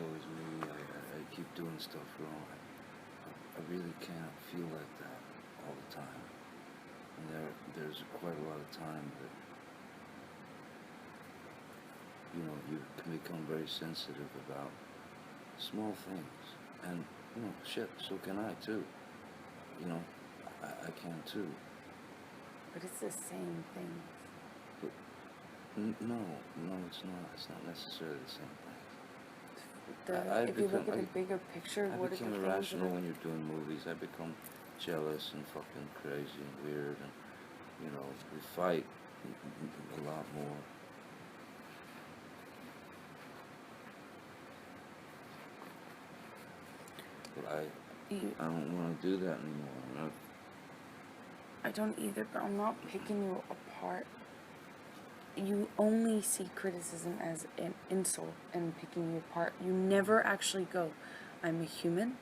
always me. I keep doing stuff wrong. I really can't feel like that all the time. And there's quite a lot of time that, you know, you can become very sensitive about small things. And, you know, shit, so can I too. You know, I can too. But it's the same thing. But no, it's not. It's not necessarily the same thing. If you look at the bigger picture, I what are the became things irrational when you're doing movies. I become jealous and fucking crazy and weird, and you know, we fight a lot more. But I don't want to do that anymore. I don't either, but I'm not picking you apart. You only see criticism as an insult and picking you apart. You never actually go, I'm a human.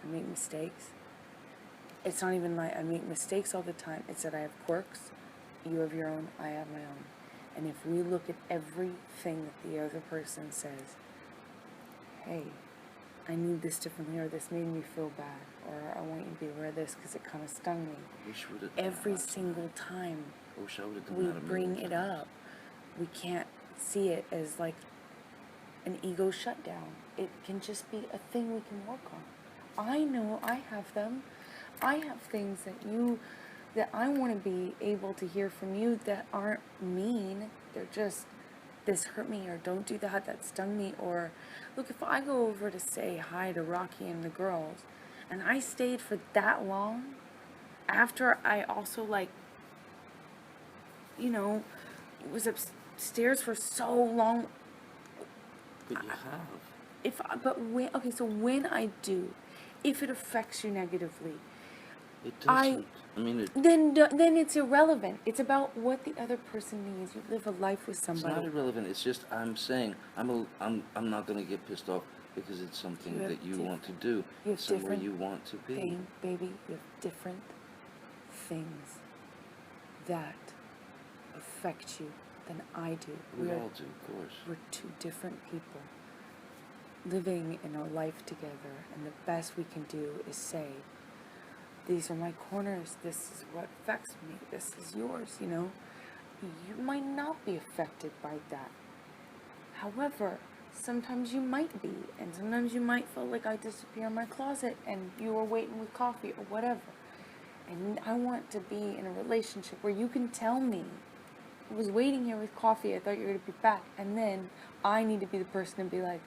I make mistakes. It's not even like I make mistakes all the time. It's that I have quirks. You have your own, I have my own. And if we look at everything that the other person says, hey, I need this differently, or this made me feel bad, or I want you to be aware of this because it kind of stung me. Every single time we bring it up, we can't see it as like an ego shutdown. It can just be a thing we can work on. I know I have them. I have things that I want to be able to hear from you that aren't mean. They're just, this hurt me, or don't do that stung me, or look, if I go over to say hi to Rocky and the girls and I stayed for that long after I also, like, you know, was upstairs for so long. But you have. When I do, if it affects you negatively, it doesn't. Then it's irrelevant. It's about what the other person needs. You live a life with somebody. It's not irrelevant. It's just I'm saying I'm not gonna get pissed off because it's something that you want to do. You have somewhere you want to be. Baby, you have different things that affect you than I do. We all do, of course. We're two different people living in a life together, and the best we can do is say, these are my corners, this is what affects me, this is yours, you know. You might not be affected by that. However, sometimes you might be, and sometimes you might feel like I disappear in my closet and you were waiting with coffee or whatever. And I want to be in a relationship where you can tell me, I was waiting here with coffee, I thought you were going to be back, and then I need to be the person to be like,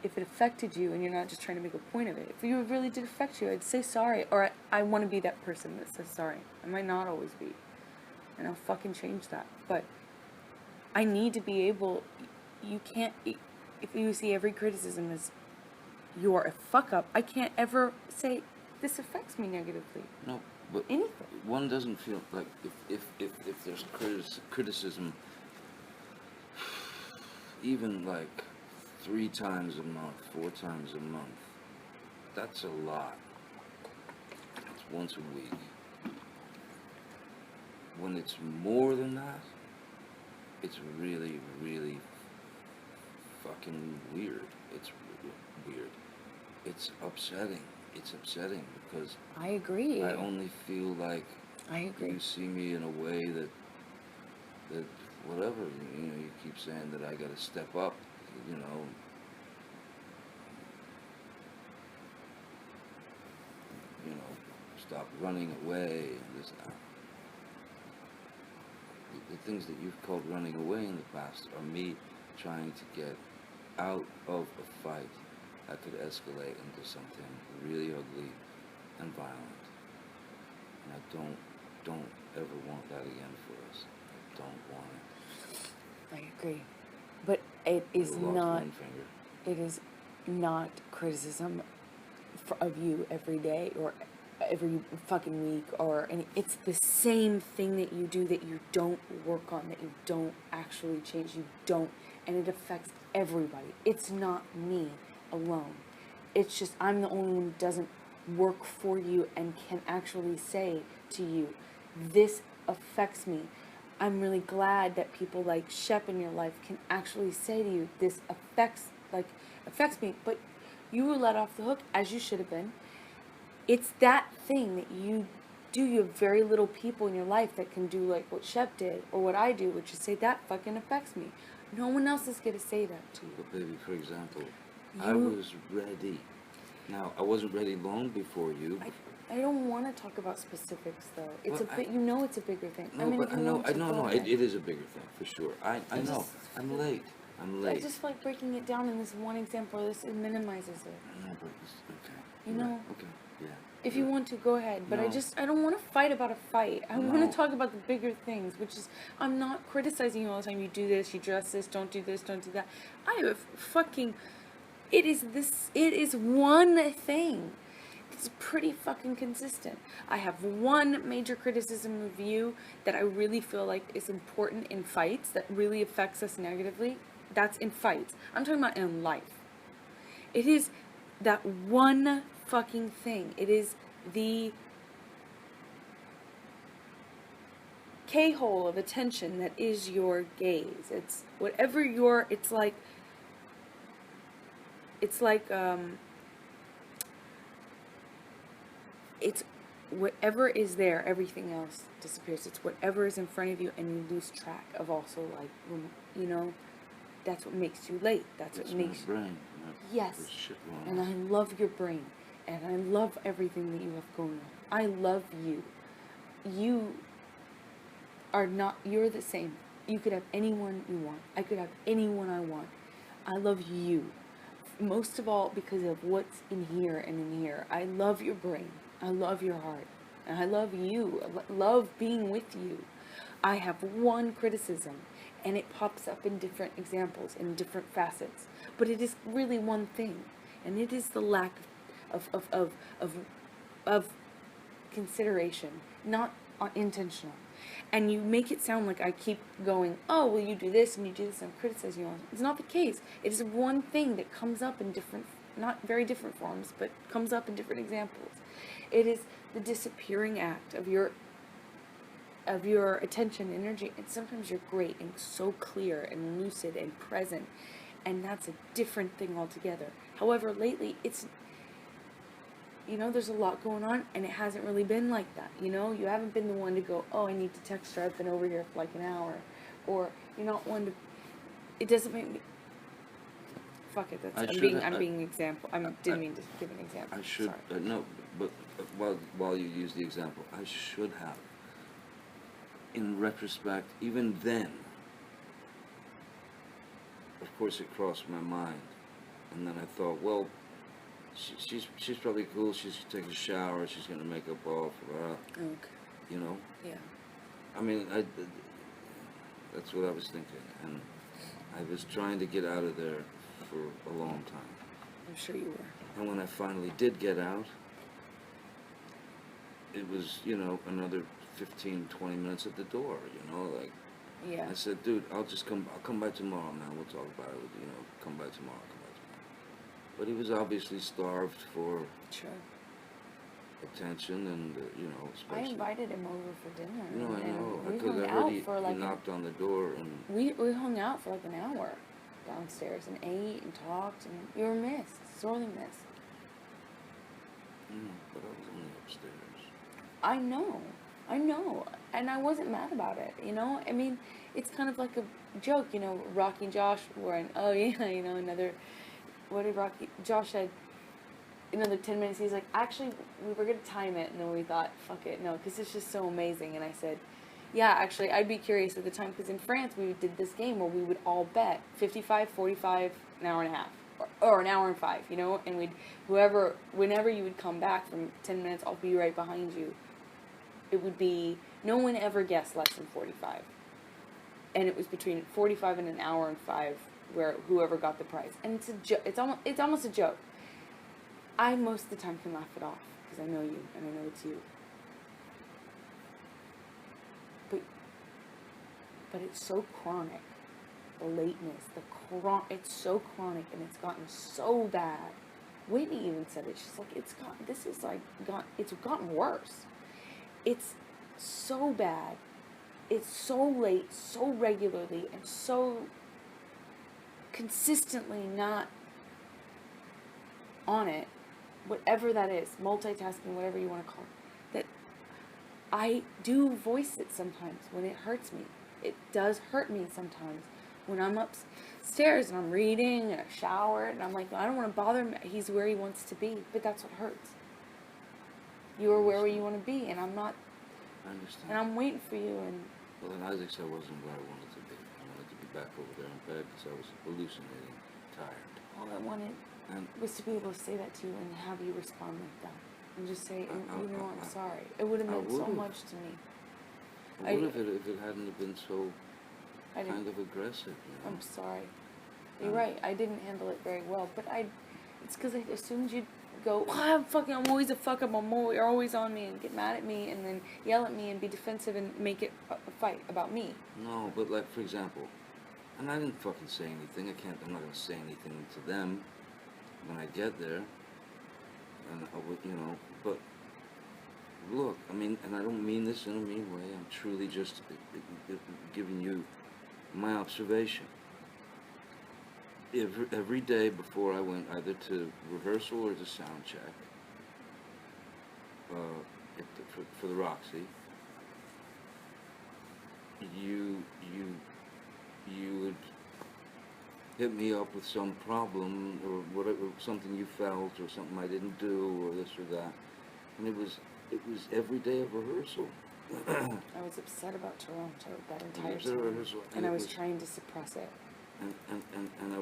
if it affected you and you're not just trying to make a point of it, if you really did affect you, I'd say sorry, or I want to be that person that says sorry. I might not always be, and I'll fucking change that, but I need to be able, you can't, if you see every criticism as you're a fuck up, I can't ever say this affects me negatively. No, but anything. One doesn't feel like if there's criticism, even like 3 times a month, 4 times a month, that's a lot. It's once a week. When it's more than that, it's really, really fucking weird. It's weird. It's upsetting. It's upsetting because I agree. I only feel like I agree. You see me in a way that whatever, you know, you keep saying that I gotta step up, you know. You know, stop running away and this. The things that you've called running away in the past are me trying to get out of a fight that could escalate into something really ugly and violent. And I don't ever want that again for us. I don't want it. I agree. But it is not, it is not criticism of you every day or every fucking week or any, it's the same thing that you do that you don't work on, that you don't actually change, you don't, and it affects everybody. It's not me alone. It's just I'm the only one who doesn't work for you and can actually say to you, this affects me. I'm really glad that people like Shep in your life can actually say to you, this affects like, affects me. But you were let off the hook, as you should have been. It's that thing that you do. You have very little people in your life that can do like what Shep did, or what I do, which is say, that fucking affects me. No one else is going to say that to you. But baby, for example, I was ready. Now, I wasn't ready long before you. I don't want to talk about specifics, though. It's Well, a bit, you know, it's a bigger thing. No, I mean, but if you I know, want to, go ahead. it is a bigger thing, for sure. I know. I'm late. I just feel like breaking it down in this one example. This, it minimizes it. I know, but it's okay. You know? Okay, yeah. If you want to, go ahead. But No. I don't want to fight about a fight. I want No. to talk about the bigger things, which is, I'm not criticizing you all the time. You do this, you dress this, don't do this, don't do that. I have fucking, it is one thing. It's pretty fucking consistent. I have one major criticism of you that I really feel like is important in fights, that really affects us negatively. That's in fights. I'm talking about in life. It is that one fucking thing. It is the K-hole of attention that is your gaze. It's whatever your, it's like it's whatever is there, everything else disappears. It's whatever is in front of you, and you lose track of also, like, you know, that's what makes you late. That's what makes my brain. Yes. Shit And I love your brain, and I love everything that you have going on. I love you. You are not, you're the same. You could have anyone you want. I could have anyone I want. I love you. Most of all because of what's in here and in here. I love your brain. I love your heart. And I love you. I love being with you. I have one criticism, and it pops up in different examples, in different facets. But it is really one thing. And it is the lack of consideration, not intentional. And you make it sound like I keep going, oh, well, you do this and you do this, and I'm criticizing you all. It's not the case. It is one thing that comes up in different, not very different forms, but comes up in different examples. It is the disappearing act of your attention, energy, and sometimes you're great and so clear and lucid and present, and that's a different thing altogether. However, lately, it's, you know, there's a lot going on, and it hasn't really been like that, you know? You haven't been the one to go, oh, I need to text her, I've been over here for like an hour, or you're not one to, it doesn't make me, fuck it, that's, I didn't mean to give an example. I should, no, but while you use the example, I should have, in retrospect, even then, of course it crossed my mind, and then I thought, well, she's probably cool, she's taking a shower, she's getting her makeup off, Okay. you know? Yeah. I mean, that's what I was thinking, and I was trying to get out of there for a long time. I'm sure you were. And when I finally did get out, it was, you know, another 15, 20 minutes at the door, you know, like, yeah. I said, dude, I'll come by tomorrow, man, we'll talk about it, you know, come by tomorrow. But he was obviously starved for attention and, you know, I invited him over for dinner. You know, I know. We hung out for like... He knocked on the door and... We hung out for like an hour downstairs and ate and talked, and you were missed. Sorely missed. But I was only upstairs. I know. And I wasn't mad about it, you know? I mean, it's kind of like a joke, you know, Rocky and Josh were in, oh yeah, you know, another... What did Josh said, another 10 minutes, he's like, actually, we were going to time it, and then we thought, fuck it, no, because it's just so amazing, and I said, yeah, actually, I'd be curious at the time, because in France, we did this game where we would all bet 55, 45, an hour and a half, or an hour and 5, you know, and whenever you would come back from 10 minutes, I'll be right behind you, it would be, no one ever guessed less than 45, and it was between 45 and an hour and 5, where whoever got the prize, and it's almost a joke. I most of the time can laugh it off because I know you and I know it's you. But it's so chronic, the lateness, it's so chronic, and it's gotten so bad. Whitney even said it. She's like, it's gotten worse. It's so bad. It's so late, so regularly, and so consistently not on it, whatever that is, multitasking, whatever you want to call it, that I do voice it sometimes when it hurts me. It does hurt me sometimes when I'm upstairs and I'm reading and I shower and I'm like, I don't want to bother him. He's where he wants to be, but that's what hurts. You are where you want to be, and I'm not. I understand. And I'm waiting for you. And well, in Isaac's, I wasn't where I wanted to be. I wanted to be back over there in bed because I was hallucinating, tired. all I wanted was to be able to say that to you and have you respond like that. And just say, I'm sorry. It would have meant so much to me. I would have if it hadn't have been so kind of aggressive. You know? I'm sorry. You're right. I didn't handle it very well. But it's because I assumed you'd go, I'm always a fuck up. You're always on me, and get mad at me, and then yell at me and be defensive and make it a fight about me. No, but like, for example, and I didn't fucking say anything. I'm not going to say anything to them when I get there. And I would, but look, I mean, and I don't mean this in a mean way. I'm truly just giving you my observation. Every day before I went either to rehearsal or to sound check for the Roxy, you would hit me up with some problem or whatever, something you felt or something I didn't do or this or that, and it was every day of rehearsal. I was upset about Toronto that entire time, and I was trying to suppress it. And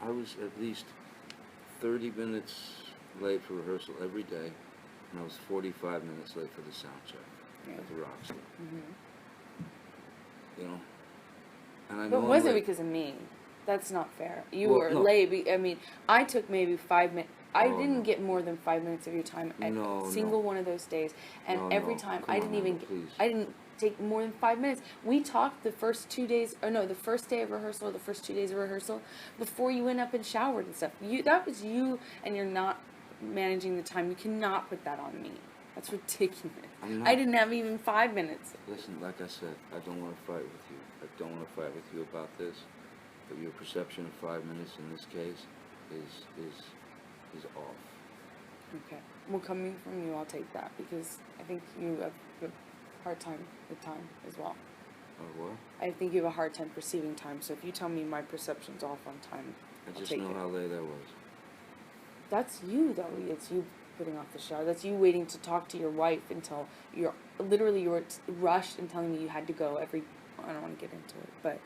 I was at least 30 minutes late for rehearsal every day, and I was 45 minutes late for the sound check at the Roxy. And I know. But it wasn't because of me. That's not fair. You were late. I mean, I took maybe 5 minutes. I didn't get more than 5 minutes of your time every single one of those days, and every time I didn't take more than 5 minutes. We talked the first 2 days, the first day of rehearsal, the first 2 days of rehearsal, before you went up and showered and stuff. That was you, and you're not managing the time. You cannot put that on me. That's ridiculous. I didn't have even 5 minutes. Listen, like I said, I don't want to fight with you. I don't want to fight with you about this. But your perception of 5 minutes in this case is off. Okay. Well, coming from you, I'll take that, because I think you have a hard time with time as well. What? I think you have a hard time perceiving time, so if you tell me my perception's off on time, I just know how late I was. That's you, though. It's you putting off the shower. That's you waiting to talk to your wife until you were rushed and telling me you had to go every... I don't want to get into it, but...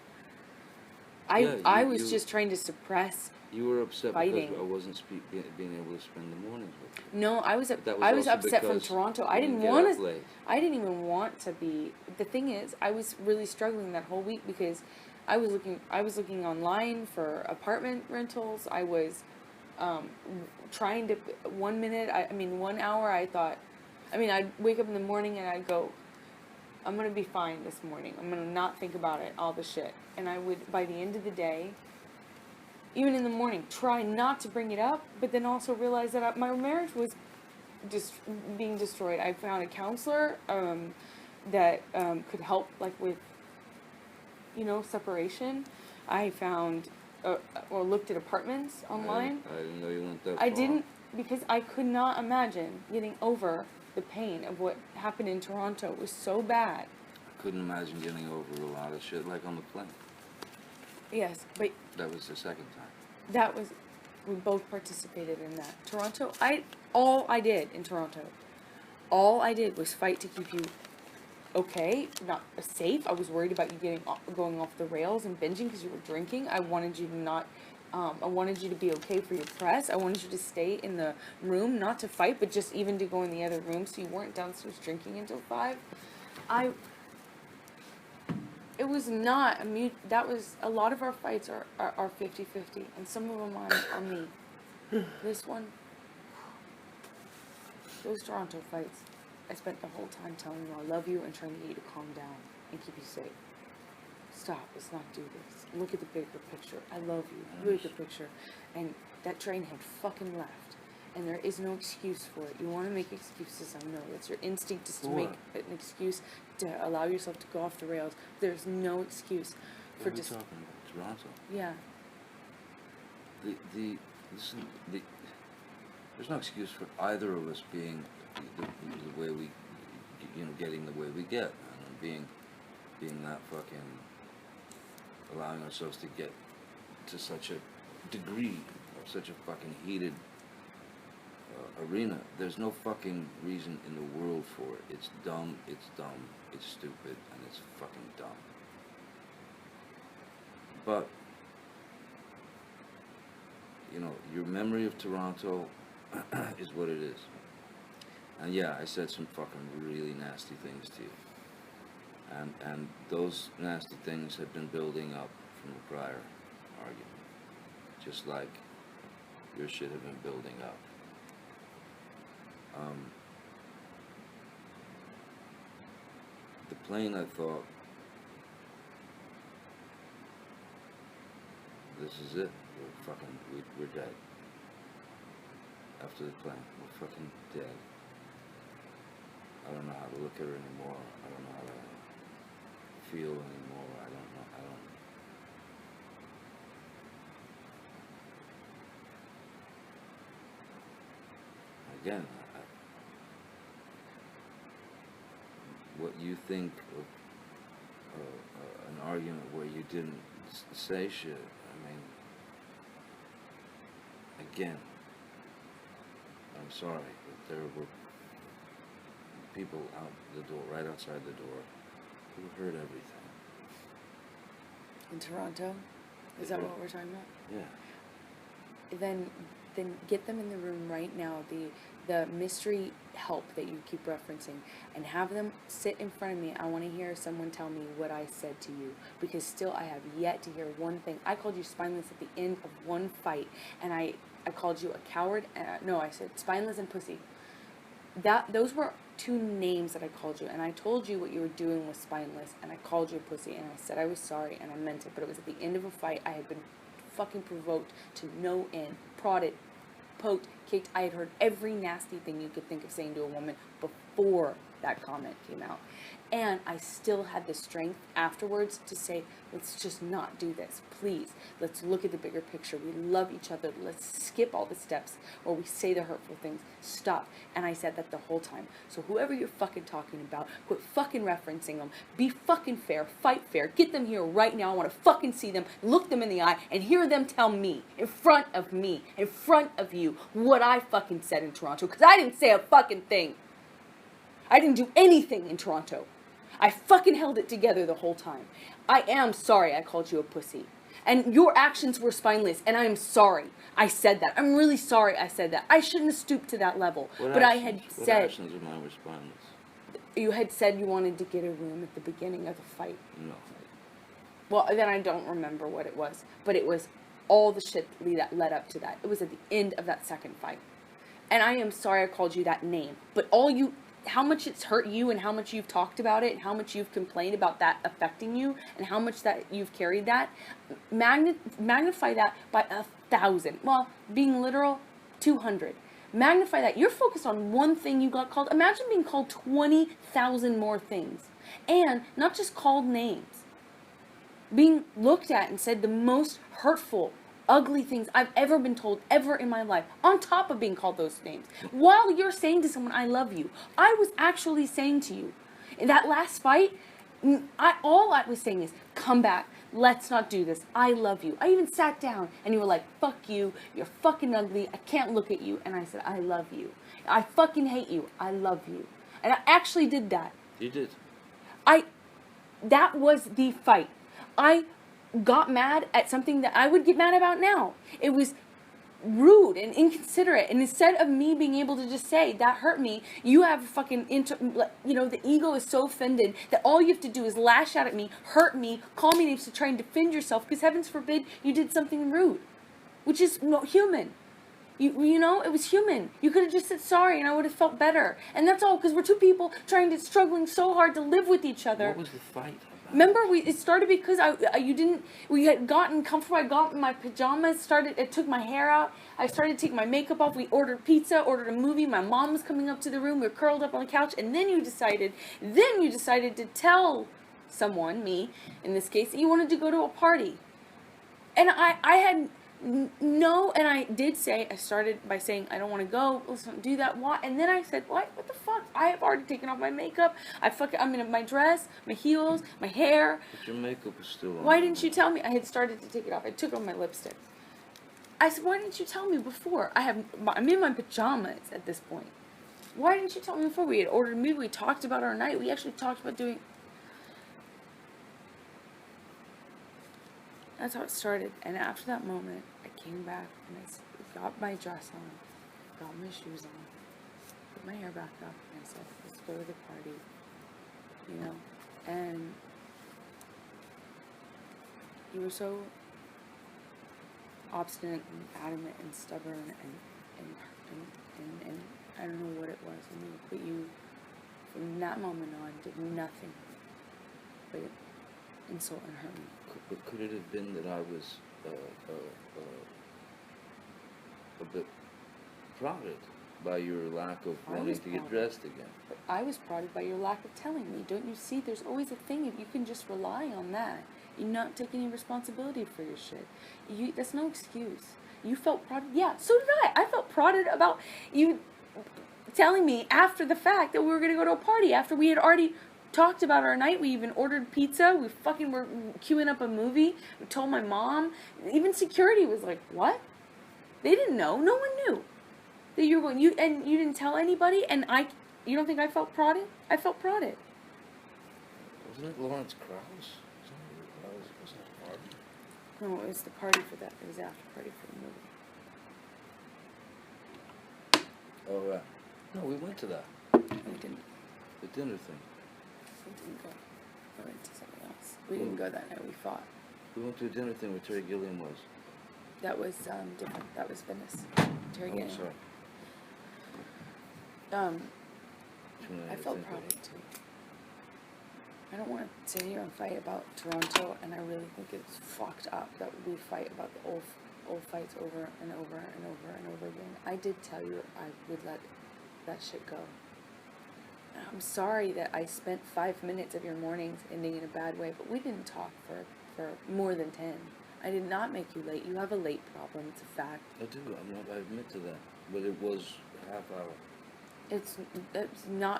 I was just trying to suppress. You were upset fighting. Because I wasn't being able to spend the mornings with you. No, I was upset from Toronto. I didn't even want to be. The thing is, I was really struggling that whole week because I was looking online for apartment rentals. I was trying to 1 hour I thought, I'd wake up in the morning and I'd go, I'm going to be fine this morning. I'm going to not think about it, all the shit. And I would, by the end of the day, even in the morning, try not to bring it up, but then also realize that my marriage was just being destroyed. I found a counselor that could help, like, with, separation. I found, or looked at apartments online. I didn't know you went that far. I didn't, because I could not imagine getting over the pain of what happened in Toronto. It was so bad. I couldn't imagine getting over a lot of shit, like on the plane. Yes, but... That was the second time. That was... We both participated in that. Toronto, all I did in Toronto, all I did was fight to keep you okay, not safe. I was worried about you going off the rails and binging because you were drinking. I wanted you to not... I wanted you to be okay for your press. I wanted you to stay in the room, not to fight, but just even to go in the other room so you weren't downstairs drinking until 5. It was not, that was, a lot of our fights are 50-50, and some of them are me. This one, those Toronto fights, I spent the whole time telling you I love you and trying to get you to calm down and keep you safe. Stop, let's not do this. Look at the bigger picture. I love you. Look at the picture. And that train had fucking left. And there is no excuse for it. You want to make excuses, I know. That's your instinct, is to make an excuse to allow yourself to go off the rails. There's no excuse for just... What are we talking about? Toronto? Yeah. there's no excuse for either of us being the way we, getting the way we get, and being that fucking, allowing ourselves to get to such a degree of such a fucking heated arena. There's no fucking reason in the world for it. It's dumb, it's stupid, and it's fucking dumb. But, your memory of Toronto is what it is. And yeah, I said some fucking really nasty things to you. And those nasty things have been building up from the prior argument. Just like your shit had been building up. The plane, I thought, this is it. We're dead. After the plane, we're fucking dead. I don't know how to look at her anymore. I don't know how to feel anymore. I don't. Again, what you think of an argument where you didn't say shit, I mean, again, I'm sorry, but there were people out the door, right outside the door, who heard everything. In Toronto? Is that what we're talking about? Yeah. Then get them in the room right now, the mystery help that you keep referencing, and have them sit in front of me. I want to hear someone tell me what I said to you, because still I have yet to hear one thing. I called you spineless at the end of one fight, and I called you a coward. No, I said spineless and pussy. Those were two names that I called you, and I told you what you were doing was spineless, and I called you a pussy, and I said I was sorry, and I meant it, but it was at the end of a fight. I had been fucking provoked to no end, prodded, poked, kicked. I had heard every nasty thing you could think of saying to a woman before that comment came out. And I still had the strength afterwards to say, let's just not do this, please. Let's look at the bigger picture. We love each other. Let's skip all the steps where we say the hurtful things. Stop. And I said that the whole time. So whoever you're fucking talking about, quit fucking referencing them. Be fucking fair. Fight fair. Get them here right now. I want to fucking see them, look them in the eye, and hear them tell me, in front of me, in front of you, what I fucking said in Toronto. Because I didn't say a fucking thing. I didn't do anything in Toronto. I fucking held it together the whole time. I am sorry I called you a pussy. And your actions were spineless, and I am sorry I said that. I'm really sorry I said that. I shouldn't have stooped to that level. What actions of mine were spineless? You had said you wanted to get a room at the beginning of the fight. No. Well, then I don't remember what it was. But it was all the shit that led up to that. It was at the end of that second fight. And I am sorry I called you that name. But how much it's hurt you, and how much you've talked about it, and how much you've complained about that affecting you, and how much that you've carried that, magnify that by 1,000. Well, being literal, 200. Magnify that. You're focused on one thing you got called. Imagine being called 20,000 more things. And not just called names. Being looked at and said the most hurtful, ugly things I've ever been told ever in my life, on top of being called those names. While you're saying to someone, I love you, I was actually saying to you, in that last fight, all I was saying is, come back, let's not do this, I love you. I even sat down, and you were like, fuck you, you're fucking ugly, I can't look at you, and I said, I love you. I fucking hate you, I love you. And I actually did that. You did. That was the fight. I got mad at something that I would get mad about now. It was rude and inconsiderate, and instead of me being able to just say that hurt me, you have fucking the ego is so offended that all you have to do is lash out at me, hurt me, call me names to try and defend yourself, because heavens forbid you did something rude, which is human. It was human. You could have just said sorry, and I would have felt better. And that's all, because we're two people struggling so hard to live with each other. What was the fight? Remember, it started because we had gotten comfortable. I got in my pajamas, I took my hair out. I started taking my makeup off. We ordered pizza, ordered a movie. My mom was coming up to the room. We were curled up on the couch. And then you decided to tell someone, me in this case, that you wanted to go to a party. And I had No, and I did say, I started by saying, I don't want to go, let's not do that, why? And then I said, what the fuck? I have already taken off my makeup, I'm in my dress, my heels, my hair. But your makeup was still on. Why didn't you tell me? I had started to take it off. I took off my lipstick. I said, why didn't you tell me before? I'm in my pajamas at this point. Why didn't you tell me before? We had ordered a movie, we talked about our night, we actually talked about doing... That's how it started. And after that moment, I came back and I got my dress on, got my shoes on, put my hair back up, and I said, let's go to the party, you know? And you were so obstinate and adamant and stubborn and I don't know what it was in you, but you, from that moment on, did nothing but insult and hurt me. Could it have been that I was a bit prodded by your lack of wanting to get dressed again? But I was prodded by your lack of telling me. Don't you see? There's always a thing if you can just rely on that. You not take any responsibility for your shit. That's no excuse. You felt prodded. Yeah, so did I. I felt prodded about you telling me after the fact that we were going to go to a party after we had already talked about our night. We even ordered pizza. We fucking were queuing up a movie. We told my mom. Even security was like, what? They didn't know. No one knew that you were going. You didn't tell anybody. And you don't think I felt prodded? I felt prodded. Wasn't it Lawrence Krauss? Wasn't it a party? No, it was the party for that. It was the after party for the movie. Oh, right. No, we went to that. We didn't. The dinner thing. We didn't go. We went to something else. We didn't go that night. We fought. We went to a dinner thing where Terry Gilliam was. That was different. That was Venice. Terry Oh, Gilliam. sorry. I felt proud of it too. I don't want to sit here and fight about Toronto, and I really think it's fucked up that we fight about the old fights over and over and over and over again. I did tell you I would let that shit go. I'm sorry that I spent 5 minutes of your mornings ending in a bad way, but we didn't talk for more than 10. I did not make you late. You have a late problem. It's a fact. I do. I admit to that. But it was half hour.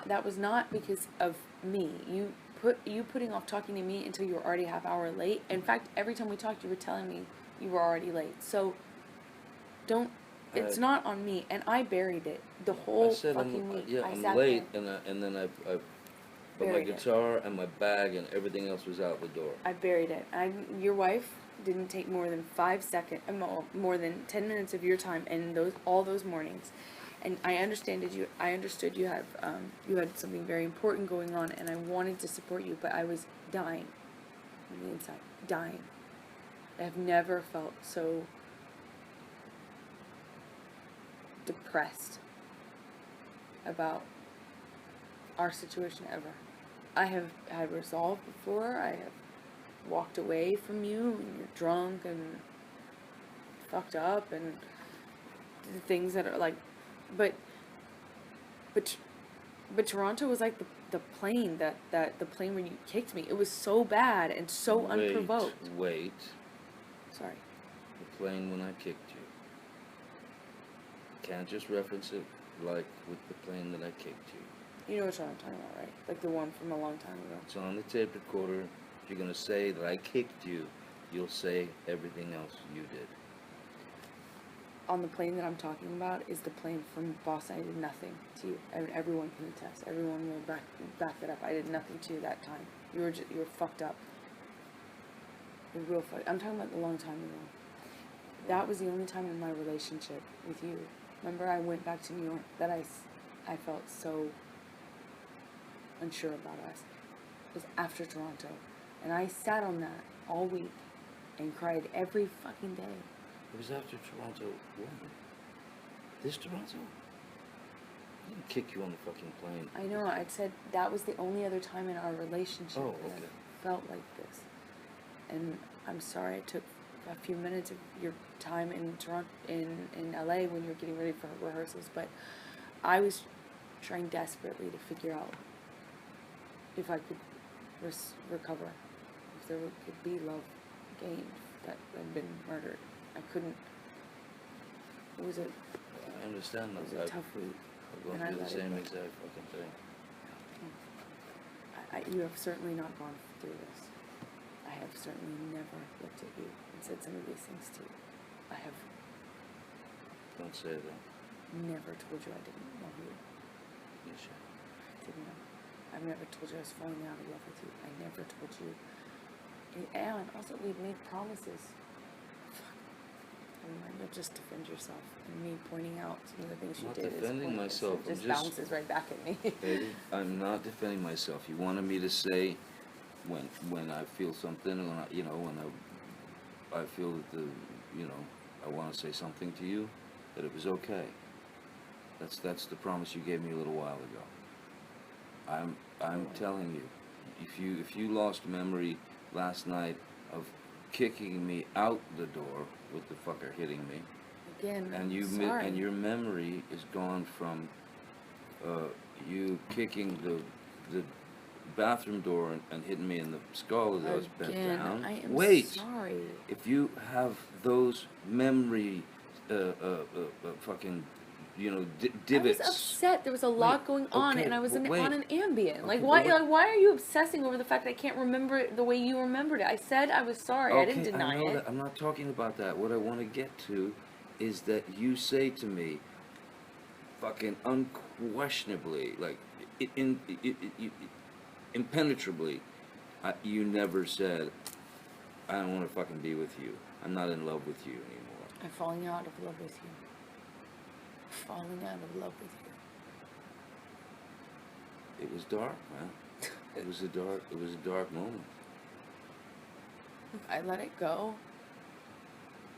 That was not because of me. You putting off talking to me until you were already half hour late. In fact, every time we talked, you were telling me you were already late. So don't. It's not on me, and I buried it the whole fucking week. Yeah, I'm late, and then I put my guitar and my bag and everything else was out the door. I buried it. Your wife didn't take more than 5 seconds, more than 10 minutes of your time, and all those mornings. And I understood you had something very important going on, and I wanted to support you, but I was dying on the inside, dying. I have never felt so depressed about our situation ever. I have had resolve before. I have walked away from you and you're drunk and fucked up and did things that are like, but Toronto was like the plane the plane where you kicked me. It was so bad and so unprovoked. Wait. Sorry. The plane when I kicked you. Can't just reference it like with the plane that I kicked you. You know what I'm talking about, right? Like the one from a long time ago. It's on the tape recorder. If you're going to say that I kicked you, you'll say everything else you did. On the plane that I'm talking about is the plane from Boston. I did nothing to you. I mean, everyone can attest. Everyone will back it up. I did nothing to you that time. You were fucked up. You're real fucked. I'm talking about the long time ago. That was the only time in my relationship with you. Remember, I went back to New York that I felt so unsure about us. It was after Toronto. And I sat on that all week and cried every fucking day. It was after Toronto. When? This Toronto? I didn't kick you on the fucking plane. I know. I said that was the only other time in our relationship that I felt like this. And I'm sorry I took a few minutes of your time in Toronto, in LA when you were getting ready for rehearsals, but I was trying desperately to figure out if I could recover, if there could be love gained that had been murdered. I couldn't. It was a. I understand that. It was a tough week. I've gone through the same exact fucking thing. You have certainly not gone through this. I have certainly never looked at you and said some of these things to you. I have Don't say that. never told you I didn't love you. You should. Didn't know. I've never told you I was falling out of love with you. I never told you. And also, we've made promises. Fuck. Never mind, you'll just defend yourself. And me pointing out some of the things you I'm not did defending myself. It just bounces right back at me. Eddie, I'm not defending myself. You wanted me to say when I feel something, when I feel that I want to say something to you, that it was okay. That's the promise you gave me a little while ago. I'm telling you, if you lost memory last night of kicking me out the door with the fucker hitting me, Again, and sorry. and your memory is gone from you kicking the bathroom door and hitting me in the skull as I was bent down. I am Wait, sorry. if you have those memory fucking divots. I was upset. There was a lot going on, okay, and I was but on an Ambien. Okay, Like, but why? wait. Like, why are you obsessing over the fact that I can't remember it the way you remembered it? I said I was sorry. I didn't deny I know it. that. I'm not talking about that. What I want to get to is that you say to me, fucking unquestionably, like impenetrably, you never said, I don't want to fucking be with you. I'm not in love with you anymore. I'm falling out of love with you. Falling out of love with you. It was dark, man. It was a dark moment. I let it go.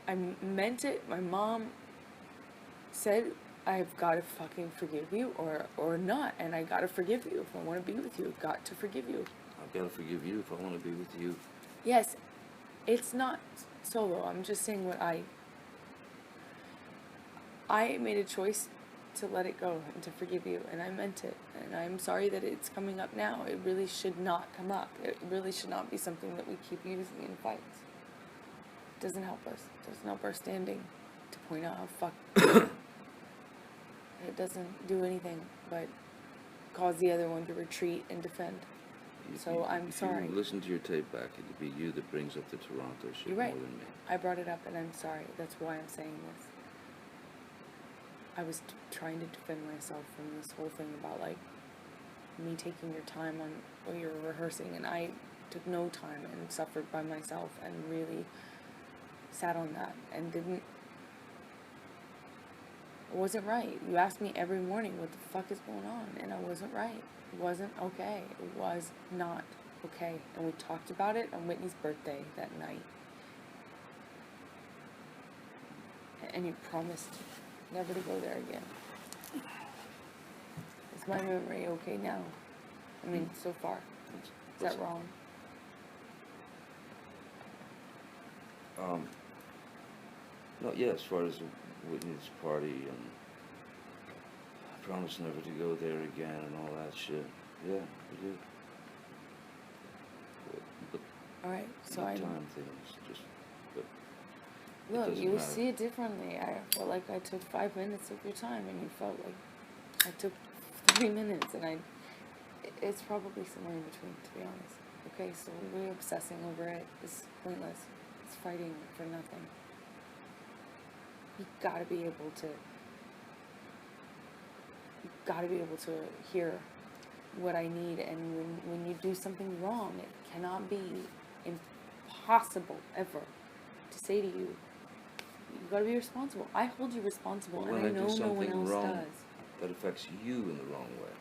I meant it. My mom said I've got to fucking forgive you or not, and I got to forgive you. If I want to be with you, I've got to forgive you. I've got to forgive you if I want to be with you. Yes, it's not solo. I'm just saying what I made a choice to let it go and to forgive you, and I meant it. And I'm sorry that it's coming up now. It really should not come up. It really should not be something that we keep using in fights. It doesn't help us. It doesn't help our standing to point out how fuck. It doesn't do anything but cause the other one to retreat and defend. So I'm sorry. If you listen to your tape back, it'd be you that brings up the Toronto shit You're right. more than me. I brought it up, and I'm sorry. That's why I'm saying this. I was trying to defend myself from this whole thing about, like, me taking your time on what you were rehearsing, and I took no time and suffered by myself and really sat on that and didn't. It wasn't right. You asked me every morning what the fuck is going on, and I wasn't right. It wasn't okay. It was not okay. And we talked about it on Whitney's birthday that night. And you promised never to go there again. Is my memory okay now? I mean, so far. Is that wrong? No, yeah, as far as Whitney's party and I promised never to go there again and all that shit. Yeah, we did. But Alright, so the I time things just. But look, doesn't you matter. see it differently. I felt like I took 5 minutes of your time, and you felt like I took 3 minutes, and it's probably somewhere in between, to be honest. Okay, so we're obsessing over it. It's pointless. It's fighting for nothing. You gotta be able to hear what I need, and when you do something wrong, it cannot be impossible ever to say to you, you gotta be responsible. I hold you responsible, But and when I I do know no one something else wrong, does. that affects you in the wrong way.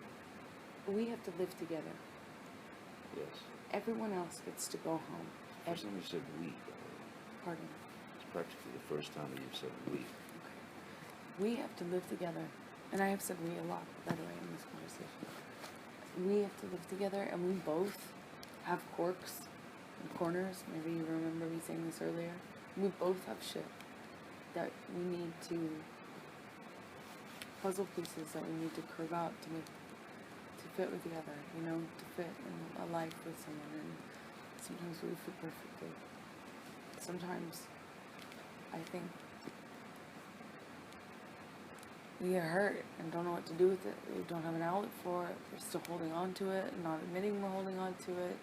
We have to live together. Yes. Everyone else gets to go home. First time you said we, by the way. Pardon. It's practically the first time that you've said we. Okay. We have to live together. And I have said we a lot, by the way, in this conversation. We have to live together, and we both have quirks and corners. Maybe you remember me saying this earlier. We both have shit that we need to, puzzle pieces that we need to curve out to fit with the other, to fit in a life with someone, and sometimes we fit perfectly. sometimes I think you get hurt and don't know what to do with it. You don't have an outlet for it. You're still holding on to it and not admitting we're holding on to it.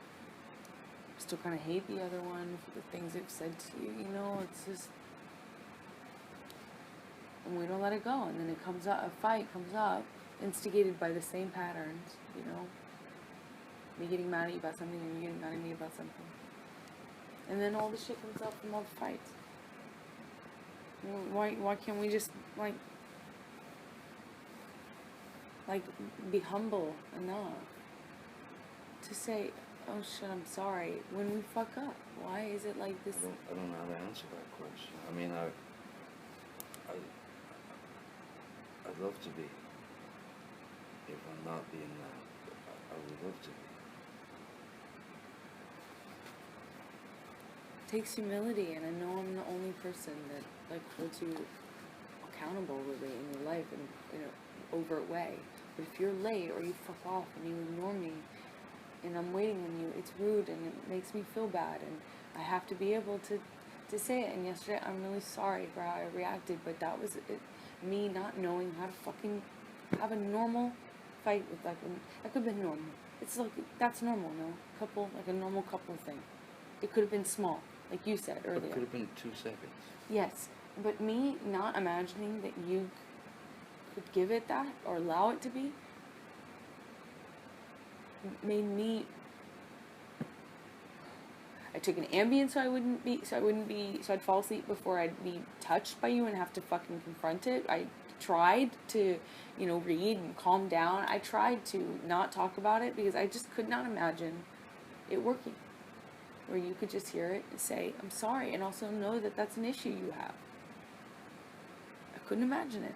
Still kind of hate the other one for the things they've said to you, you know. It's just, and we don't let it go, and then it comes up, a fight comes up, instigated by the same patterns, you know. Me getting mad at you about something, and you getting mad at me about something, and then all the shit comes up from all the fights. You know, why can't we just like be humble enough to say, oh shit, I'm sorry, when we fuck up? Why is it like this? I don't know how to answer that question. I mean, I'd love to be. If I'm not being that, I would love to be. It takes humility, and I know I'm the only person that like holds you accountable really in your life in an overt way. But if you're late or you fuck off and you ignore me, and I'm waiting on you, it's rude and it makes me feel bad, and I have to be able to say it. And yesterday, I'm really sorry for how I reacted, but that was it, me not knowing how to fucking have a normal fight with that could have been normal. It's like, that's normal, no? Couple, like a normal couple thing. It could have been small, like you said earlier. It could have been 2 seconds. Yes, but me not imagining that you could give it that or allow it to be made me. I took an Ambien so I'd fall asleep before I'd be touched by you and have to fucking confront it. I tried to, you know, read and calm down. I tried to not talk about it because I just could not imagine it working, where you could just hear it and say, I'm sorry, and also know that that's an issue you have. I couldn't imagine it.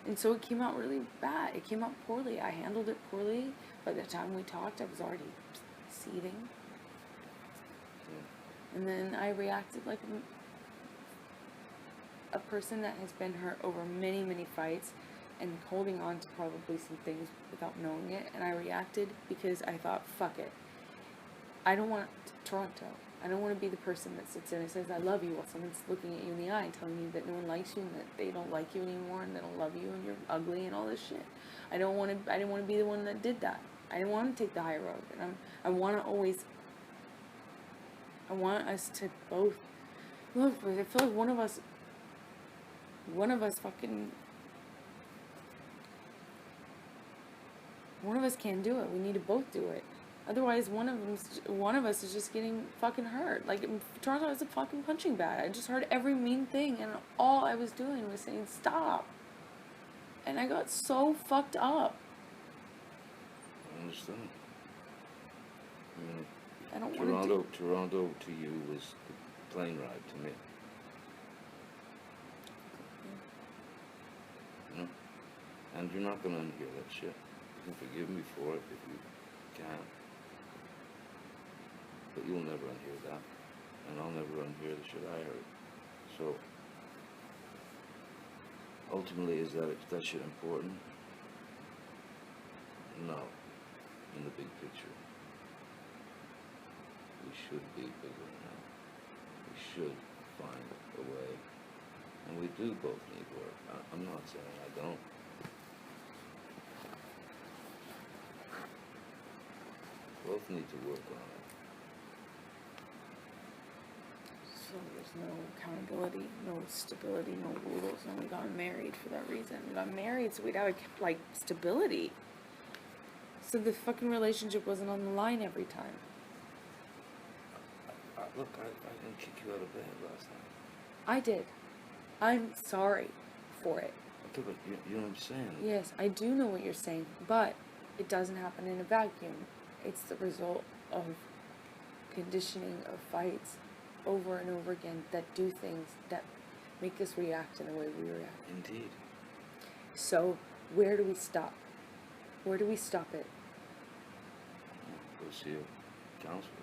And so it came out really bad. It came out poorly. I handled it poorly. By the time we talked, I was already seething. And then I reacted like a person that has been hurt over many, many fights and holding on to probably some things without knowing it. And I reacted because I thought, fuck it. I don't want Toronto. I don't want to be the person that sits there and says, I love you, while someone's looking at you in the eye and telling you that no one likes you and that they don't like you anymore and they don't love you and you're ugly and all this shit. I didn't want to be the one that did that. I didn't want to take the high road. And I want us to both, look, I feel like one of us can't do it. We need to both do it. Otherwise, one of us is just getting fucking hurt. Like, Toronto is a fucking punching bag. I just heard every mean thing, and all I was doing was saying, stop. And I got so fucked up. I understand. I mean, I don't want to Toronto to you was the plane ride to me. You know? And you're not going to unhear that shit. You can forgive me for it if you can. But you'll never unhear that. And I'll never unhear the shit I heard. So, ultimately, is that shit important? No. In the big picture. We should be bigger than that. We should find a way. And we do both need work. I'm not saying I don't. Both need to work on it. So there's no accountability, no stability, no rules, and we got married for that reason. We got married so we'd have, like, stability. So the fucking relationship wasn't on the line every time. Look, I didn't kick you out of bed last night. I did. I'm sorry for it. Okay, but you know what I'm saying? Yes, I do know what you're saying, but it doesn't happen in a vacuum. It's the result of conditioning of fights over and over again that do things that make us react in the way we react. Indeed. So, where do we stop? Where do we stop it? Go see a counselor.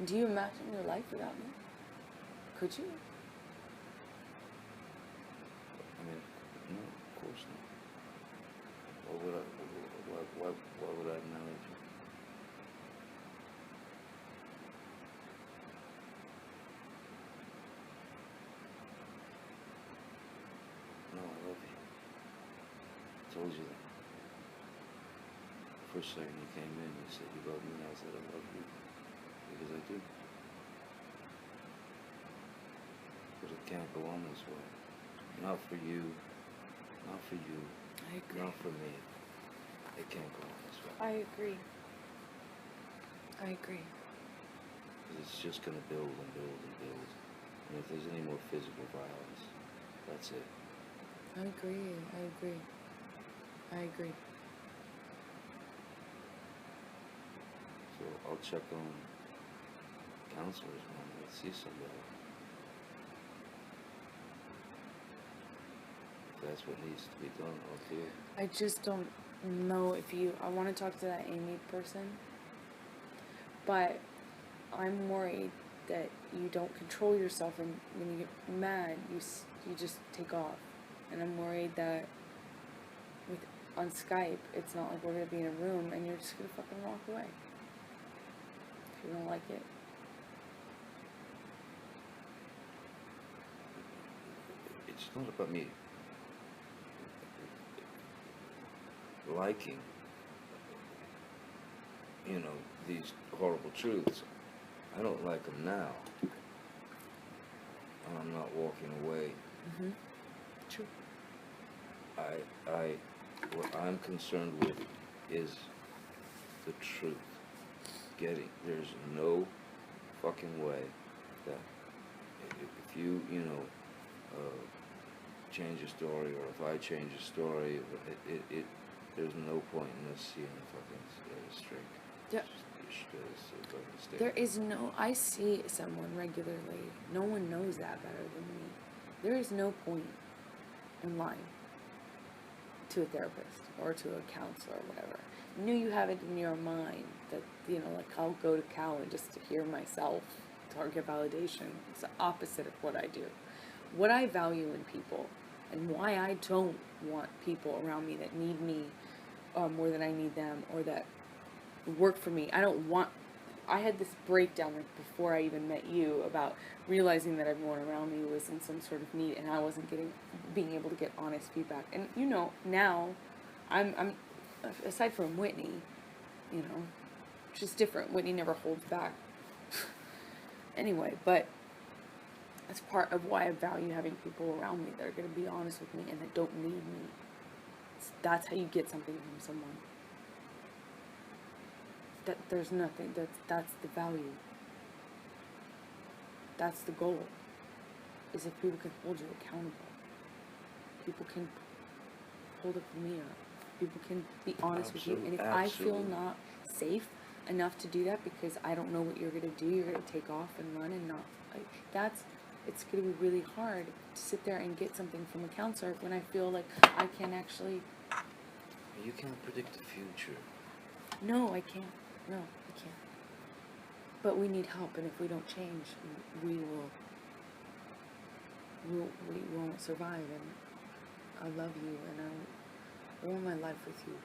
Do you imagine your life without me? Could you? I mean, no, of course not. Why would I marry you? told you that. First second you came in, you said you love me, and I said I love you. Because I do. But it can't go on this way. Not for you. Not for you. I agree. Not for me. It can't go on this way. I agree. I agree. 'Cause it's just going to build and build and build. And if there's any more physical violence, that's it. I agree. I agree. I agree. So I'll check on counselors when I see somebody. If that's what needs to be done, I'll do it. I just don't know if you. I want to talk to that Amy person, but I'm worried that you don't control yourself, and when you get mad, you just take off. And I'm worried that on Skype, it's not like we're gonna be in a room and you're just gonna fucking walk away if you don't like it. It's not about me liking, these horrible truths. I don't like them now. And I'm not walking away. Mm-hmm. True. What I'm concerned with is the truth. There's no fucking way that if you, change a story, or if I change a story, there's no point in us seeing fucking straight. Yeah. There is no, I see someone regularly. No one knows that better than me. There is no point in lying to a therapist or to a counselor or whatever. You know, you have it in your mind that, like I'll go to Cowan just to hear myself or get validation. It's the opposite of what I do. What I value in people and why I don't want people around me that need me more than I need them, or that work for me. I had this breakdown like before I even met you about realizing that everyone around me was in some sort of need, and I wasn't being able to get honest feedback. And now I'm aside from Whitney, it's just different. Whitney never holds back. Anyway, but that's part of why I value having people around me that are going to be honest with me and that don't need me. That's how you get something from someone. That there's nothing, that's the value. That's the goal. Is if people can hold you accountable. People can hold up the mirror. People can be honest with you. And if I feel not safe enough to do that because I don't know what you're going to do, you're going to take off and run and not, it's going to be really hard to sit there and get something from a counselor when I feel like I can actually. You can't predict the future. No, I can't. No, I can't. But we need help, and if we don't change, we won't survive. And I love you, and I want my life with you.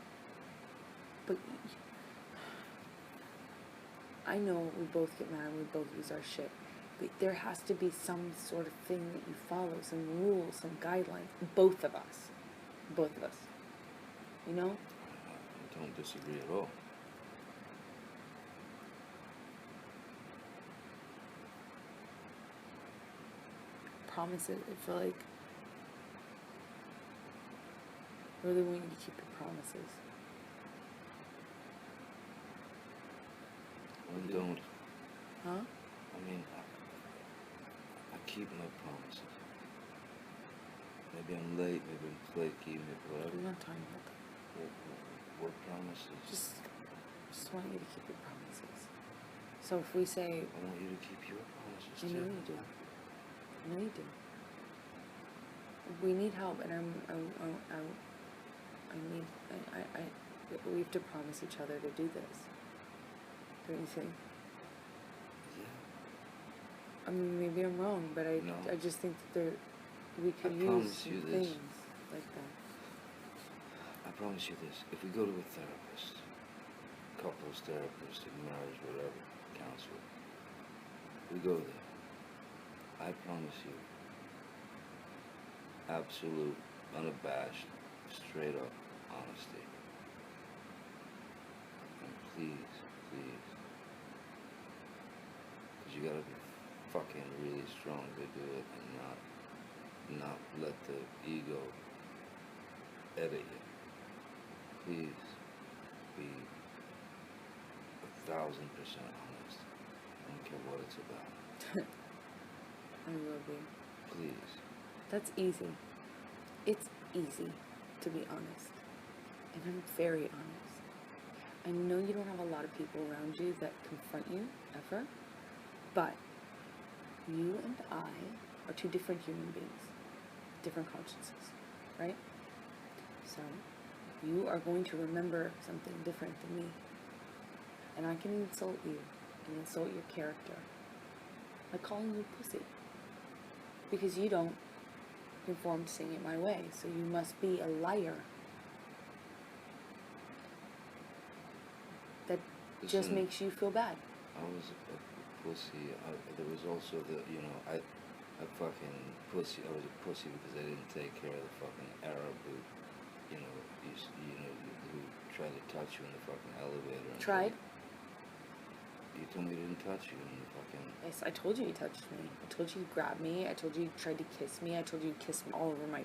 But I know we both get mad and we both lose our shit. But there has to be some sort of thing that you follow, some rules, some guidelines. Both of us. Both of us. You know? I don't disagree at all. Promises, I feel like I really want you to keep your promises. I don't. Huh? I mean, I keep my promises. Maybe I'm late, maybe I'm flaky, maybe whatever. I'm not talking about that. What promises? Just want you to keep your promises. So if we say, I want you to keep your promises I too. know you do. I know you do. We need help, and we have to promise each other to do this. Don't you think? Yeah. I mean, maybe I'm wrong, but I just think that we could use some things like that. I promise you this. If we go to a therapist, couples therapist, marriage, whatever, counselor, we go there. I promise you, absolute, unabashed, straight up honesty. And please, please, because you gotta be fucking really strong to do it and not let the ego edit you. Please be 1,000% honest. I don't care what it's about. I will be. Please. That's easy. It's easy to be honest. And I'm very honest. I know you don't have a lot of people around you that confront you, ever. But you and I are two different human beings. Different consciences. Right? So, you are going to remember something different than me. And I can insult you and insult your character by calling you pussy. Because you don't conform to saying it my way, so you must be a liar. That just Listen, makes you feel bad. I was a pussy. There was also I fucking pussy. I was a pussy because I didn't take care of the fucking Arab who, who tried to touch you in the fucking elevator. And Tried? You told me he didn't touch you in the fucking... Yes, I told you he touched me. I told you he grabbed me. I told you he tried to kiss me. I told you he kissed me all over my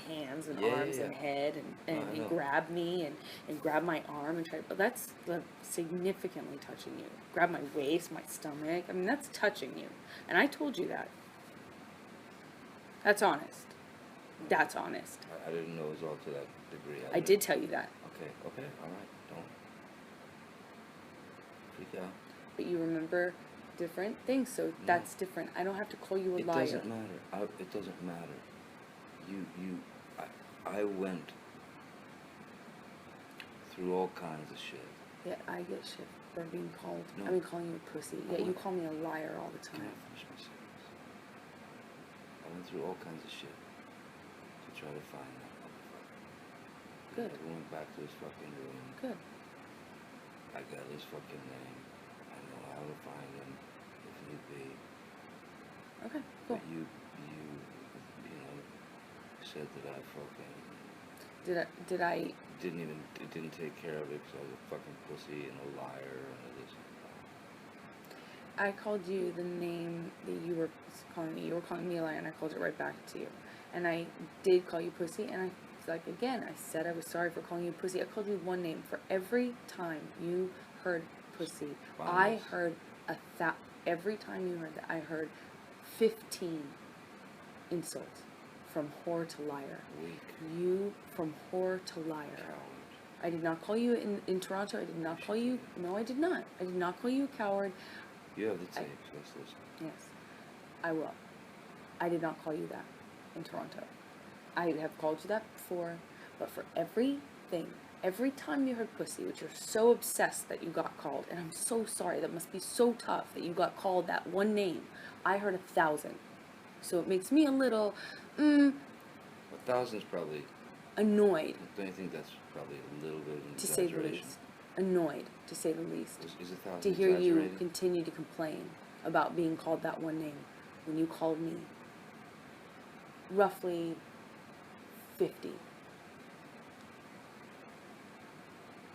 hands and arms and head. And he grabbed me and grabbed my arm and tried... That's significantly touching you. Grabbed my waist, my stomach. I mean, that's touching you. And I told you that. That's honest. That's honest. I didn't know it was all to that degree. I did tell you that. Okay, all right. Don't freak out. But you remember different things, so that's different. I don't have to call you a liar. It doesn't matter. It doesn't matter. I went through all kinds of shit. Yeah, I get shit for being called. No. I mean, calling you a pussy. Yeah, you call me a liar all the Can time. I finish my sentence? I went through all kinds of shit to try to find that motherfucker. Good. I went back to his fucking room. Good. I got his fucking name. I know how to find him if need be. Okay, cool. But you said that I fucking Did I? didn't take care of it because I was a fucking pussy and a liar and all this. I called you the name that you were calling me. You were calling me a liar, and I called it right back to you. And I did call you pussy, and I said I was sorry for calling you pussy. I called you one name for every time you heard pussy. I heard every time you heard that, I heard 15 insults. From whore to liar. Weak. You from whore to liar. Coward. I did not call you in Toronto. I did not call you. No, I did not. I did not call you a coward. You have the tapes. Let's listen. Yes, I will. I did not call you that in Toronto. I have called you that before, but for everything, every time you heard pussy, which you're so obsessed that you got called, and I'm so sorry. That must be so tough that you got called that one name. I heard 1,000. So it makes me a little, 1,000's probably... annoyed. Don't you think that's probably a little bit of an To say the exaggeration? least. Annoyed, to say the least. Is 1,000 To hear you exaggerated? continue to complain about being called that one name when you called me roughly 50.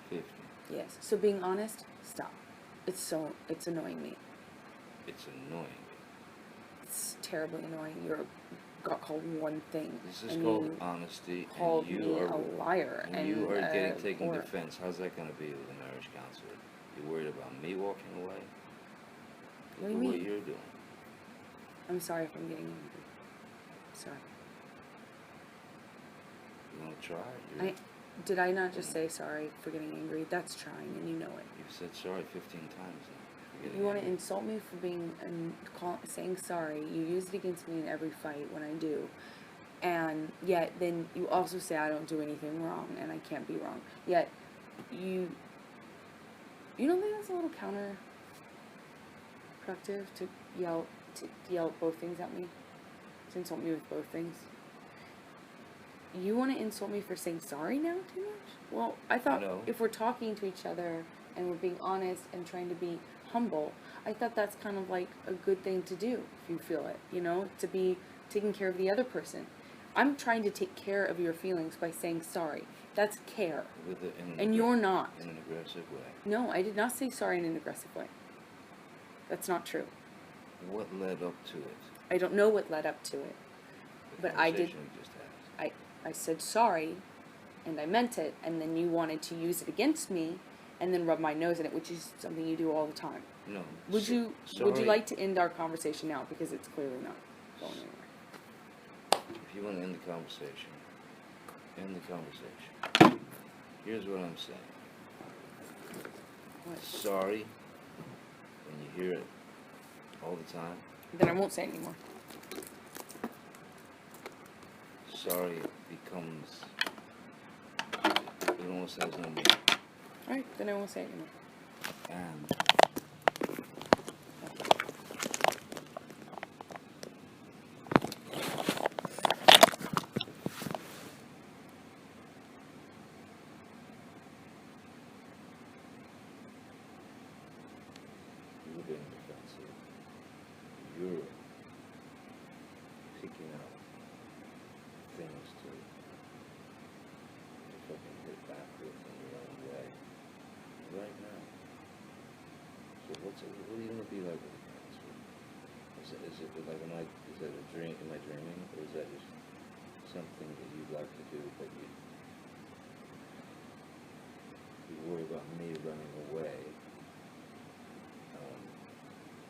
50. Yes. So being honest, stop. It's annoying me. It's annoying. It's terribly annoying. You got called one thing. This is and called you honesty, called and me you are a liar. and you are getting taken or- defense. How's that going to be with a marriage counselor? You're worried about me walking away? What do you Look at mean? what you're doing. I'm sorry if I'm getting angry. Sorry. You want to try? Did I not just say sorry for getting angry? That's trying, and you know it. You've said sorry 15 times now. You want to insult me for being saying sorry. You use it against me in every fight when I do. And yet then you also say I don't do anything wrong and I can't be wrong. Yet you don't think that's a little counterproductive to yell both things at me? To insult me with both things? You want to insult me for saying sorry now too much? Well, I thought if we're talking to each other and we're being honest and trying to be humble, I thought that's kind of like a good thing to do if you feel it, to be taking care of the other person. I'm trying to take care of your feelings by saying sorry. That's care. And you're not. In an aggressive way. No, I did not say sorry in an aggressive way. That's not true. What led up to it? I don't know what led up to it. But I did. We just had. I said sorry, and I meant it, and then you wanted to use it against me, and then rub my nose in it, which is something you do all the time. No. Would you like to end our conversation now, because it's clearly not going anywhere? If you want to end the conversation, end the conversation. Here's what I'm saying. What? Sorry, when you hear it all the time. Then I won't say it anymore. Sorry becomes, it almost has no meaning. Alright, then I won't say it anymore. And you're being defensive. You're picking out things to fucking hit back with in your own way right now. So what are you gonna be like with the cancer? Is it like is that a dream? Am I dreaming, or is that just something that you'd like to do, but you worry about me running away,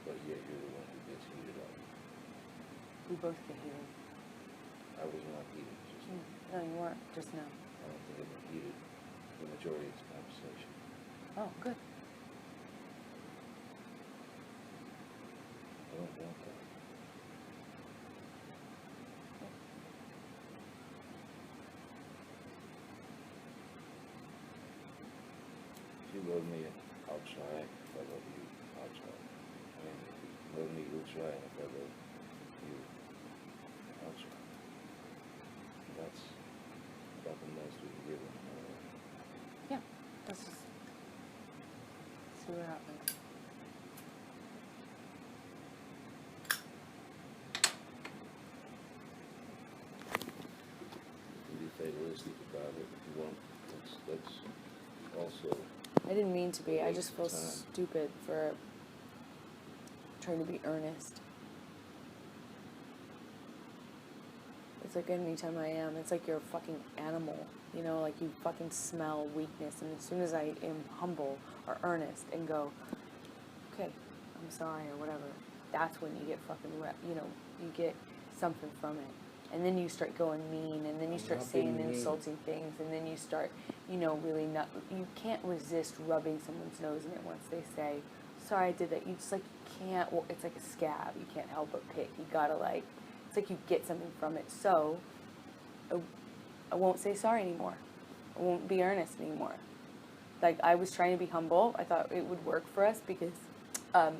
but yet you're the one who gets heated up. We both get heated. I was not heated just now. No, you weren't just now. I don't think I've been heated the majority of this conversation. Oh, good. I don't want that. If you love me, I'll try. If I love you, I'll try. I mean, if you love me, you'll try. And if I love you, I'll try. That's about the most we can give them. Yeah, let's just see what happens. You can be fatalistic about it if you want. That's also. I didn't mean to be. I just feel stupid for trying to be earnest. It's like anytime I am, it's like you're a fucking animal. You know, like you fucking smell weakness. And as soon as I am humble or earnest and go, okay, I'm sorry or whatever, that's when you get fucking, you get something from it. And then you start going mean, and then you start saying insulting things, and then you start, really not, you can't resist rubbing someone's nose in it once they say, sorry I did that. You just you can't, well, it's like a scab. You can't help but pick. You gotta it's like you get something from it. So, I won't say sorry anymore. I won't be earnest anymore. I was trying to be humble. I thought it would work for us because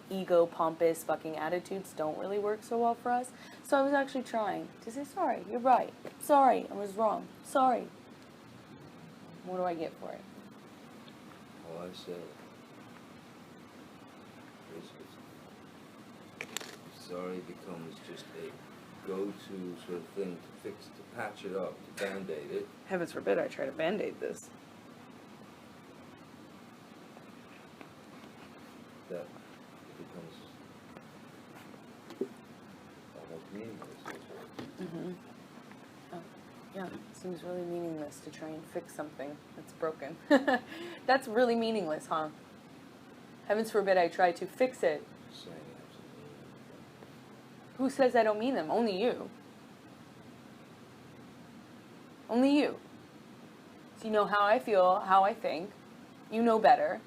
ego, pompous fucking attitudes don't really work so well for us. So I was actually trying to say, sorry, you're right. Sorry, I was wrong. Sorry. What do I get for it? All I said is sorry becomes just a go-to sort of thing to fix, to patch it up, to band-aid it. Heavens forbid I try to band-aid this. That becomes almost meaningless. Mm-hmm. Oh, yeah, it seems really meaningless to try and fix something that's broken. That's really meaningless, huh? Heavens forbid I try to fix it. Saying absolutely. Who says I don't mean them? Only you. Only you. So you know how I feel, how I think. You know better.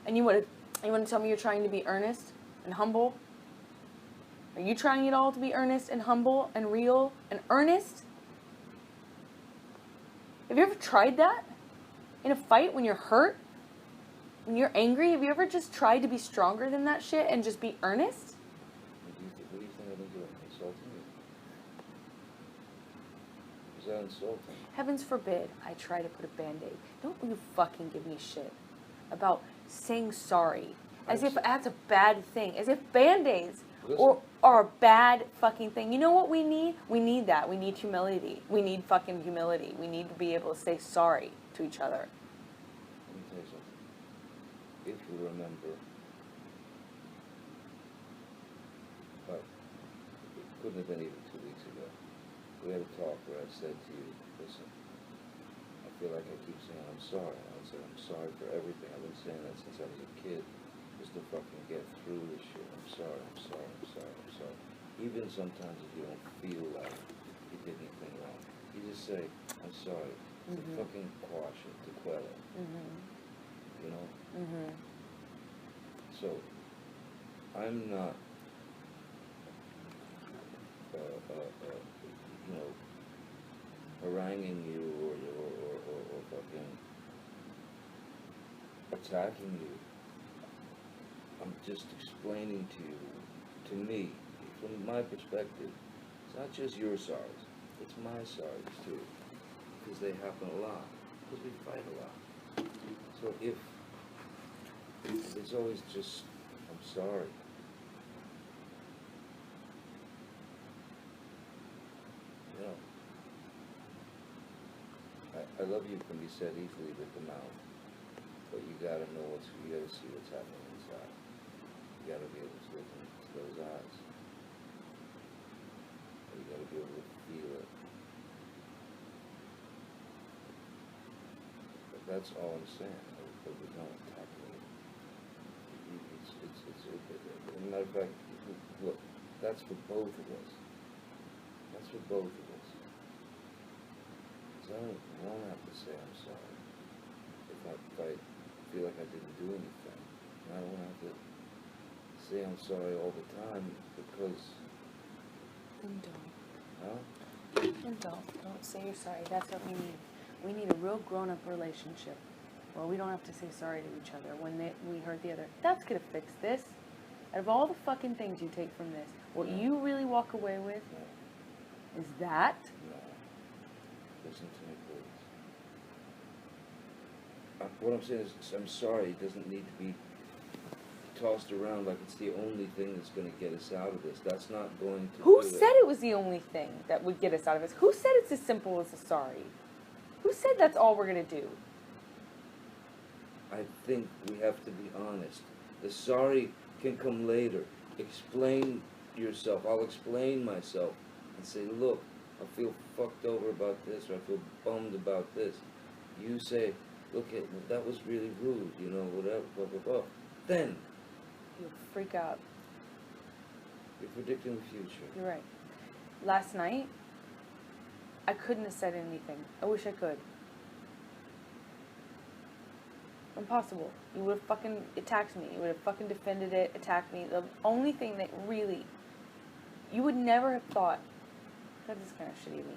And you want to tell me you're trying to be earnest and humble? Are you trying it all to be earnest and humble and real and earnest? Have you ever tried that? In a fight when you're hurt? When you're angry? Have you ever just tried to be stronger than that shit and just be earnest? What do you think I've been doing? Insulting you? Is that insulting? Heavens forbid I try to put a band-aid. Don't you fucking give me shit about saying sorry. As if that's a bad thing. As if band-aids or are a bad fucking thing. You know what we need? We need that. We need humility. We need fucking humility. We need to be able to say sorry to each other. Let me tell you something. If you remember, but it couldn't have been even 2 weeks ago, we had a talk where I said to you, listen, I feel like I keep saying I'm sorry. I said I'm sorry for everything. I've been saying that since I was a kid, just to fucking get through this shit. I'm sorry, I'm sorry, I'm sorry, I'm sorry. Even sometimes if you don't feel like you did anything wrong, you just say, I'm sorry, to fucking quash it, to quell it. You know? So, I'm not, you know, haranguing you or fucking attacking you. I'm just explaining to you, to me, from my perspective, it's not just your sorries, it's my sorries too, because they happen a lot, because we fight a lot. So if it's always just, I'm sorry. You know, I love you can be said easily with the mouth, but you gotta know you gotta see what's happening inside. You gotta be able to look into those eyes. You gotta be able to feel it. But that's all I'm saying. But we're not attacking it. As a matter of fact, look, that's for both of us. That's for both of us. Because I don't have to say I'm sorry if I feel like I didn't do anything. And I don't have to say I'm sorry all the time because... Then don't. Huh? Then don't say you're sorry. That's what we need. We need a real grown-up relationship where we don't have to say sorry to each other when we hurt the other. That's gonna fix this. Out of all the fucking things you take from this, what you really walk away with is that. No. Listen to me, please. What I'm saying is, I'm sorry. It doesn't need to be tossed around like it's the only thing that's going to get us out of this. That's not going to. Who said it was the only thing that would get us out of this? Who said it's as simple as a sorry? Who said that's all we're going to do? I think we have to be honest. The sorry can come later. Explain yourself. I'll explain myself and say, look, I feel fucked over about this, or I feel bummed about this. You say, look, that was really rude, you know, whatever, blah, blah, blah. Then You freak out. you're predicting the future. You're right. Last night, I couldn't have said anything. I wish I could. Impossible. You would have fucking attacked me. You would have fucking defended it, attacked me. The only thing that really, you would never have thought, that is kind of shitty of me.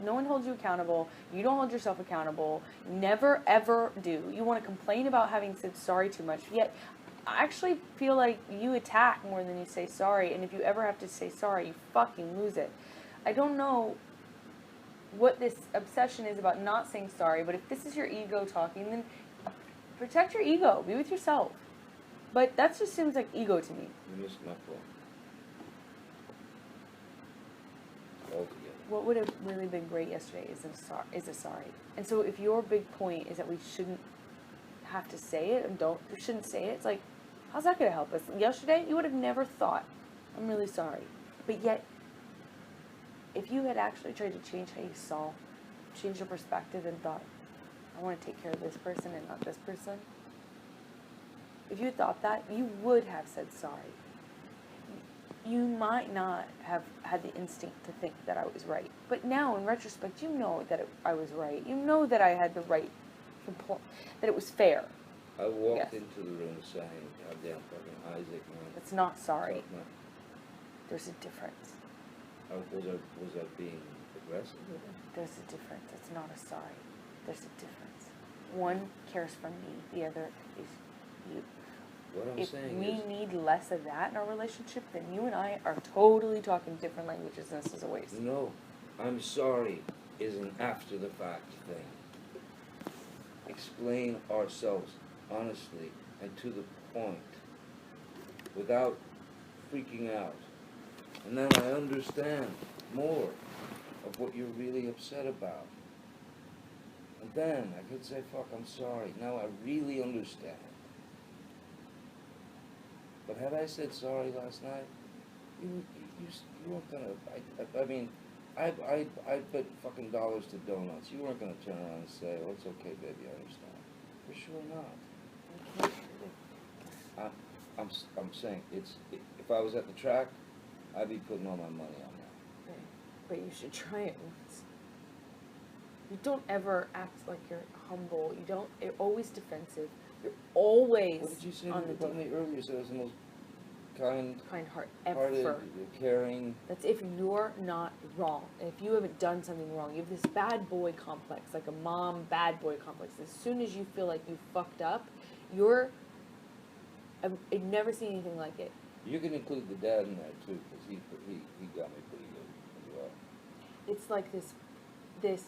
No one holds you accountable. You don't hold yourself accountable. Never, ever do. You want to complain about having said sorry too much, yet I actually feel like you attack more than you say sorry, and if you ever have to say sorry, you fucking lose it. I don't know what this obsession is about not saying sorry, but if this is your ego talking, then protect your ego. Be with yourself. But that just seems like ego to me. You missed my point. Altogether. What would have really been great yesterday is a sorry. And so if your big point is that we shouldn't have to say it and we shouldn't say it, it's like, how's that going to help us? Yesterday, you would have never thought, I'm really sorry. But yet, if you had actually tried to change how you saw, change your perspective and thought, I want to take care of this person and not this person. If you thought that, you would have said sorry. You might not have had the instinct to think that I was right. But now, in retrospect, you know that I was right. You know that I had the right, that it was fair. I walked into the room saying, goddamn fucking Isaac, man. It's not sorry. There's a difference. Was I being aggressive? There's a difference. It's not a sorry. There's a difference. One cares for me. The other is you. What I'm saying If we is, need less of that in our relationship, then you and I are totally talking different languages, and this is a waste. no, I'm sorry is an after the fact thing. Explain ourselves honestly and to the point without freaking out. And then I understand more of what you're really upset about. And then I could say, fuck, I'm sorry. Now I really understand. But had I said sorry last night, you weren't gonna, I mean, I bet fucking dollars to donuts. You weren't gonna turn around and say, oh, it's okay, baby, I understand. For sure not. I'm saying, if I was at the track, I'd be putting all my money on that. Right. But you should try it once. You don't ever act like you're humble. You're always defensive. You're always What did you say on the about me earlier? You said I was the most kind heart hearted, ever. caring. That's if you're not wrong. If you haven't done something wrong. You have this bad boy complex, like a mom bad boy complex. As soon as you feel like you fucked up, I've never seen anything like it. You can include the dad in there too, because he got me pretty good as well. It's like this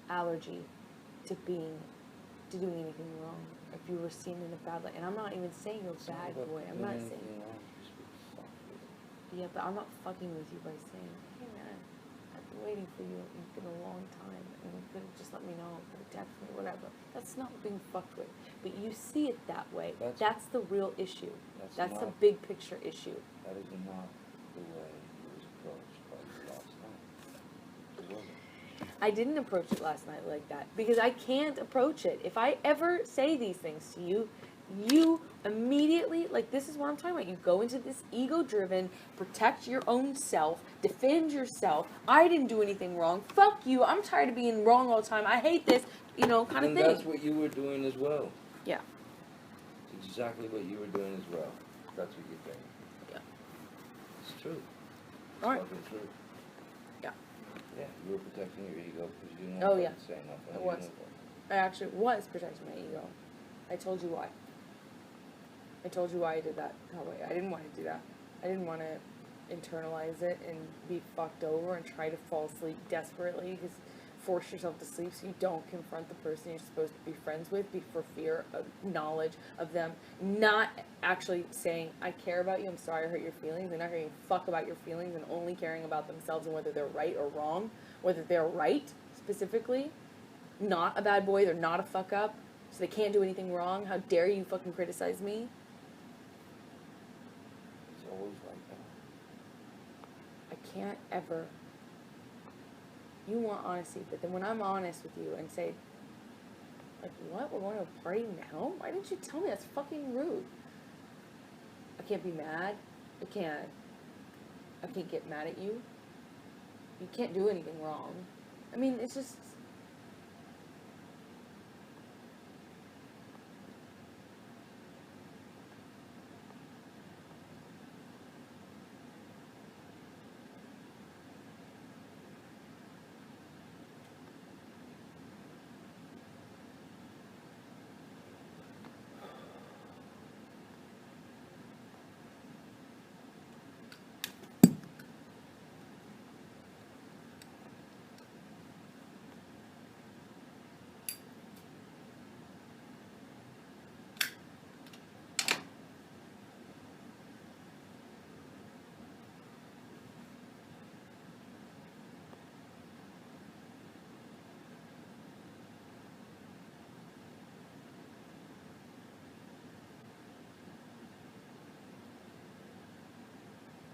allergy to doing anything wrong. If you were seen in a bad light, and I'm not even saying you're a bad boy. I'm not saying. Yeah, but I'm not fucking with you by saying, hey man, I've been waiting for you. It's been a long time, and you could have just let me know, could have texted me, whatever. That's not being fucked with. But you see it that way. That's the real issue. That's the big picture issue. That is not the way it was approached by you last night. It wasn't. I didn't approach it last night like that because I can't approach it. If I ever say these things to you, you immediately, like, this is what I'm talking about. You go into this ego-driven, protect your own self, defend yourself. I didn't do anything wrong. Fuck you. I'm tired of being wrong all the time. I hate this, kind of thing. And that's what you were doing as well. Yeah. It's exactly what you were doing as well. That's what you're doing. Yeah. It's true. All right. It's fucking true. Yeah. Yeah, you were protecting your ego because you didn't want to say nothing. I was. I actually was protecting my ego. I told you why. I told you why I did that way. I didn't want to do that. I didn't want to internalize it and be fucked over and try to fall asleep desperately because force yourself to sleep so you don't confront the person you're supposed to be friends with for fear of knowledge of them not actually saying, I care about you, I'm sorry I hurt your feelings. They're not giving a fuck about your feelings and only caring about themselves and whether they're right or wrong, whether they're right specifically, not a bad boy, they're not a fuck up, so they can't do anything wrong. How dare you fucking criticize me? It's always like that. I can't ever. You want honesty, but then when I'm honest with you and say, like, what? We're going to a party now? Why didn't you tell me? That's fucking rude. I can't be mad. I can't get mad at you. You can't do anything wrong. I mean, it's just.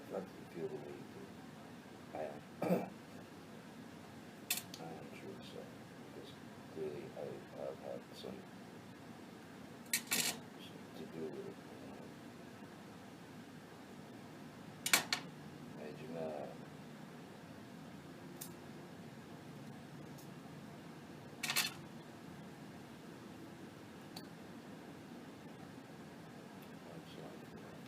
I'd like to feel the way you do. I am. I am true, so because clearly I've had some to do with it. Made you mad. I'm sorry for that.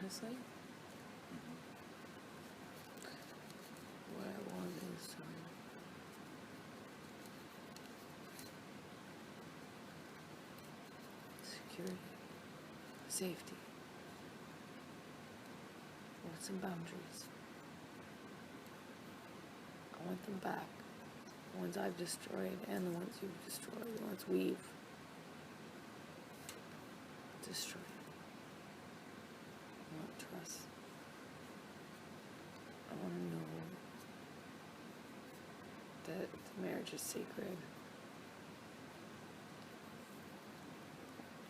honestly, what I want is security, safety. I want some boundaries. I want them back. The ones I've destroyed and the ones you've destroyed, the ones we've destroyed. I want trust. I want to know that the marriage is sacred.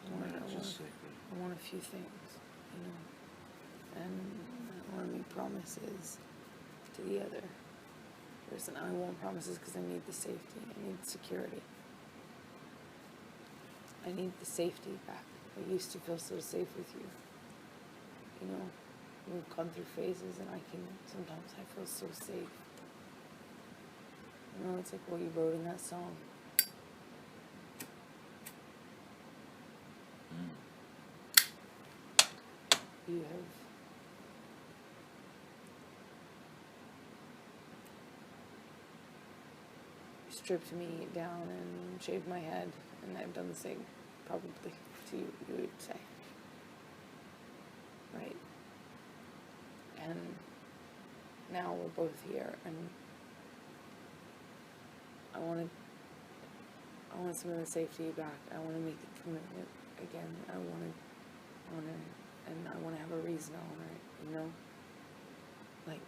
I want a few things, you know, and I want to make promises to the other person. I want promises because I need the safety. I need security. I need the safety back. I used to feel so safe with you. You know, we've gone through phases and sometimes I feel so safe. You know, it's like what you wrote in that song. You have stripped me down and shaved my head, and I've done the same, probably, to you, you would say. Right? And now we're both here, and I want some of the safety back. I want to make the commitment again. I want to honor it, and I want to have a reason to honor it, you know? Like,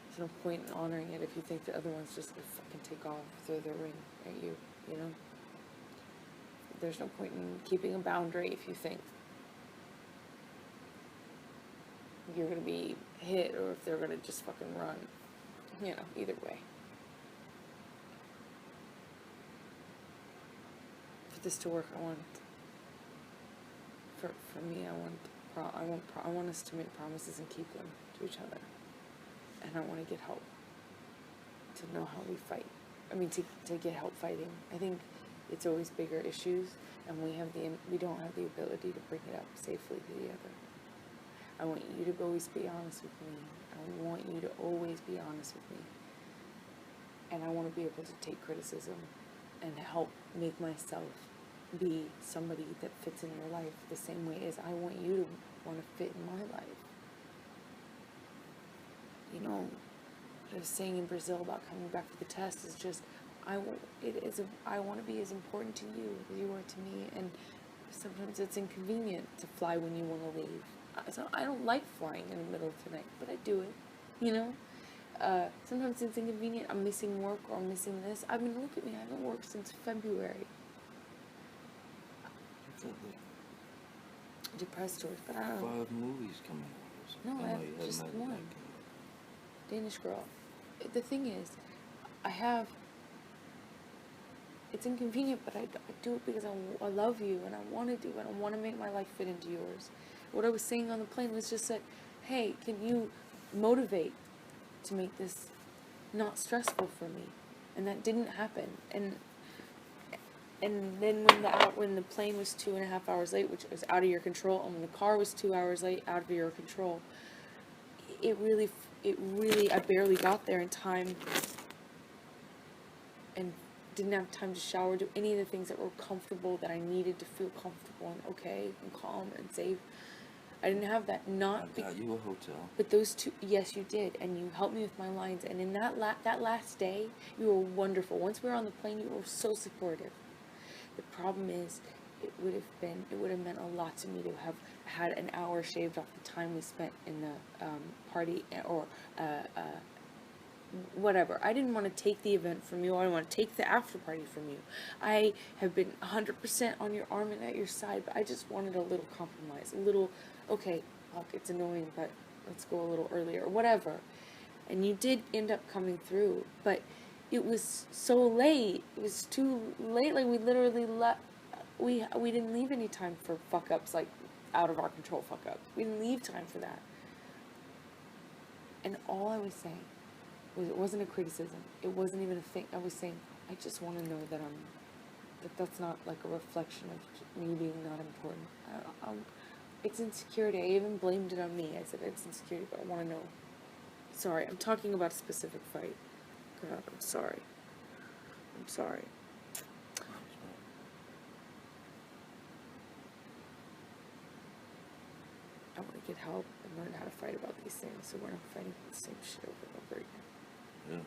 there's no point in honoring it if you think the other one's just gonna fucking take off, throw their ring at you, you know? There's no point in keeping a boundary if you think you're gonna be hit or if they're gonna just fucking run. You know, either way. For this to work, I want us to make promises and keep them to each other. And I want to get help to know how we fight. I mean, to get help fighting. I think it's always bigger issues, and we don't have the ability to bring it up safely to the other. I want you to always be honest with me. I want you to always be honest with me. And I want to be able to take criticism and help make myself be somebody that fits in your life the same way as I want you to want to fit in my life. You know, what I was saying in Brazil about coming back to the test is just, I want to be as important to you as you are to me, and sometimes it's inconvenient to fly when you want to leave. So I don't like flying in the middle of the night, but I do it, you know? Sometimes it's inconvenient. I'm missing work or I'm missing this. I mean, look at me. I haven't worked since February. Depressed towards, but I don't know. 5 movies coming out. No, I have just one. Danish Girl. The thing is, it's inconvenient, but I do it because I love you and I want to do it. I want to make my life fit into yours. What I was saying on the plane was just that, hey, can you motivate to make this not stressful for me? And that didn't happen. And then when the plane was 2.5 hours late, which was out of your control, and when the car was 2 hours late, out of your control, it really, I barely got there in time and didn't have time to shower, do any of the things that were comfortable, that I needed to feel comfortable and okay and calm and safe. I didn't have that. I got you a hotel. But those two, yes, you did, and you helped me with my lines. And in that last day, you were wonderful. Once we were on the plane, you were so supportive. The problem is, it would have meant a lot to me to have had an hour shaved off the time we spent in the party or whatever. I didn't want to take the event from you. I didn't want to take the after party from you. I have been 100% on your arm and at your side, but I just wanted a little compromise, a little, okay, look, it's annoying, but let's go a little earlier, whatever. And you did end up coming through, but it was so late. It was too late. Like, we literally left. We didn't leave any time for fuck-ups, like, out of our control fuck-ups. We didn't leave time for that. And all I was saying was, it wasn't a criticism. It wasn't even a thing. I was saying, I just want to know that that's not like a reflection of me being not important. It's insecurity. I even blamed it on me. I said it's insecurity, but I want to know. Sorry, I'm talking about a specific fight. God, I'm sorry. I'm sorry. I want to get help and learn how to fight about these things so we're not fighting the same shit over and over again. Yeah.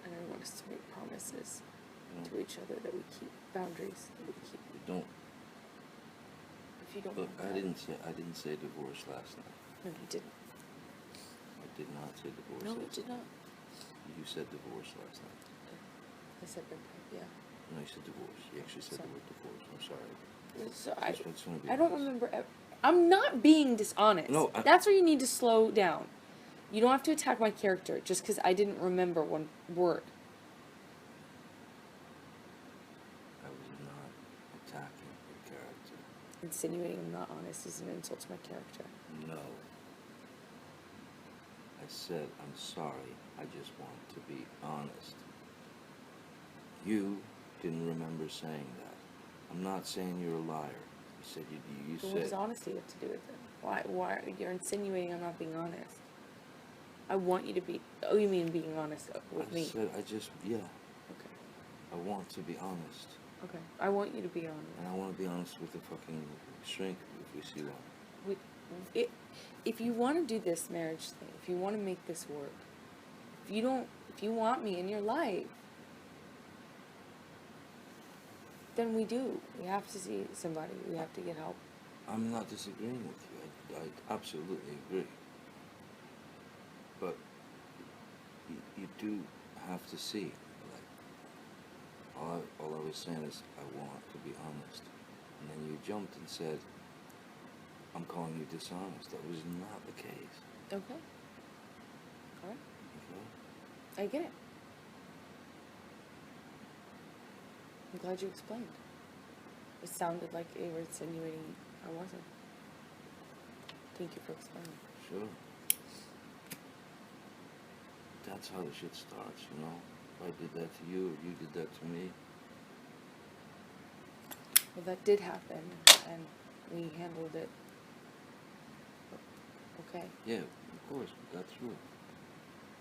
And I want us to make promises to each other that we keep, boundaries that we keep. We don't. If you don't Look, want I that. didn't say divorce last night. No, you didn't. I did not say divorce. No, you last did night. not. You said divorce last night. I said that, yeah. No, you said divorce. You actually said the word divorce. I'm sorry. So I just wanna be I don't honest. remember. I'm not being dishonest. No, that's where you need to slow down. You don't have to attack my character just because I didn't remember one word. I was not attacking your character. Insinuating I'm not honest is an insult to my character. No. I said I'm sorry. I just want to be honest. You didn't remember saying that. I'm not saying you're a liar. You said you So said. what does honesty have to do with it? Why you're insinuating I'm not being honest? I want you to be. Oh, you mean being honest with me? I said I just yeah. Okay. I want to be honest. Okay. I want you to be honest. And I want to be honest with the fucking shrink if we see one. If you want to do this marriage thing, if you want to make this work, if you want me in your life, then we do. We have to see somebody. We have to get help. I'm not disagreeing with you. I absolutely agree. But you do have to see. Like, all I was saying is I want to be honest. And then you jumped and said, I'm calling you dishonest. That was not the case. Okay. All right. Okay? I get it. I'm glad you explained. It sounded like you were insinuating I wasn't. Thank you for explaining. Sure. That's how the shit starts, you know? If I did that to you or you did that to me. Well, that did happen, and we handled it. Okay. Yeah, of course, we got through it.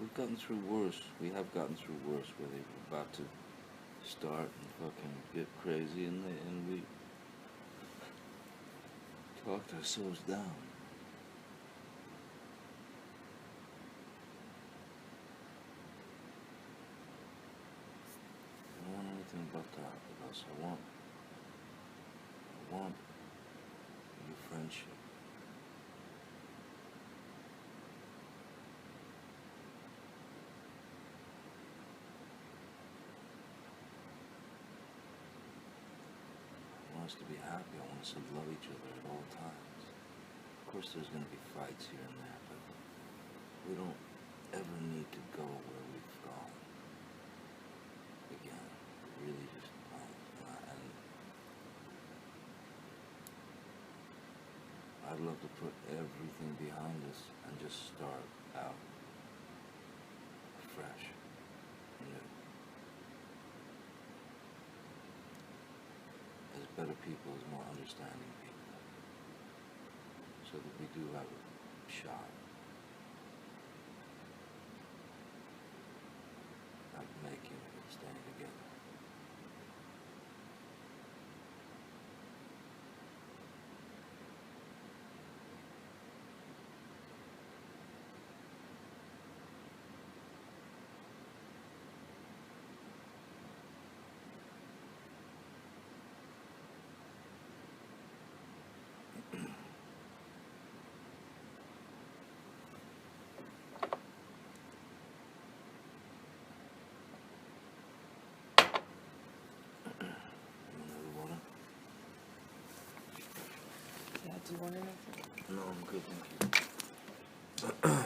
We've gotten through worse. We have gotten through worse where they were about to start and fucking get crazy and we talked ourselves down. I don't want anything but that with us. I want your friendship. I want us to be happy. I want us to love each other at all times. Of course there's going to be fights here and there, but we don't ever need to go where we've gone again. We really just don't. And I'd love to put everything behind us and just start out fresh, new. As better people, as more understanding people, so that we do have a shot at making it and staying together. Yeah, do you want anything? No, I'm good, thank you.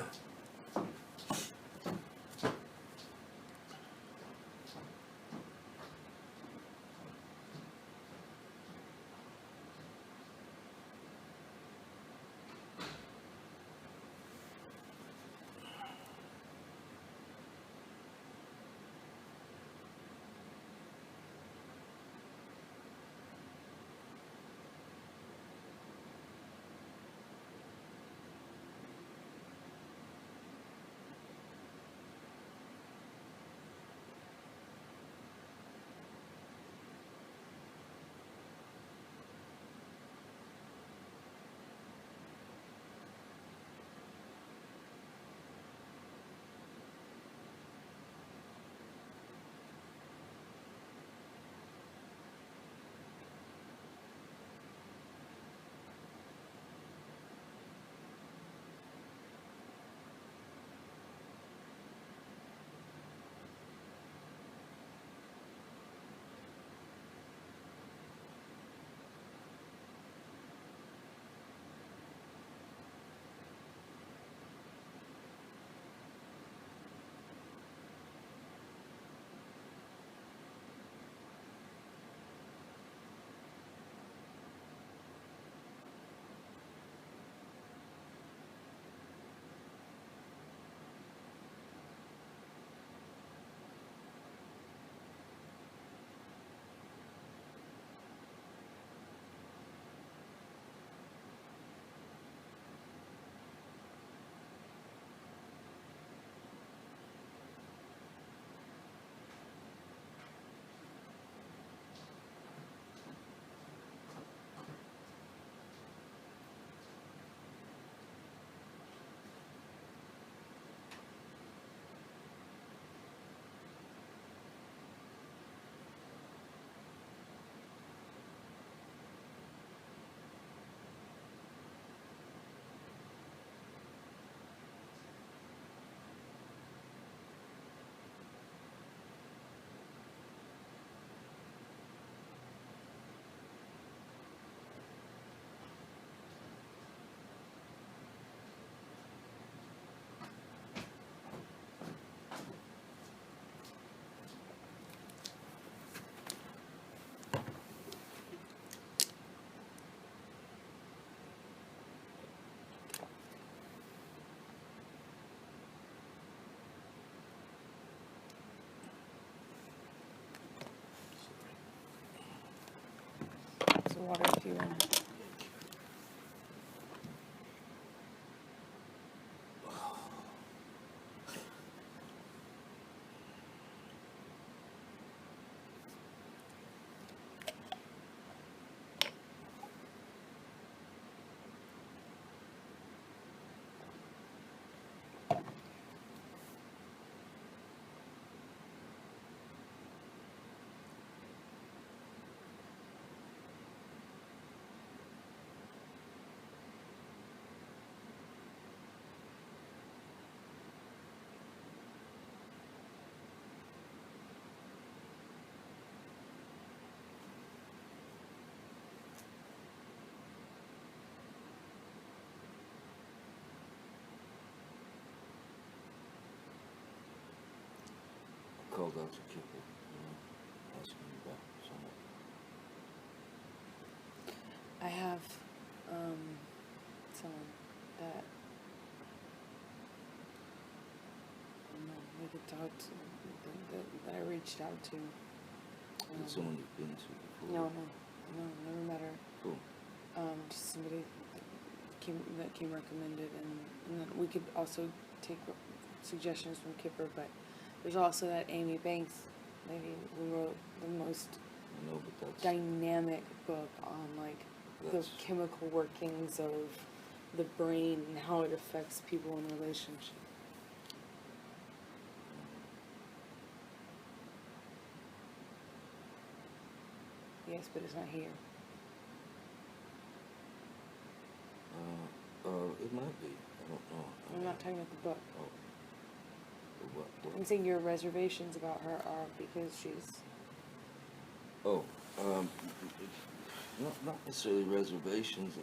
the water if you want. Called out to Kipper, asking about something. I have someone that we could talk to, that I reached out to. Is it someone you've been to before? No, never met her. Cool. Just somebody that came recommended, and then we could also take suggestions from Kipper, but there's also that Amy Banks lady who wrote the most dynamic book on like the chemical workings of the brain and how it affects people in relationships. Yes, but it's not here. It might be. I don't know. I'm not talking about the book. Oh. What? I'm saying your reservations about her are because she's... Oh, not necessarily reservations.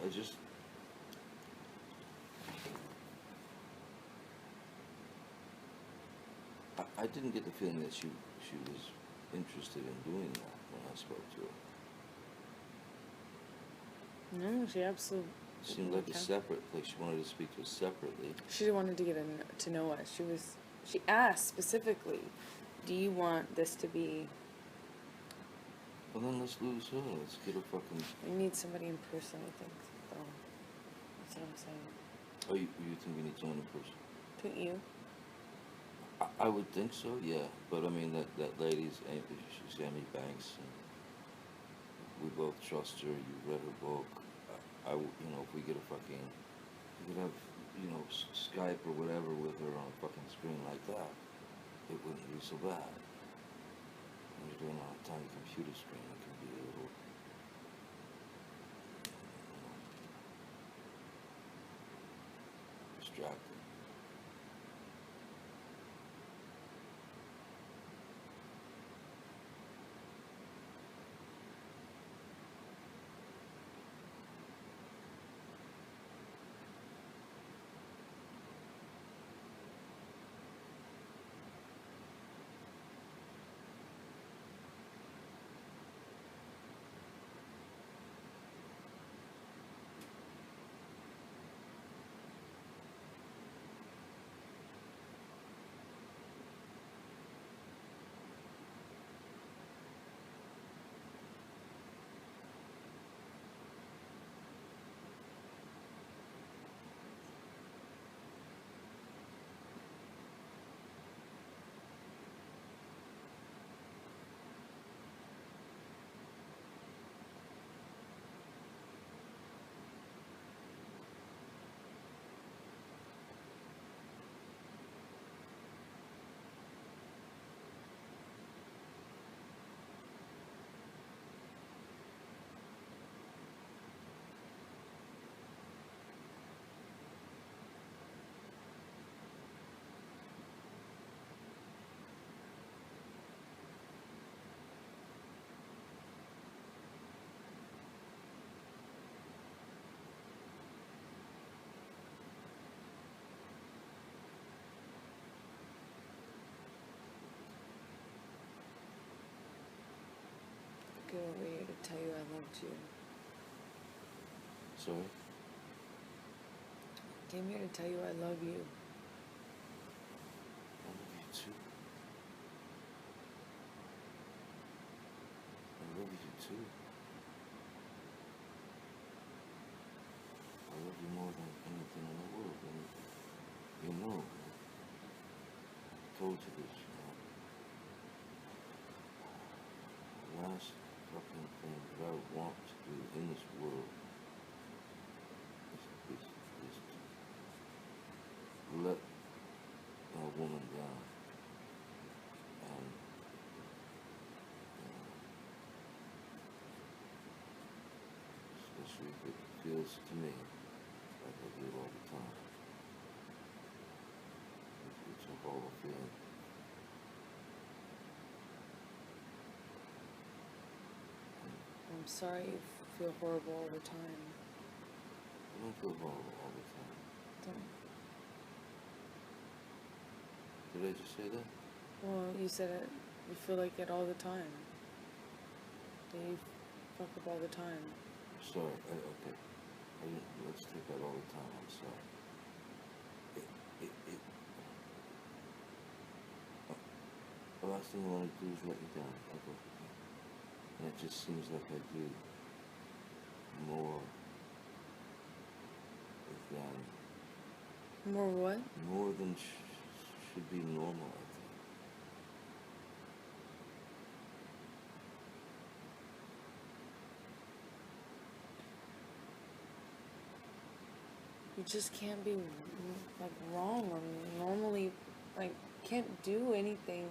I didn't get the feeling that she was interested in doing that when I spoke to her. No, she absolutely... It seemed like a separate place. She wanted to speak to us separately. She wanted to get to know us. She asked specifically, do you want this to be... Well, then let's lose her. Let's get her fucking... We need somebody in person, I think. So, that's what I'm saying. Oh, you think we need someone in person? Don't you? I would think so, yeah. But I mean, that lady's, she's Amy Banks, and we both trust her. You read her book. If we get we could have, Skype or whatever with her on a fucking screen like that, it wouldn't be so bad. When you're doing it on a tiny computer screen, it can be a little, distracting. Go over here to tell you I loved you. Sorry? Came here to tell you I love you. I love you too. I love you too. you more than anything in the world. And you know, I told you this, the last fucking thing that I want to do in this world is to let a woman down. And especially if it feels to me like I do it all the time. It's a horrible feeling. I'm sorry you feel horrible all the time. I don't feel horrible all the time. Don't. Did I just say that? Well, you said it. You feel like it all the time. That you fuck up all the time. Sorry. Okay. Let's take that all the time. I'm sorry. The last thing I want to do is let you down. Okay. And it just seems like I do more than More what? more than should be normal, I think. You just can't be like wrong or normally like can't do anything.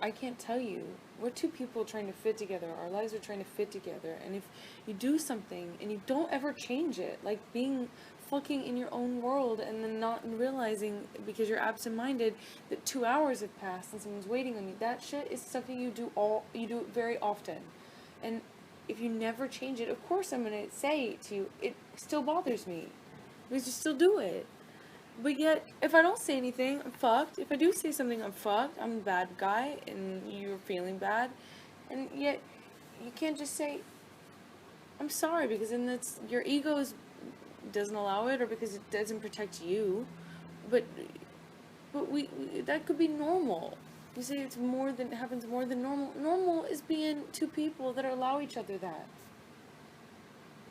I can't tell you. We're two people trying to fit together. Our lives are trying to fit together. And if you do something and you don't ever change it, like being fucking in your own world and then not realizing because you're absent-minded that 2 hours have passed and someone's waiting on you, that shit is something you do it very often. And if you never change it, of course I'm gonna say to you, it still bothers me. Because you still do it. But yet, if I don't say anything, I'm fucked. If I do say something, I'm fucked. I'm the bad guy, and you're feeling bad. And yet, you can't just say, I'm sorry, because then that's, your ego doesn't allow it, or because it doesn't protect you. But we that could be normal. You say it's more than, happens more than normal. Normal is being two people that allow each other that.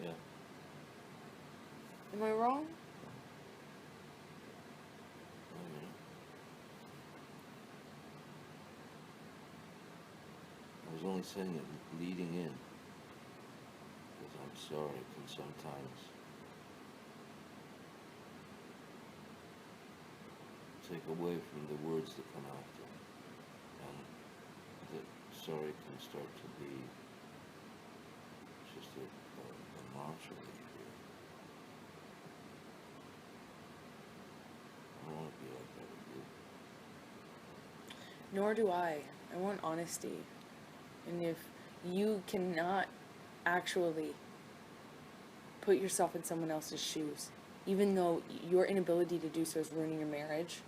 Yeah. Am I wrong? I was only saying it leading in, because I'm sorry, it can sometimes take away from the words that come after, and that sorry can start to be just a mantra that you hear. I don't want to be like that with you. Nor do I. I want honesty. And if you cannot actually put yourself in someone else's shoes, even though your inability to do so is ruining your marriage,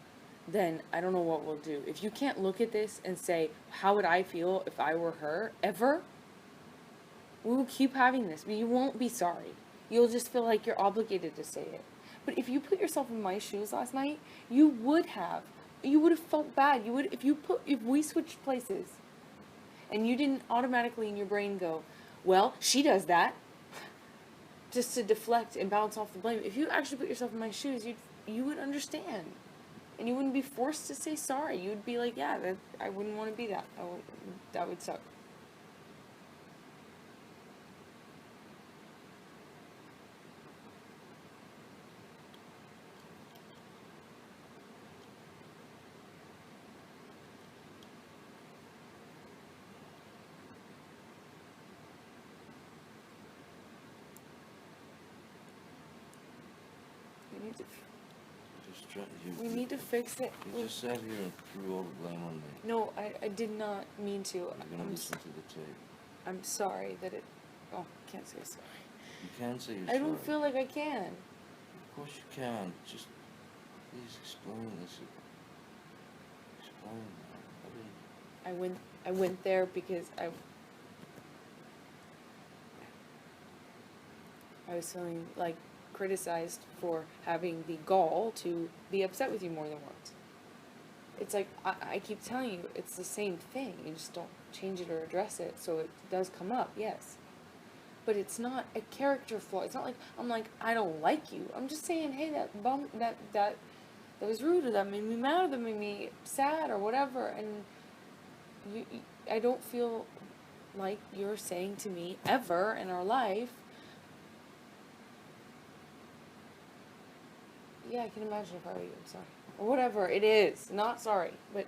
then I don't know what we'll do. If you can't look at this and say, how would I feel if I were her, ever, we will keep having this, but you won't be sorry. You'll just feel like you're obligated to say it. But if you put yourself in my shoes last night, you would have felt bad. If we switched places, and you didn't automatically in your brain go, well, she does that, just to deflect and bounce off the blame. If you actually put yourself in my shoes, you would understand. And you wouldn't be forced to say sorry. You'd be like, yeah, I wouldn't want to be that. That would suck. We need to fix it. You just sat here and threw all the blame on me. No, I did not mean to. You're going to listen to the tape. I'm sorry that it... Oh, I can't say sorry. You can say you're I sorry. don't feel like I can. Of course you can. Just please explain this. Explain. I went there because I was feeling like criticized for having the gall to be upset with you more than once. It's like, I keep telling you, it's the same thing. You just don't change it or address it, so it does come up, yes. but it's not a character flaw. It's not like I'm like, I don't like you. I'm just saying, hey, that was rude, or that made me mad, or that made me sad, or whatever. And I don't feel like you're saying to me ever in our life, yeah, I can imagine if I were you, I'm sorry. Or whatever it is. Not sorry, but,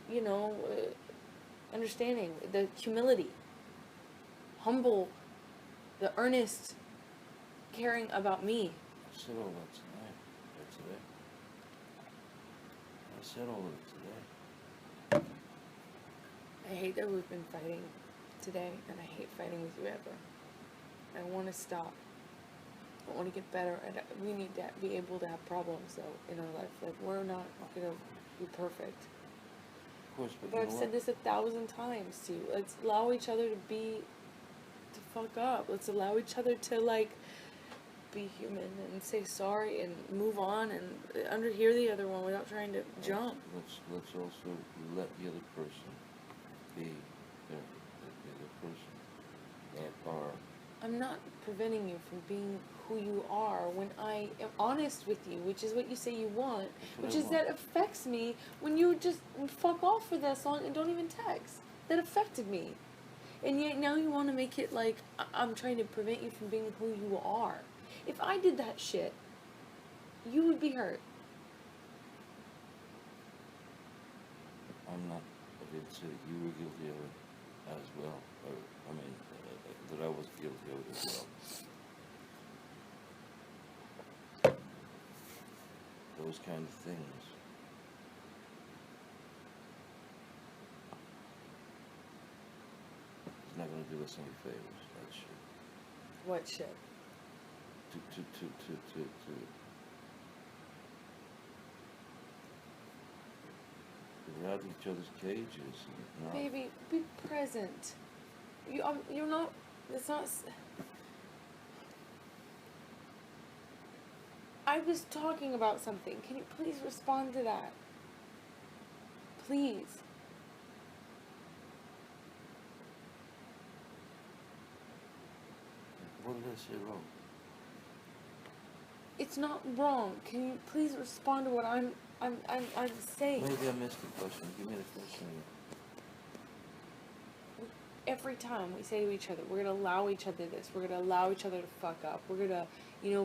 understanding, the humility, humble, the earnest caring about me. I said all that tonight. Today. I said all that today. I hate that we've been fighting today, and I hate fighting with you ever. I want to stop. I want to get better, and we need to be able to have problems, though, in our life. Like, we're not going to be perfect. Of course, But I've said this 1,000 times to you. Let's allow each other to fuck up. Let's allow each other to, like, be human and say sorry and move on and hear the other one without trying to jump. Let's also let the other person be the other person that are. I'm not preventing you from being who you are when I am honest with you, which is what you say you want, which is that affects me when you just fuck off for that long and don't even text. That affected me. And yet now you want to make it like I'm trying to prevent you from being who you are. If I did that shit, you would be hurt. I'm not. I didn't say that you were guilty of it as well. Or, I mean, that I was guilty of it as well. Those kind of things. It's not going to do us any favors, that shit. What shit? To get out of each other's cages. And not. Baby, be present. You're not. It's not. I was talking about something. Can you please respond to that? Please. What did I say wrong? It's not wrong. Can you please respond to what I'm saying? Maybe I missed the question. Give me the question again. Every time we say to each other, we're going to allow each other this. We're going to allow each other to fuck up. We're going to,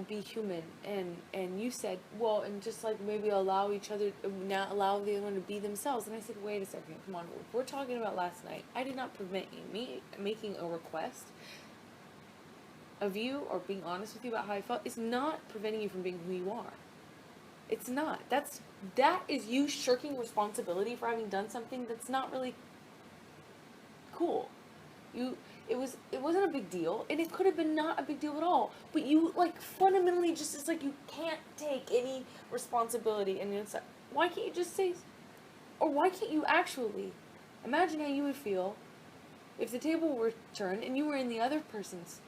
be human. And you said, well, and just like maybe allow each other, not allow the other one to be themselves. And I said, wait a second. Come on. We're talking about last night. I did not prevent you. Me making a request of you or being honest with you about how I felt is not preventing you from being who you are. It's not. That is you shirking responsibility for having done something that's not really cool. It wasn't a big deal, and it could have been not a big deal at all. But you fundamentally just it's like you can't take any responsibility, and it's like, why can't you just say, or why can't you actually imagine how you would feel if the table were turned and you were in the other person's.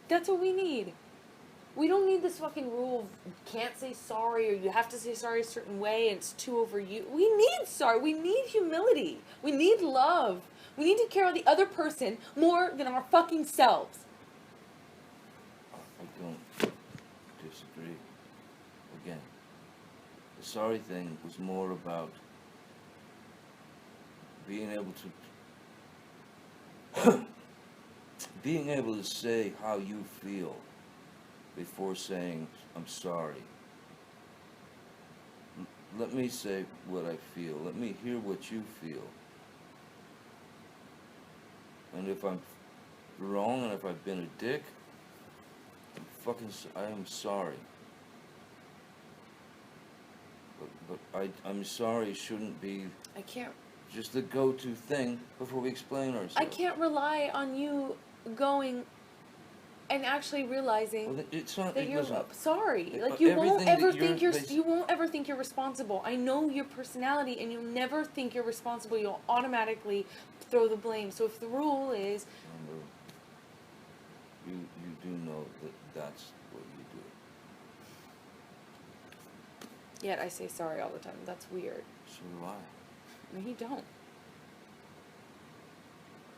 That's what we need. We don't need this fucking rule of can't say sorry or you have to say sorry a certain way and it's too over you. We need sorry. We need humility. We need love. We need to care about the other person more than our fucking selves. I don't disagree. Again, the sorry thing was more about being able to say how you feel before saying I'm sorry. Let me say what I feel. Let me hear what you feel. And if I'm wrong and if I've been a dick, I am sorry. But I'm sorry shouldn't be just the go-to thing before we explain ourselves. I can't rely on you going and actually realizing that you're sorry. Like you won't ever think you're responsible. I know your personality, and you'll never think you're responsible. You'll automatically throw the blame. So if the rule is, you do know that that's what you do. Yet I say sorry all the time. That's weird. So do I. No, you don't.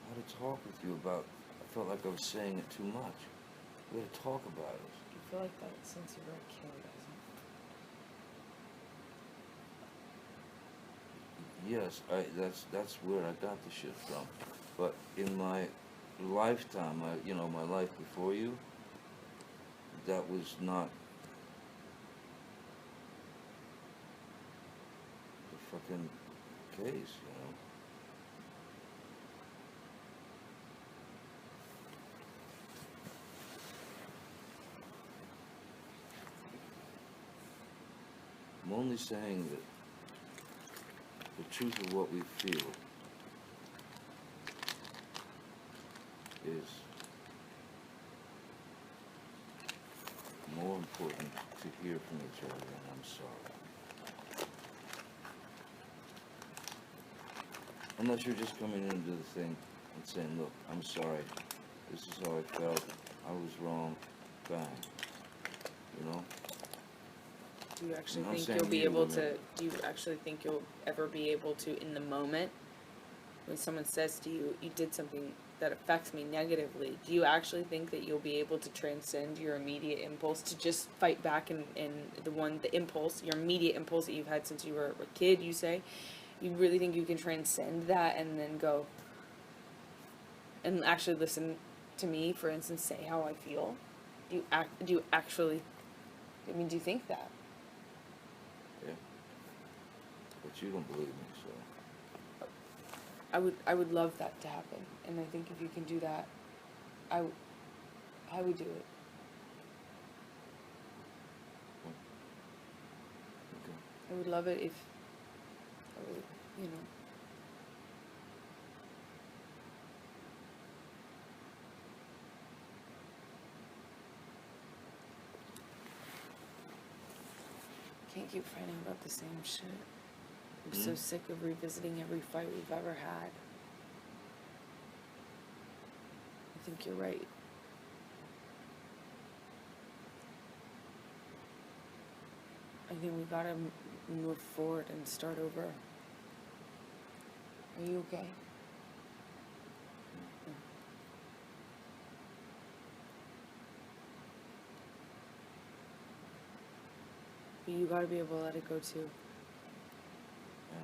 I had to talk with you about felt like I was saying it too much. We had to talk about it. You feel like that since you were a kid, Yes, that's where I got the shit from. But in my lifetime, my life before you, that was not the fucking case, I'm only saying that the truth of what we feel is more important to hear from each other than I'm sorry. I'm not sure just coming into the thing and saying, look, I'm sorry. This is how I felt. I was wrong. Bang. Do you actually I'm not think saying you'll be you, able I mean- to? Do you actually think you'll ever be able to, in the moment, when someone says to you, "You did something that affects me negatively," do you actually think that you'll be able to transcend your immediate impulse to just fight back and the impulse, your immediate impulse that you've had since you were a kid? You say, you really think you can transcend that and then go and actually listen to me, for instance, say how I feel? Do you actually? I mean, do you think that? Yeah. But you don't believe me, so. I would love that to happen, and I think if you can do that, I would do it. Okay. I would love it if, you know. Can't keep fighting about the same shit. I'm so sick of revisiting every fight we've ever had. I think you're right. I think we gotta move forward and start over. Are you okay? But you gotta be able to let it go too. Yeah.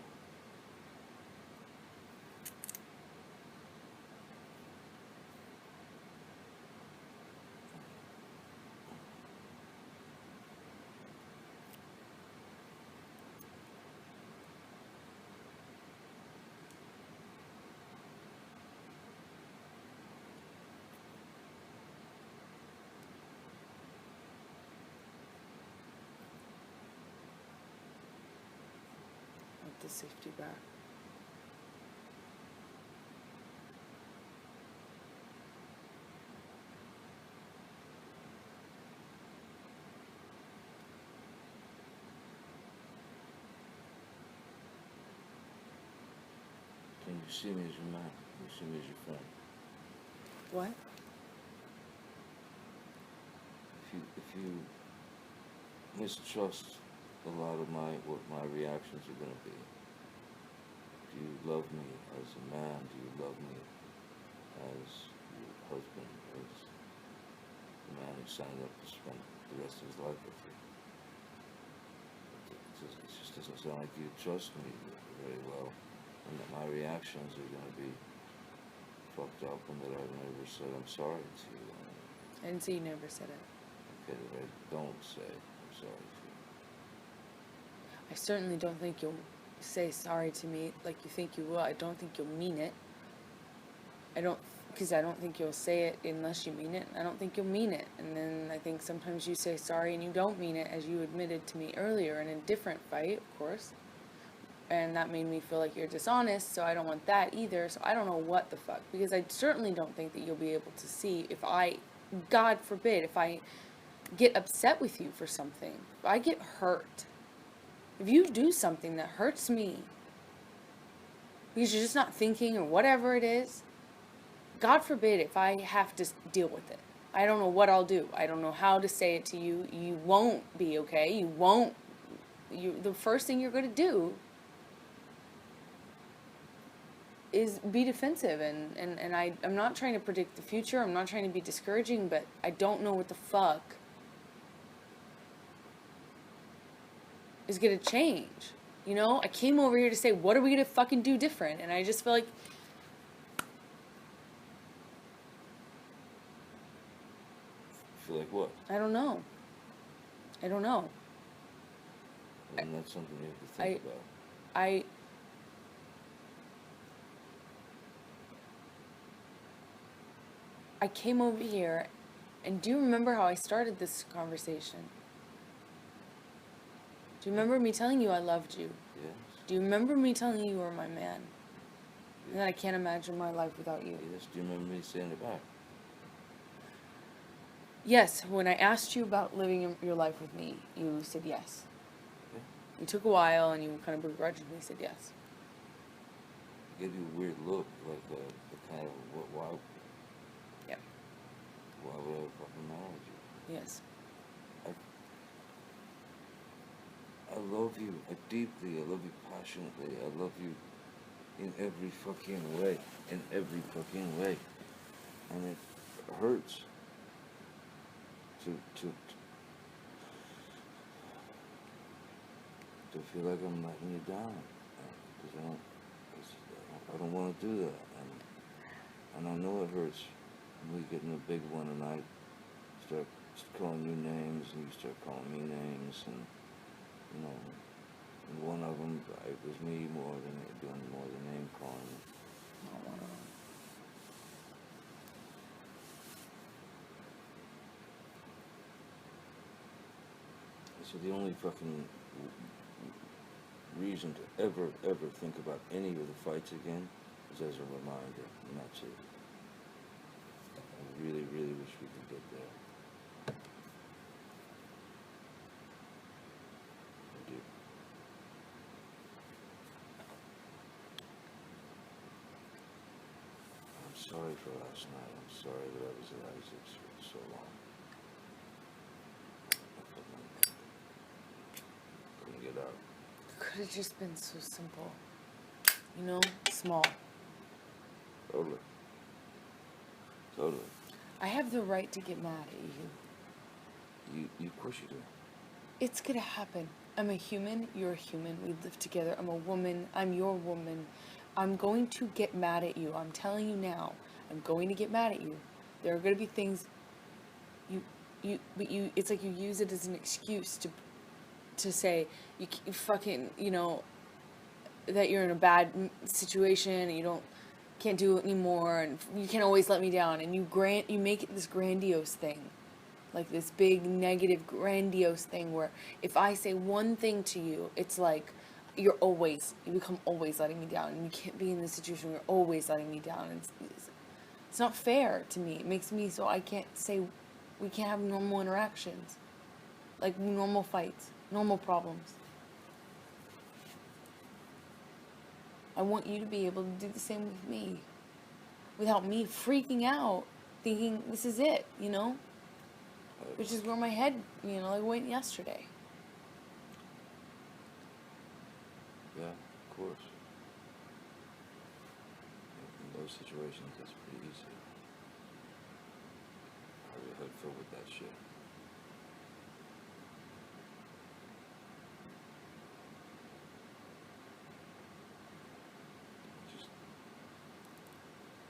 Like the safety back. Can you see me as your man? Can you see me as your friend? What? If you mistrust a lot of what my reactions are gonna be, do you love me as a man? Do you love me as your husband, as the man who signed up to spend the rest of his life with you? It just doesn't sound like you trust me very well, and that my reactions are gonna be fucked up, and that I've never said I'm sorry to you. I didn't say you never said it. Okay, that I don't say I'm sorry to you. I certainly don't think you'll say sorry to me like you think you will. I don't think you'll mean it. Because I don't think you'll say it unless you mean it. I don't think you'll mean it. And then I think sometimes you say sorry and you don't mean it, as you admitted to me earlier in a different fight, of course. And that made me feel like you're dishonest, so I don't want that either. So I don't know what the fuck. Because I certainly don't think that you'll be able to see if God forbid, if I get upset with you for something, if I get hurt, if you do something that hurts me because you're just not thinking or whatever it is, God forbid if I have to deal with it. I don't know what I'll do. I don't know how to say it to you. You won't be okay. The first thing you're going to do is be defensive, and I'm not trying to predict the future, I'm not trying to be discouraging, but I don't know what the fuck is gonna change. You know, I came over here to say, what are we gonna fucking do different? And I just feel like, Feel like what? I don't know. And that's something you have to think about. I came over here, and do you remember how I started this conversation? Do you remember me telling you I loved you? Yes. Do you remember me telling you you were my man? And that I can't imagine my life without you? Yes. Do you remember me saying it back? Yes, when I asked you about living your life with me, you said yes. Yeah. It took a while, and you kind of begrudgingly said yes. I gave you a weird look, like the kind of, why? Yeah. Why would I fucking marry you? Yes. I love you deeply, I love you passionately, I love you in every fucking way, And it hurts to feel like I'm letting you down, because I don't want to do that, and I know it hurts when we get in a big one and I start calling you names and you start calling me names, and you know, and one of them, it was me doing more than name calling. Not one of them. So the only fucking reason to ever think about any of the fights again is as a reminder, and that's it. I really wish we could get there. I do. I'm sorry for last night. I'm sorry that I was at Isaac's for so long. Couldn't get out. Could have just been so simple. You know? Small. Totally. I have the right to get mad at you. You of course you do. It's gonna happen. I'm a human, you're a human, we live together. I'm a woman, I'm your woman. I'm going to get mad at you. I'm telling you now. I'm going to get mad at you. There are gonna be things it's like you use it as an excuse to say you fucking, you know, that you're in a bad situation and you can't do it anymore, and you can't always let me down, and you make it this grandiose thing, like this big negative grandiose thing where if I say one thing to you, it's like you become always letting me down, and you can't be in this situation where you're always letting me down, and it's not fair to me. It makes me so I can't say we can't have normal interactions, like normal fights, normal problems. I want you to be able to do the same with me without me freaking out, thinking this is it, you know? Which is where my head, you know, like went yesterday. Yeah, of course. In those situations, that's pretty easy. Have your head filled with that shit.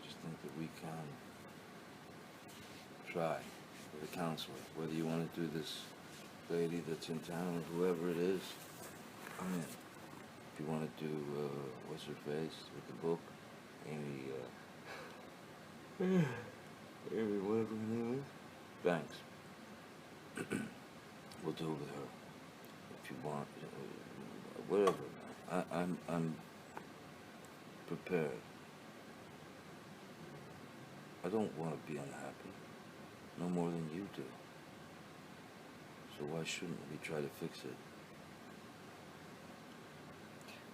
Just think that we can try with a counselor, whether you want to do this lady that's in town or whoever it is. I'm in. If you want to do, what's her face with the book? Amy, whatever her name is. Banks. We'll do it with her. If you want, whatever. I'm prepared. I don't want to be unhappy, no more than you do. So why shouldn't we try to fix it?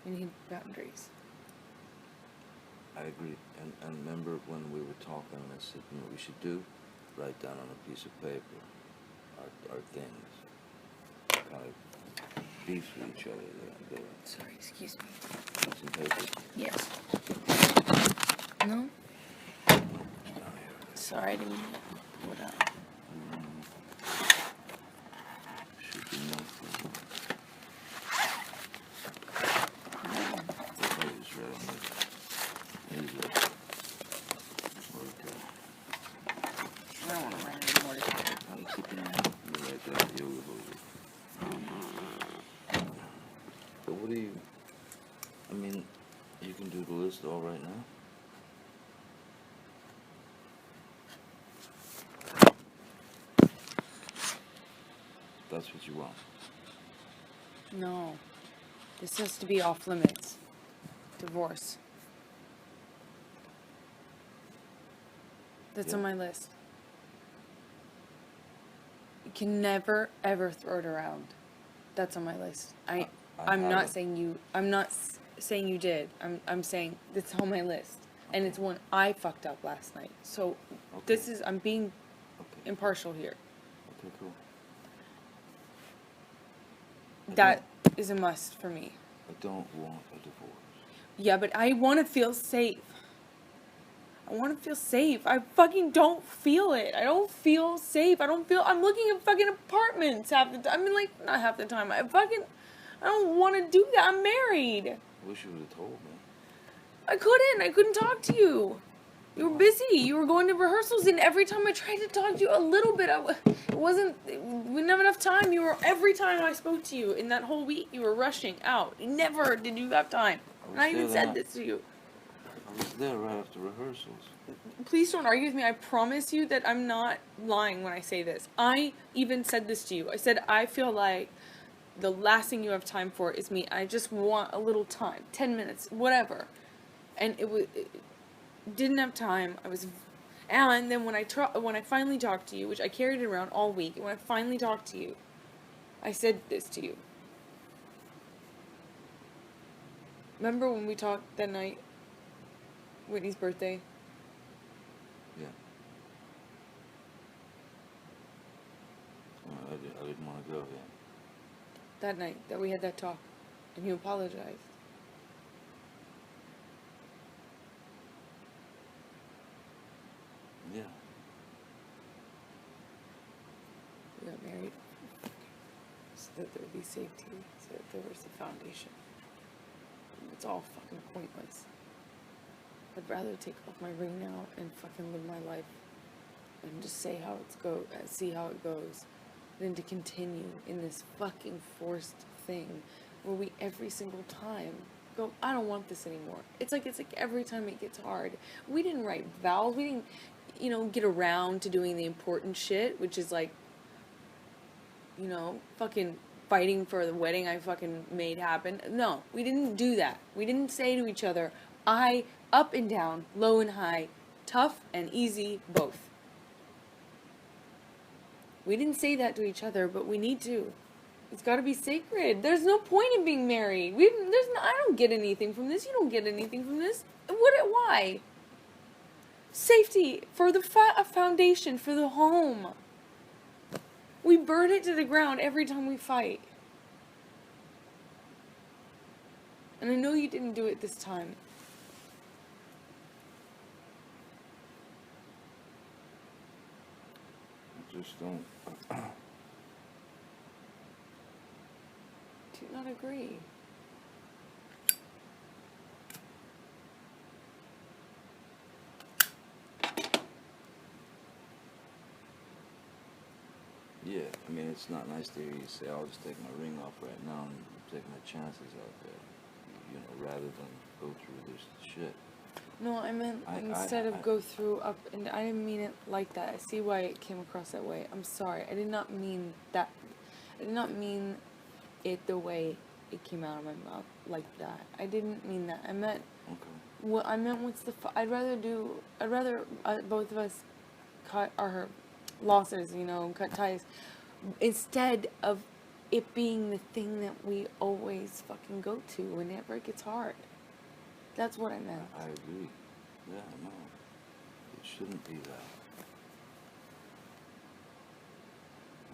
We need boundaries. I agree. And remember when we were talking, I said, you know what we should do? Write down on a piece of paper our things. Kind of beef with each other. Sorry, excuse me. Some papers. Yes. No? Sorry, I didn't mean to put out. Should be nothing. I don't want to write any more together. I'm keeping that. You like that yoga hose. But what do you... I mean, you can do the list all right now. That's what you want. No. This has to be off limits. Divorce. That's on my list. You can never, ever throw it around. That's on my list. I'm not saying you... I'm not saying you did. I'm saying it's on my list. Okay. And it's one I fucked up last night. So, this is... I'm being impartial here. Okay, cool. That is a must for me. I don't want a divorce. Yeah, but I want to feel safe. I want to feel safe. I fucking don't feel it. I don't feel safe. I'm looking at fucking apartments half the time. I mean, like, not half the time. I don't want to do that. I'm married. I wish you would have told me. I couldn't talk to you. You were busy. You were going to rehearsals, and every time I tried to talk to you a little bit, we didn't have enough time. Every time I spoke to you in that whole week, you were rushing out. Never did you have time. And I even said this to you. I was there right after rehearsals. Please don't argue with me. I promise you that I'm not lying when I say this. I even said this to you. I said, I feel like the last thing you have time for is me. I just want a little time. 10 minutes. Whatever. And didn't have time. And then when I finally talked to you, which I carried it around all week, and when I finally talked to you, I said this to you. Remember when we talked that night? Whitney's birthday? Yeah. I didn't want to go yet. That night that we had that talk, and you apologized. Yeah. We got married so that there would be safety, so that there was a foundation. It's all fucking pointless. I'd rather take off my ring now and fucking live my life and just see how it goes than to continue in this fucking forced thing where we every single time go, I don't want this anymore. It's like every time it gets hard. We didn't write vows. We didn't, get around to doing the important shit, which is like, fucking fighting for the wedding I fucking made happen. No, we didn't do that. We didn't say to each other, up and down, low and high, tough and easy, both. We didn't say that to each other, but we need to. It's got to be sacred. There's no point in being married. I don't get anything from this. You don't get anything from this. Why? Safety for the foundation for the home. We burn it to the ground every time we fight. And I know you didn't do it this time. I just don't. Do you not agree? Yeah, I mean, it's not nice to hear you say, I'll just take my ring off right now and take my chances out there, rather than go through this shit. No, I meant instead of go through up, and I didn't mean it like that. I see why it came across that way. I'm sorry. I did not mean that. I did not mean it the way it came out of my mouth like that. I didn't mean that. I meant, what I meant was I'd rather both of us cut our losses, cut ties, instead of it being the thing that we always fucking go to whenever it gets hard. That's what I meant. I agree. Yeah, no. It shouldn't be that.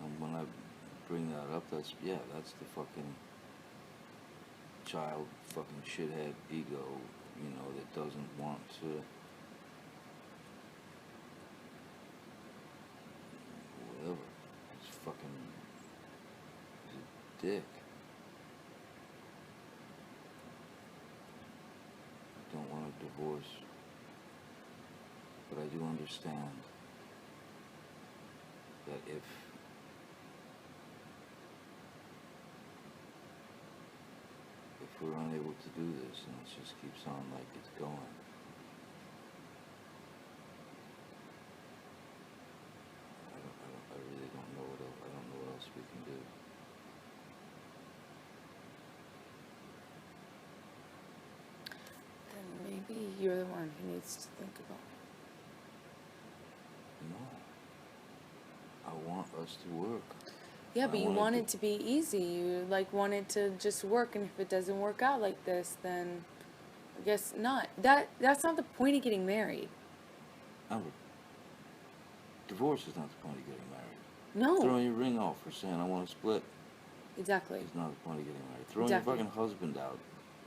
And when I bring that up, that's the fucking child fucking shithead ego, you know, that doesn't want to whatever. It's fucking he's a dick. I don't want a divorce, but I do understand that if we're unable to do this and it just keeps on like it's going, I really don't know what else, I don't know what else we can do. Then maybe you're the one who needs to think about it. No. I want us to work. Yeah, but you want it to be easy. You like want it to just work, and if it doesn't work out like this, then I guess not. That's not the point of getting married. No, divorce is not the point of getting married. No. Throwing your ring off for saying I want to split. Exactly. Is not the point of getting married. Throwing your fucking husband out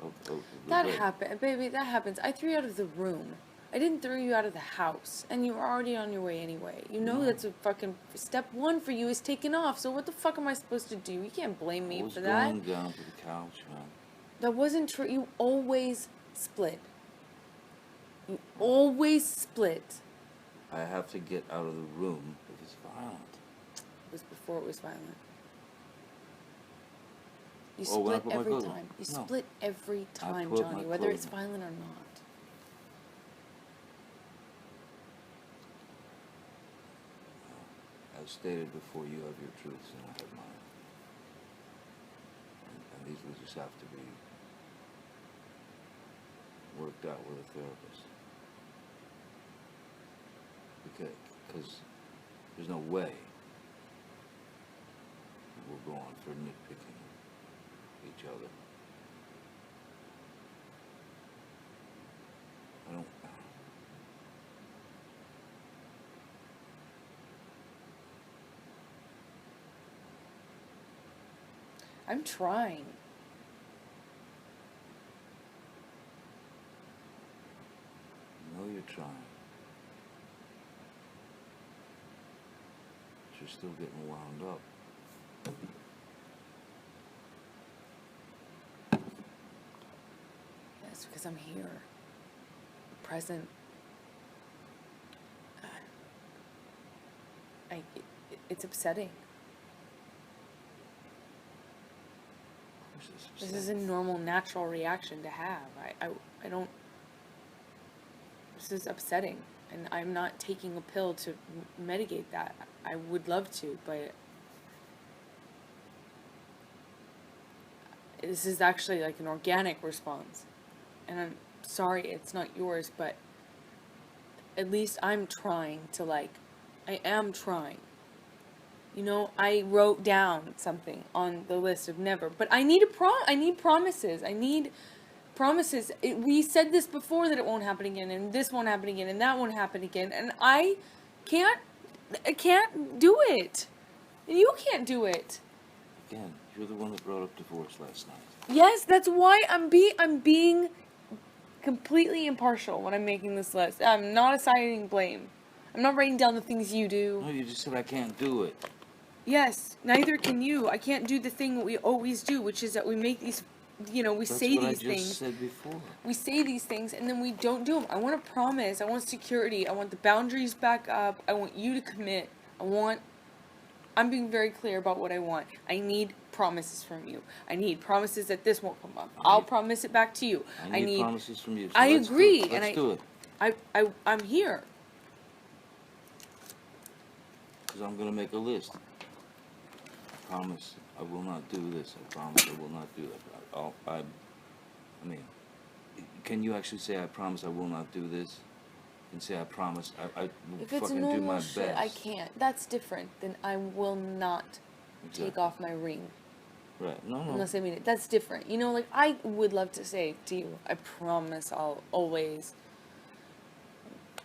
of the that bed. happens, baby. That happens. I threw you out of the room. I didn't throw you out of the house, and you were already on your way anyway. You know that's a fucking step one for you is taken off. So what the fuck am I supposed to do? You can't blame me for that. I was going down to the couch, man. That wasn't true. You always split. You always split. I have to get out of the room if it's violent. It was before it was violent. You Oh, when I split put my every clothes on. time. You No. split every time, put Johnny, my whether clothes it's on. violent or not. As stated before, you have your truths and I have mine. And these will just have to be worked out with a therapist. Because there's no way we'll go on for nitpicking each other. I don't... I'm trying. I know you're trying. But you're still getting wound up. Yes, because I'm here. Present. It's upsetting. This is a normal, natural reaction to have. I don't... This is upsetting. And I'm not taking a pill to mitigate that. I would love to, but... This is actually like an organic response. And I'm sorry it's not yours, but... At least I'm trying to, like... I am trying. You know, I wrote down something on the list of never, but I need I need promises. I need promises. We said this before that it won't happen again, and this won't happen again, and that won't happen again, and I can't do it. And you can't do it. Again, you're the one that brought up divorce last night. Yes, that's why I'm being completely impartial when I'm making this list. I'm not assigning blame. I'm not writing down the things you do. No, you just said I can't do it. Yes, neither can you. I can't do the thing that we always do, which is that we make these, you know, we say these things. That's what I just said before. We say these things and then we don't do them. I want a promise. I want security. I want the boundaries back up. I want you to commit. I'm being very clear about what I want. I need promises from you. I need promises that this won't come up. I'll promise it back to you. I need promises from you. So I agree. Let's do it. I'm here. Because I'm going to make a list. I promise I will not do this. I promise I will not do that. I mean, can you actually say I promise I will not do this? And say I promise I will fucking do my best. I can't. That's different than I will not take off my ring. Right. No. Unless I mean it. That's different. You know, like I would love to say to you, I promise I'll always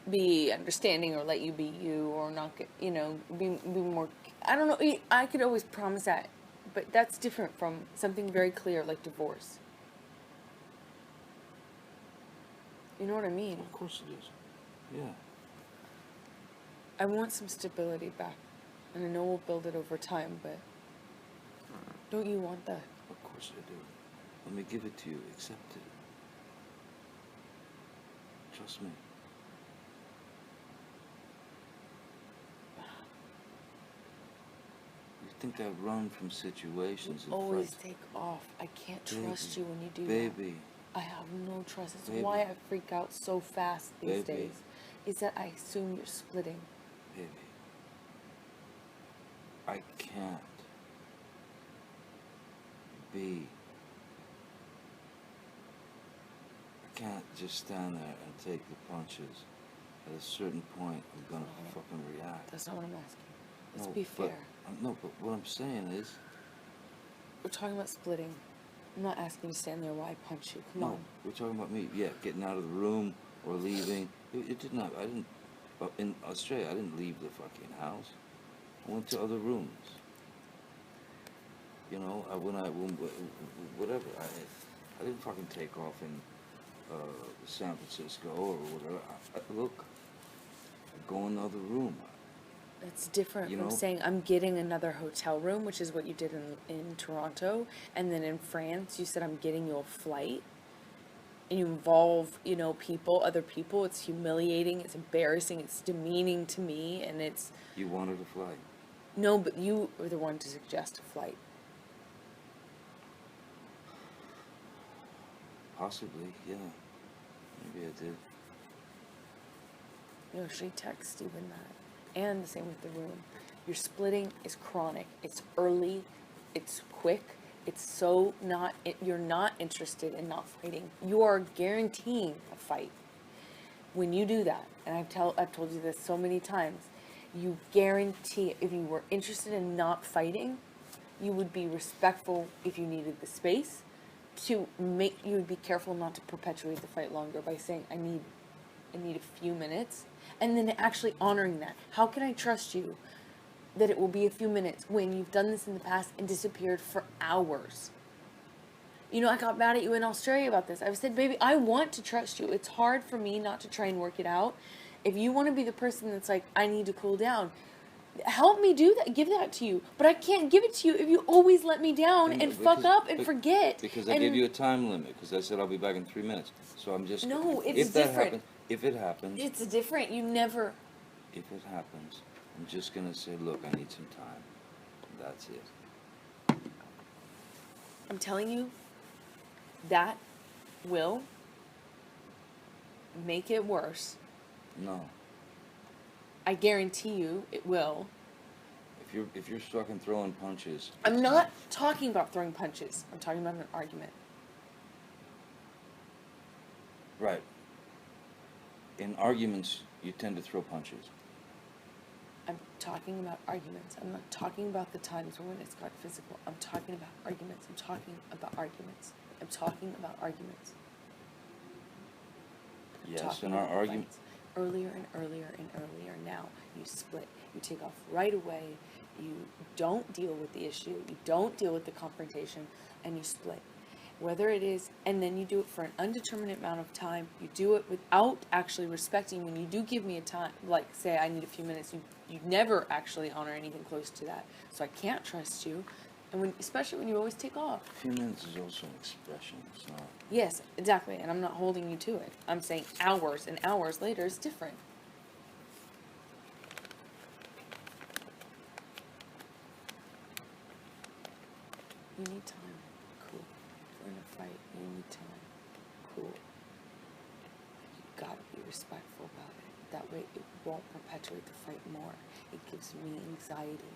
be understanding or let you be you or not get, you know, be more, I don't know, I could always promise that, but that's different from something very clear like divorce. You know what I mean? Of course it is. Yeah. I want some stability back. And I know we'll build it over time, but don't you want that? Of course I do. Let me give it to you. Accept it. Trust me. You think I run from situations and Always fights? take off. I can't Baby, trust you when you do baby. that. I have no trust. It's Baby. why I freak out so fast these Baby. days. Is that I assume you're splitting. Baby. I can't be. I can't just stand there and take the punches. At a certain point, I'm gonna fucking react. That's not what I'm asking. Let's No, be but- fair. No, but what I'm saying is, We're talking about splitting. I'm not asking you to stand there while I punch you. Come no, on. we're talking about me. Yeah, getting out of the room or leaving. It did not. I didn't. In Australia, I didn't leave the fucking house. I went to other rooms. You know, whatever. I didn't fucking take off in San Francisco or whatever. Look, I go in the other room. It's different You from know? saying I'm getting another hotel room, which is what you did in Toronto. And then in France, you said I'm getting you a flight. And you involve, people, other people. It's humiliating. It's embarrassing. It's demeaning to me. And it's... You wanted a flight. No, but you were the one to suggest a flight. Possibly, yeah. Maybe I did. She texts Steven that. And the same with the room. Your splitting is chronic. It's early. It's quick. It's so not... You're not interested in not fighting. You are guaranteeing a fight. When you do that, and I've told you this so many times, you guarantee, if you were interested in not fighting, you would be respectful if you needed the space. You would be careful not to perpetuate the fight longer by saying, I need a few minutes, and then actually honoring that. How can I trust you that it will be a few minutes when you've done this in the past and disappeared for hours? I got mad at you in Australia about this. I've said, baby, I want to trust you. It's hard for me not to try and work it out. If you want to be the person that's like, I need to cool down, help me do that, give that to you. But I can't give it to you if you always let me down and fuck up and forget. Because I gave you a time limit, because I said I'll be back in 3 minutes. So I'm just... No, it's if that different. happens, if it happens... It's different. You never... If it happens, I'm just going to say, look, I need some time. That's it. I'm telling you, that will make it worse. No. I guarantee you it will. If you're stuck in throwing punches... I'm not talking about throwing punches. I'm talking about an argument. Right. In arguments, you tend to throw punches. I'm talking about arguments. I'm not talking about the times when it's got physical. I'm talking about arguments. I'm talking about arguments. I'm talking about arguments. Yes, in our argument... Earlier and earlier and earlier. Now, you split. You take off right away. You don't deal with the issue. You don't deal with the confrontation. And you split. Whether it is, and then you do it for an undeterminate amount of time. You do it without actually respecting. When you do give me a time, like say I need a few minutes, you never actually honor anything close to that. So I can't trust you. And especially when you always take off. A few minutes is also an expression. It's not... Yes, exactly. And I'm not holding you to it. I'm saying hours and hours later is different. You need time. Cool. If we're in a fight, you need time. Cool. You gotta be respectful about it. That way it won't perpetuate the fight more. It gives me anxiety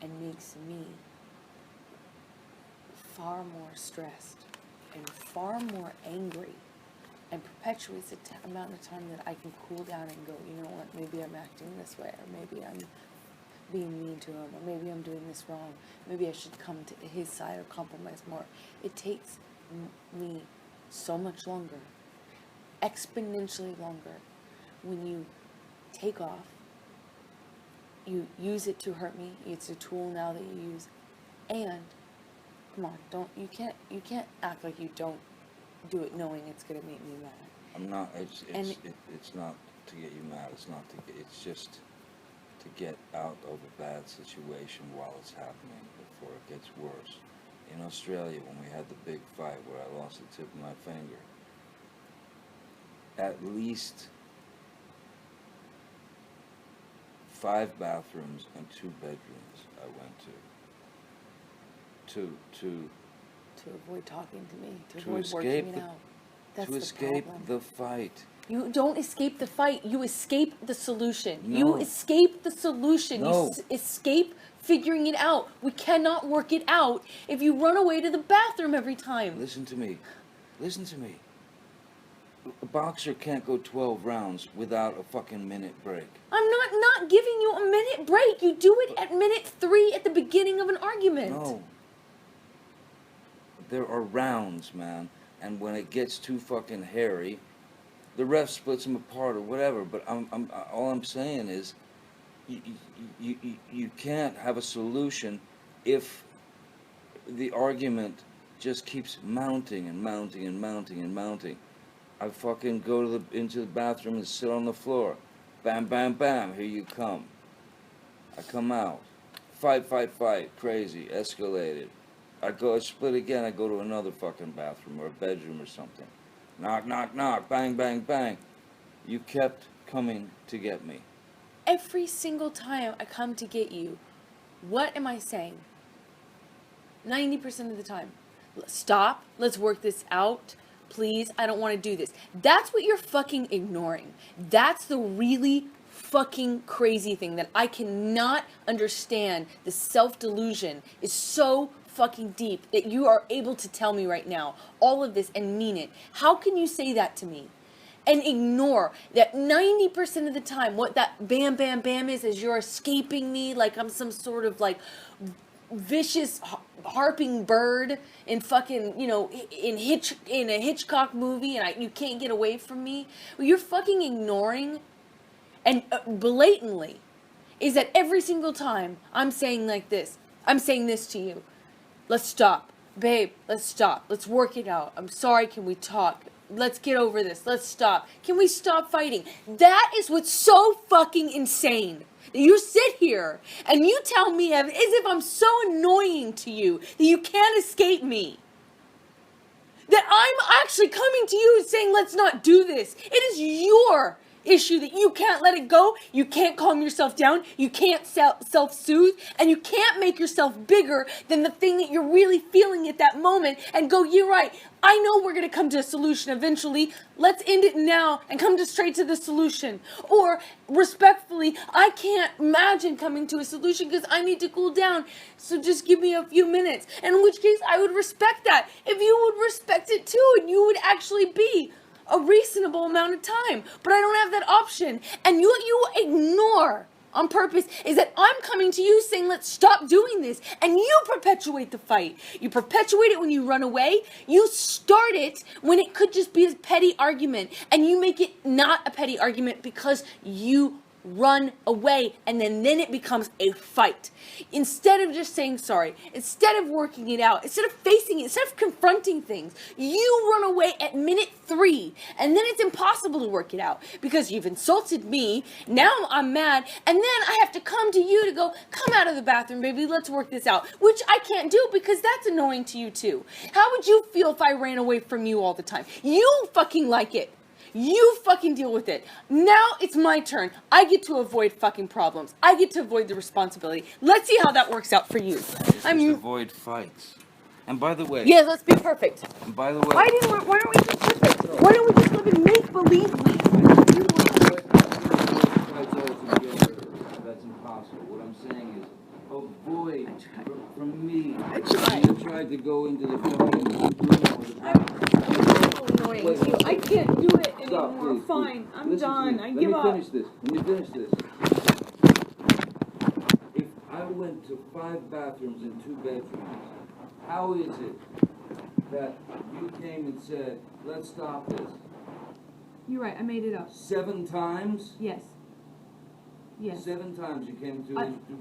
and makes me far more stressed and far more angry, and perpetuates the amount of time that I can cool down and go, you know what, maybe I'm acting this way, or maybe I'm being mean to him, or maybe I'm doing this wrong, maybe I should come to his side or compromise more. It takes me so much longer, exponentially longer, when you take off, you use it to hurt me, it's a tool now that you use, and come on, you can't act like you don't do it knowing it's gonna make me mad. I'm not. It's And- it's not to get you mad. It's not to get. It's just to get out of a bad situation while it's happening before it gets worse. In Australia, when we had the big fight where I lost the tip of my finger, at least 5 bathrooms and 2 bedrooms I went to avoid talking to me, to To avoid escape working it the- out. That's to the escape problem. the fight. You don't escape the fight. You escape the solution. No. You escape the solution. No. You escape figuring it out. We cannot work it out if you run away to the bathroom every time. Listen to me. Listen to me. A boxer can't go 12 rounds without a fucking minute break. I'm not giving you a minute break. You do it at minute 3 at the beginning of an argument. No. There are rounds, man. And when it gets too fucking hairy, the ref splits them apart or whatever. But all I'm saying is, you can't have a solution if the argument just keeps mounting and mounting and mounting and mounting. I fucking go into the bathroom and sit on the floor. Bam, bam, bam, here you come. I come out. Fight, crazy, escalated. I split again, I go to another fucking bathroom or a bedroom or something. Knock, knock, knock, bang, bang, bang. You kept coming to get me. Every single time I come to get you, what am I saying? 90% of the time. Stop, let's work this out. Please, I don't want to do this. That's what you're fucking ignoring. That's the really fucking crazy thing that I cannot understand. The self-delusion is so fucking deep that you are able to tell me right now all of this and mean it. How can you say that to me and ignore that 90% of the time what that bam bam bam is you're escaping me like I'm some sort of like vicious harping bird in fucking, you know, in a Hitchcock movie, and you can't get away from me? Well, you're fucking ignoring and blatantly is that every single time I'm saying like this, I'm saying this to you. Let's stop. Babe, let's stop. Let's work it out. I'm sorry, can we talk? Let's get over this. Let's stop. Can we stop fighting? That is what's so fucking insane. You sit here and you tell me as if I'm so annoying to you that you can't escape me. That I'm actually coming to you and saying, let's not do this. It is your issue that you can't let it go. You can't calm yourself down. You can't self-soothe. And you can't make yourself bigger than the thing that you're really feeling at that moment and go, you're right. I know we're going to come to a solution eventually. Let's end it now and come straight to the solution. Or, respectfully, I can't imagine coming to a solution because I need to cool down. So just give me a few minutes. And in which case, I would respect that. If you would respect it too, and you would actually be a reasonable amount of time. But I don't have that option. And you ignore on purpose is that I'm coming to you saying, let's stop doing this. And you perpetuate the fight. You perpetuate it when you run away. You start it when it could just be a petty argument. And you make it not a petty argument because you run away, and then it becomes a fight. Instead of just saying sorry, instead of working it out, instead of facing it, instead of confronting things, you run away at minute 3, and then it's impossible to work it out because you've insulted me. Now I'm mad, and then I have to come to you to go, come out of the bathroom, baby, let's work this out, which I can't do because that's annoying to you too. How would you feel if I ran away from you all the time? You fucking like it. You fucking deal with it. Now it's my turn. I get to avoid fucking problems. I get to avoid the responsibility. Let's see how that works out for you. Just avoid fights. And by the way... Yeah, let's be perfect. And by the way... Why don't we be perfect? Why don't we just live in make-believe land? That's impossible. What I'm saying is, avoid from me. I tried. You tried to go into the fucking room with the Annoying to you. I can't do it Stop, anymore. please, Fine. please. I'm Listen to done. me. I give up. Let me finish this. If I went to 5 bathrooms and 2 bedrooms, how is it that you came and said, let's stop this? You're right. I made it up. 7 times? Yes. Yes. 7 times you came to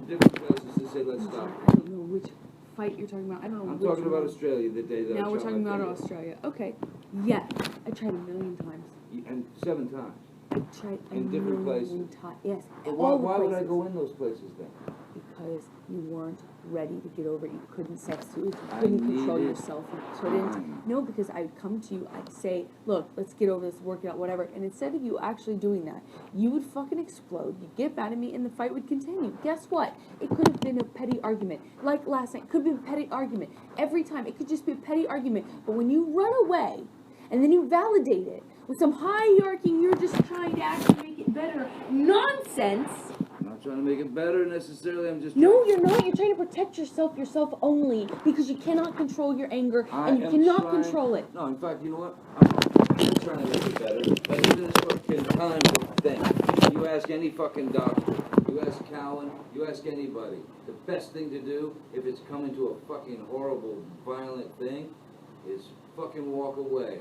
different places to say, let's stop I don't know which fight you're talking about. I don't know. I'm which talking about one. Australia the day that I Now we're shot talking my about finger. Australia. Okay. Yes. I tried a million times. And 7 times. Tried In different places. Yes. But all the why would I places. go in those places then? Because you weren't ready to get over it. You couldn't self-soothe. You I couldn't control needed yourself. You couldn't. time. No, because I'd come to you. I'd say, look, let's get over this, work it out, whatever. And instead of you actually doing that, you would fucking explode. You'd get mad at me, and the fight would continue. Guess what? It could have been a petty argument. Like last night, it could be a petty argument. Every time, it could just be a petty argument. But when you run away, and then you validate it with some hierarchy, you're just trying to actually make it better. Nonsense. I'm not trying to make it better necessarily. I'm just No, you're not. You're trying to protect yourself only, because you cannot control your anger and you cannot control it. No, in fact, you know what? I'm not trying to make it better. But in this fucking time thing, you ask any fucking doctor, you ask Cowan, you ask anybody, the best thing to do if it's coming to a fucking horrible, violent thing is fucking walk away.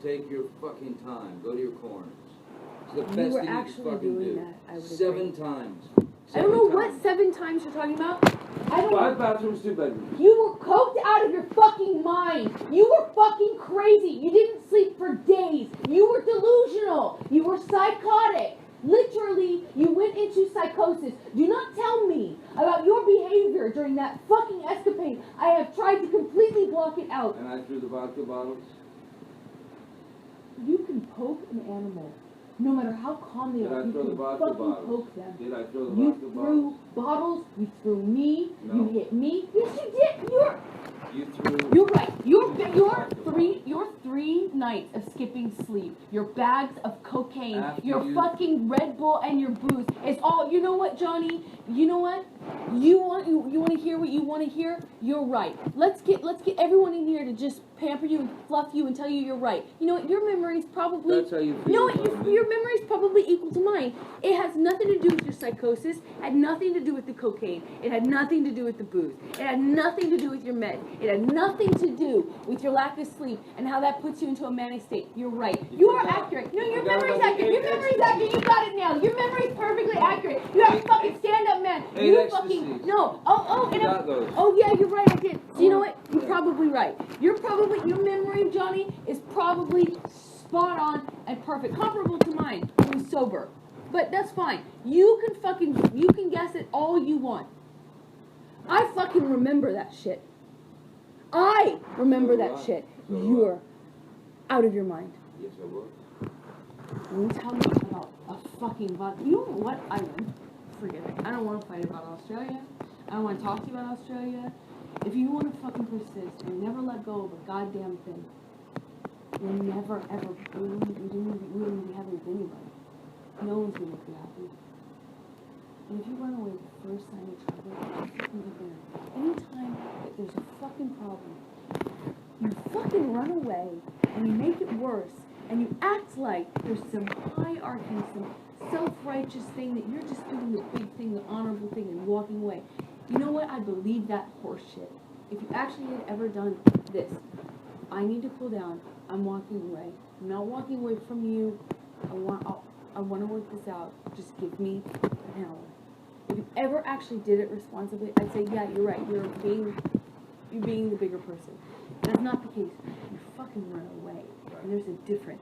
Take your fucking time. Go to your corners. It's the best thing you can fucking do. I would 7 agree. times. I don't know 7 what times. 7 times you're talking about. I don't 5 know. bathrooms, 2 bedrooms. You were coked out of your fucking mind. You were fucking crazy. You didn't sleep for days. You were delusional. You were psychotic. Literally, you went into psychosis. Do not tell me about your behavior during that fucking escapade. I have tried to completely block it out. And I threw the vodka bottles. You can poke an animal, no matter how calm they Did are. I You throw the can vodka fucking bottles? poke them. Did I throw the You vodka threw bottles? bottles. You threw me. No. You hit me. Yes, you did. You threw. You're right. Your 3 nights of skipping sleep, your bags of cocaine, After your you- fucking Red Bull and your booze. It's all. You know what, Johnny? You know what? You want to hear what you want to hear? You're right. Let's get everyone in here to just pamper you and fluff you and tell you you're right. You know what? Your memory's probably. That's how you feel. You know what? about me. Your memory's probably equal to mine. It has nothing to do with your psychosis. Had nothing to do with the cocaine. It had nothing to do with the booze. It had nothing to do with your meds. It had nothing to do with your lack of sleep and how that puts you into a manic state. You're right. You are accurate. No, your memory's accurate. Your memory's accurate. You got it now. Your memory's perfectly accurate. You have a fucking stand-up man. You fucking no. And got those. oh yeah, you're right. I did. So you know what? You're probably right. Your memory, Johnny, is probably spot on and perfect, comparable to mine. When sober, but that's fine. You can guess it all you want. I fucking remember that shit. I remember that shit. You're out of your mind. Yes, I was. You tell me about a fucking vodka. You know what I learned? Forget it. I don't want to fight about Australia. I don't want to talk to you about Australia. If you want to fucking persist and never let go of a goddamn thing, you'll never ever, we wouldn't be happy with anybody. No one's gonna make you happy. And if you run away the first time you travel, you're fucking ignorant. Anytime that there's a fucking problem, you fucking run away and you make it worse and you act like there's some hierarchy, some self-righteous thing that you're just doing the big thing, the honorable thing, and walking away. You know what? I believe that horse shit. If you actually had ever done this, I need to cool down. I'm walking away. I'm not walking away from you. I want to work this out. Just give me an hour. If you ever actually did it responsibly, I'd say, yeah, you're right. You're being the bigger person. That's not the case. You fucking run away. And there's a difference.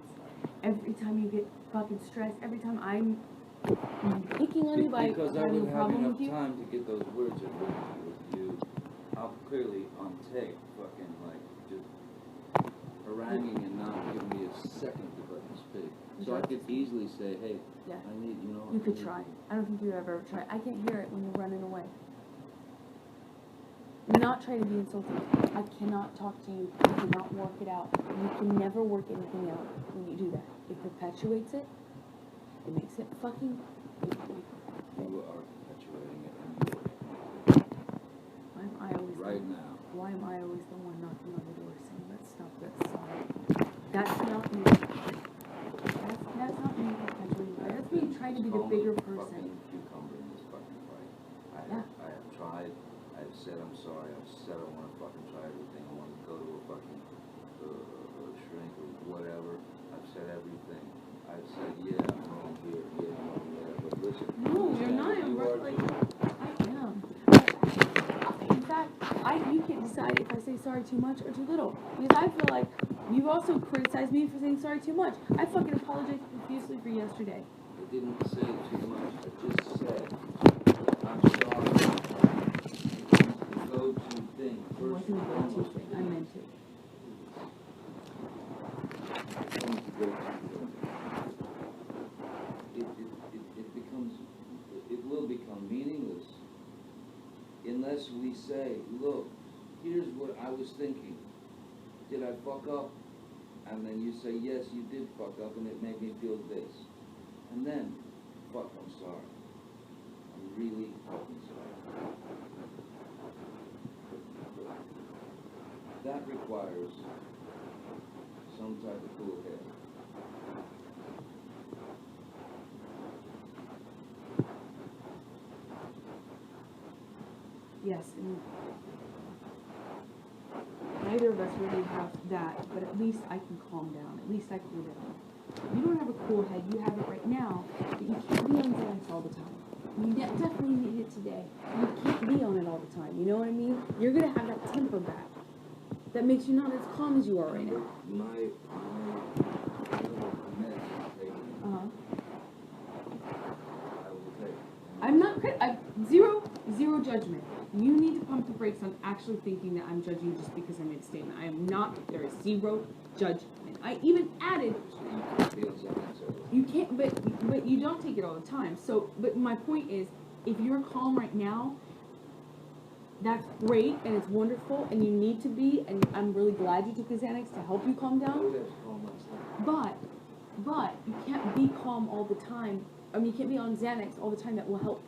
Every time you get fucking stressed, every time I'm picking on you by Because I having would a have problem enough with you. time to get those words across with you. I'm clearly on tape, fucking like just haranguing and not giving me a second to fucking speak. So I could easily say, hey, Yeah. I need, you know. You could try. I don't think you ever try. I can't hear it when you're running away. I'm not trying to be insulting. I cannot talk to you. I cannot work it out. You can never work anything out when you do that. It perpetuates it. It makes it fucking. You are perpetuating it and Why am I always right now. Why am I always the one knocking on the door saying, let's stop this? That's not me. That's not me perpetuating. That's me trying to be the bigger person. Fucking cucumber in this fucking fight. I have tried. I've said I'm sorry. I've said I want to fucking try everything. I want to go to a fucking shrink or whatever. I've said everything. I've said, yeah, I'm wrong here, yeah, I'm wrong there. But listen. No, you're not. You are Like, too. I am. In fact, I you can't decide if I say sorry too much or too little. Because I feel like you've also criticized me for saying sorry too much. I fucking apologized profusely for yesterday. I didn't say too much. I just said, I'm sorry. The go-to thing. It wasn't a go-to thing. I meant it. It will become meaningless unless we say, look, here's what I was thinking. Did I fuck up? And then you say, yes, you did fuck up, and it made me feel this. And then, fuck, I'm sorry. I'm really fucking sorry. That requires some type of cool head. Yes, and neither of us really have that, but at least I can calm down. At least I cool down. You don't have a cool head. You have it right now, but you can't be on Xanax all the time. You definitely need it today. You can't be on it all the time. You know what I mean? You're gonna have that temper back. That makes you not as calm as you are right now. My Uh-huh. I will take. I'm not zero judgment. You need to pump the brakes on actually thinking that I'm judging you just because I made a statement. I am not. There is zero judgment. I even added. You can't, but you don't take it all the time. So, but my point is, if you're calm right now, that's great and it's wonderful and you need to be, and I'm really glad you took the Xanax to help you calm down. But you can't be calm all the time. I mean, you can't be on Xanax all the time. That will help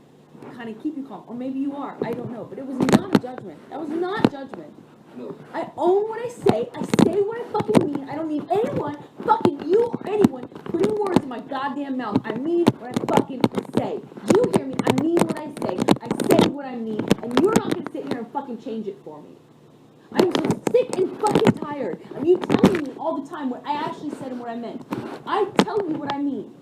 kind of keep you calm. Or maybe you are. I don't know. But it was not a judgment. That was not judgment. No. I own what I say. I say what I fucking mean. I don't need anyone, fucking you or anyone, putting words in my goddamn mouth. I mean what I fucking say. You hear me? I mean what I say. I say what I mean. And you're not going to sit here and fucking change it for me. I'm so sick and fucking tired of you telling me all the time what I actually said and what I meant. I tell you what I mean.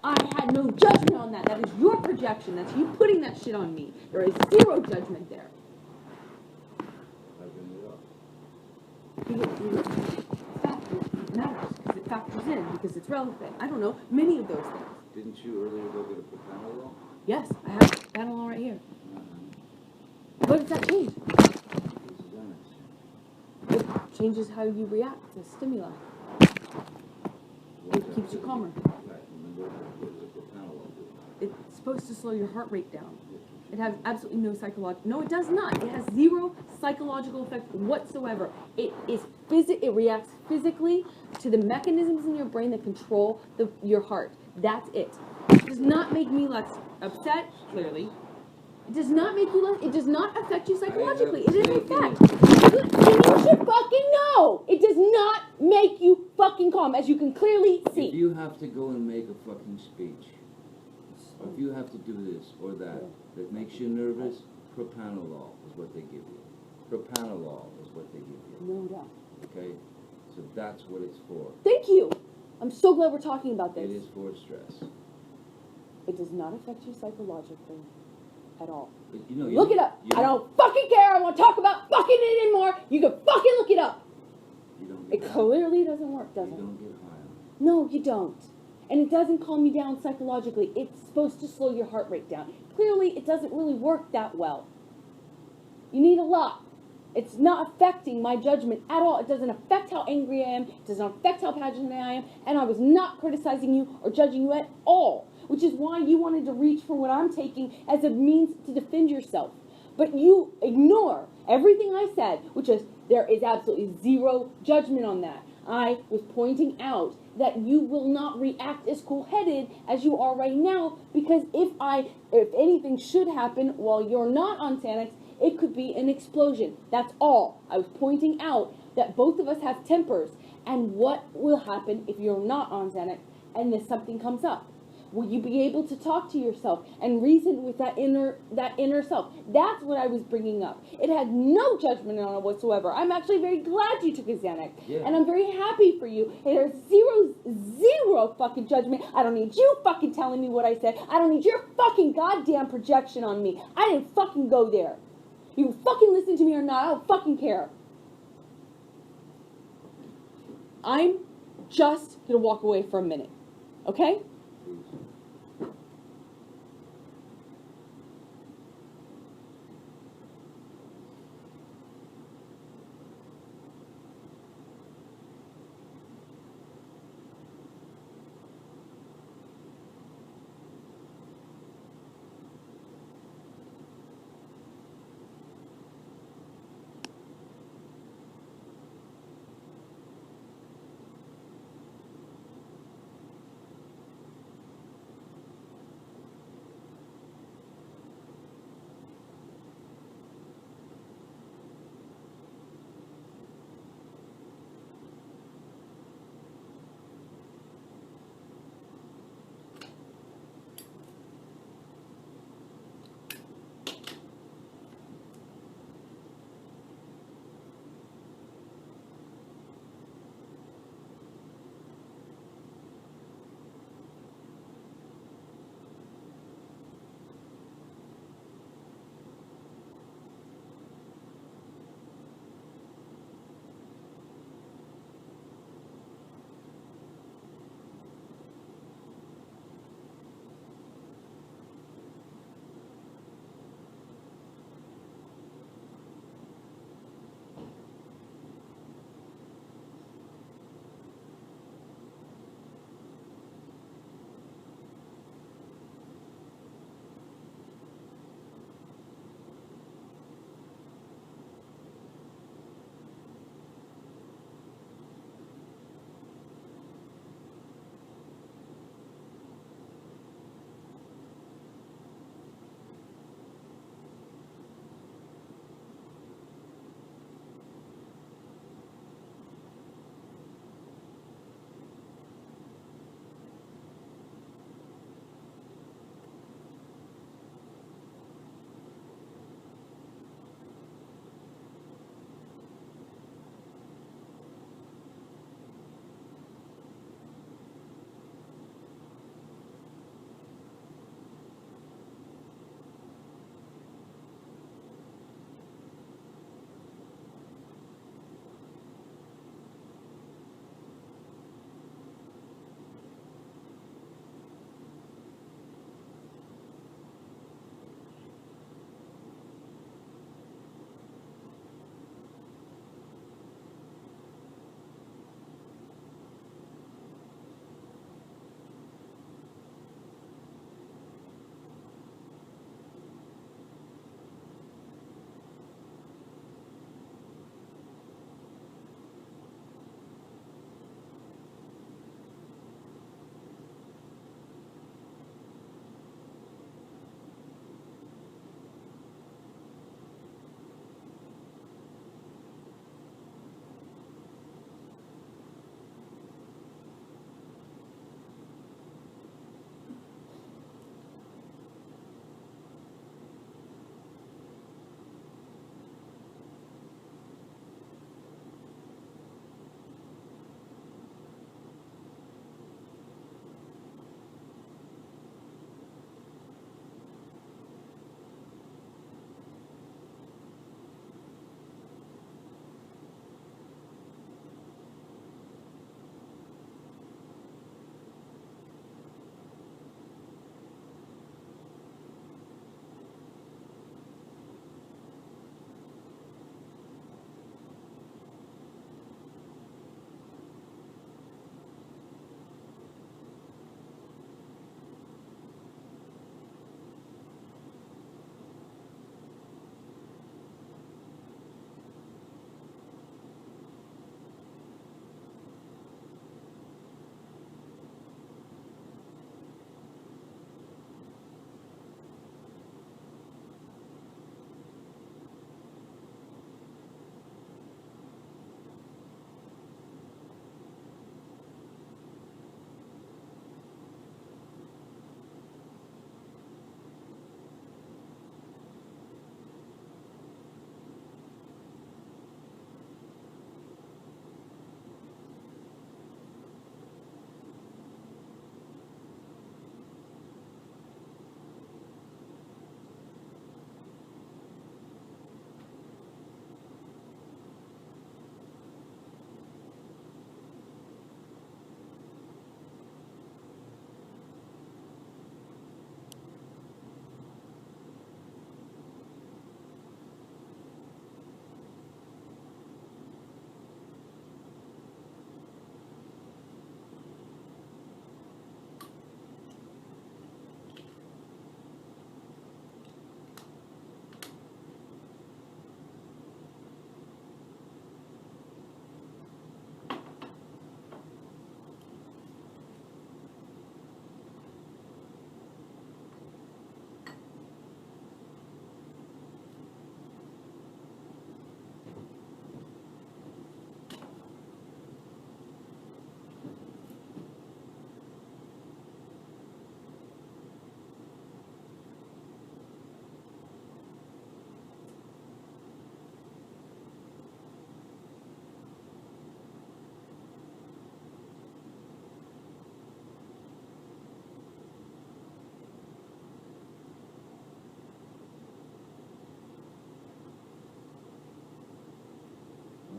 I had no judgment on that. That is your projection. That's you putting that shit on me. There is zero judgment there. It matters because it factors in, because it's relevant. I don't know, many of those things. Didn't you earlier go get a propanol? Yes, I have Panadol right here. What does that change? It changes how you react to stimuli. It keeps you calmer. It's supposed to slow your heart rate down. It has absolutely no psychological. No, it does not. It has zero psychological effect whatsoever. It reacts physically to the mechanisms in your brain that control your heart. That's it. It does not make me less upset. Clearly, it does not make you less. It does not affect you psychologically. It is a fact. And you should fucking know. It does not make you fucking calm, as you can clearly see. If you have to go and make a fucking speech, or if you have to do this or that makes you nervous, propanolol is what they give you. Propanolol is what they give you. No doubt. Okay? So that's what it's for. Thank you. I'm so glad we're talking about this. It is for stress. It does not affect you psychologically at all. But you know, look it up. I don't fucking care. I won't talk about fucking it anymore. You can fucking look it up. You don't get it clearly doesn't work, does it? You don't get high on it. No, you don't. And it doesn't calm you down psychologically. It's supposed to slow your heart rate down. Clearly, it doesn't really work that well. You need a lot. It's not affecting my judgment at all. It doesn't affect how angry I am. It doesn't affect how passionate I am. And I was not criticizing you or judging you at all. Which is why you wanted to reach for what I'm taking as a means to defend yourself. But you ignore everything I said, which is there is absolutely zero judgment on that. I was pointing out that you will not react as cool-headed as you are right now, because if anything should happen while you're not on Xanax, it could be an explosion. That's all. I was pointing out that both of us have tempers, and what will happen if you're not on Xanax and then something comes up? Will you be able to talk to yourself and reason with that inner self? That's what I was bringing up. It had no judgment on it whatsoever. I'm actually very glad you took a Xanax. Yeah. And I'm very happy for you. There's zero fucking judgment. I don't need you fucking telling me what I said. I don't need your fucking goddamn projection on me. I didn't fucking go there. You fucking listen to me or not, I don't fucking care. I'm just gonna walk away for a minute, okay?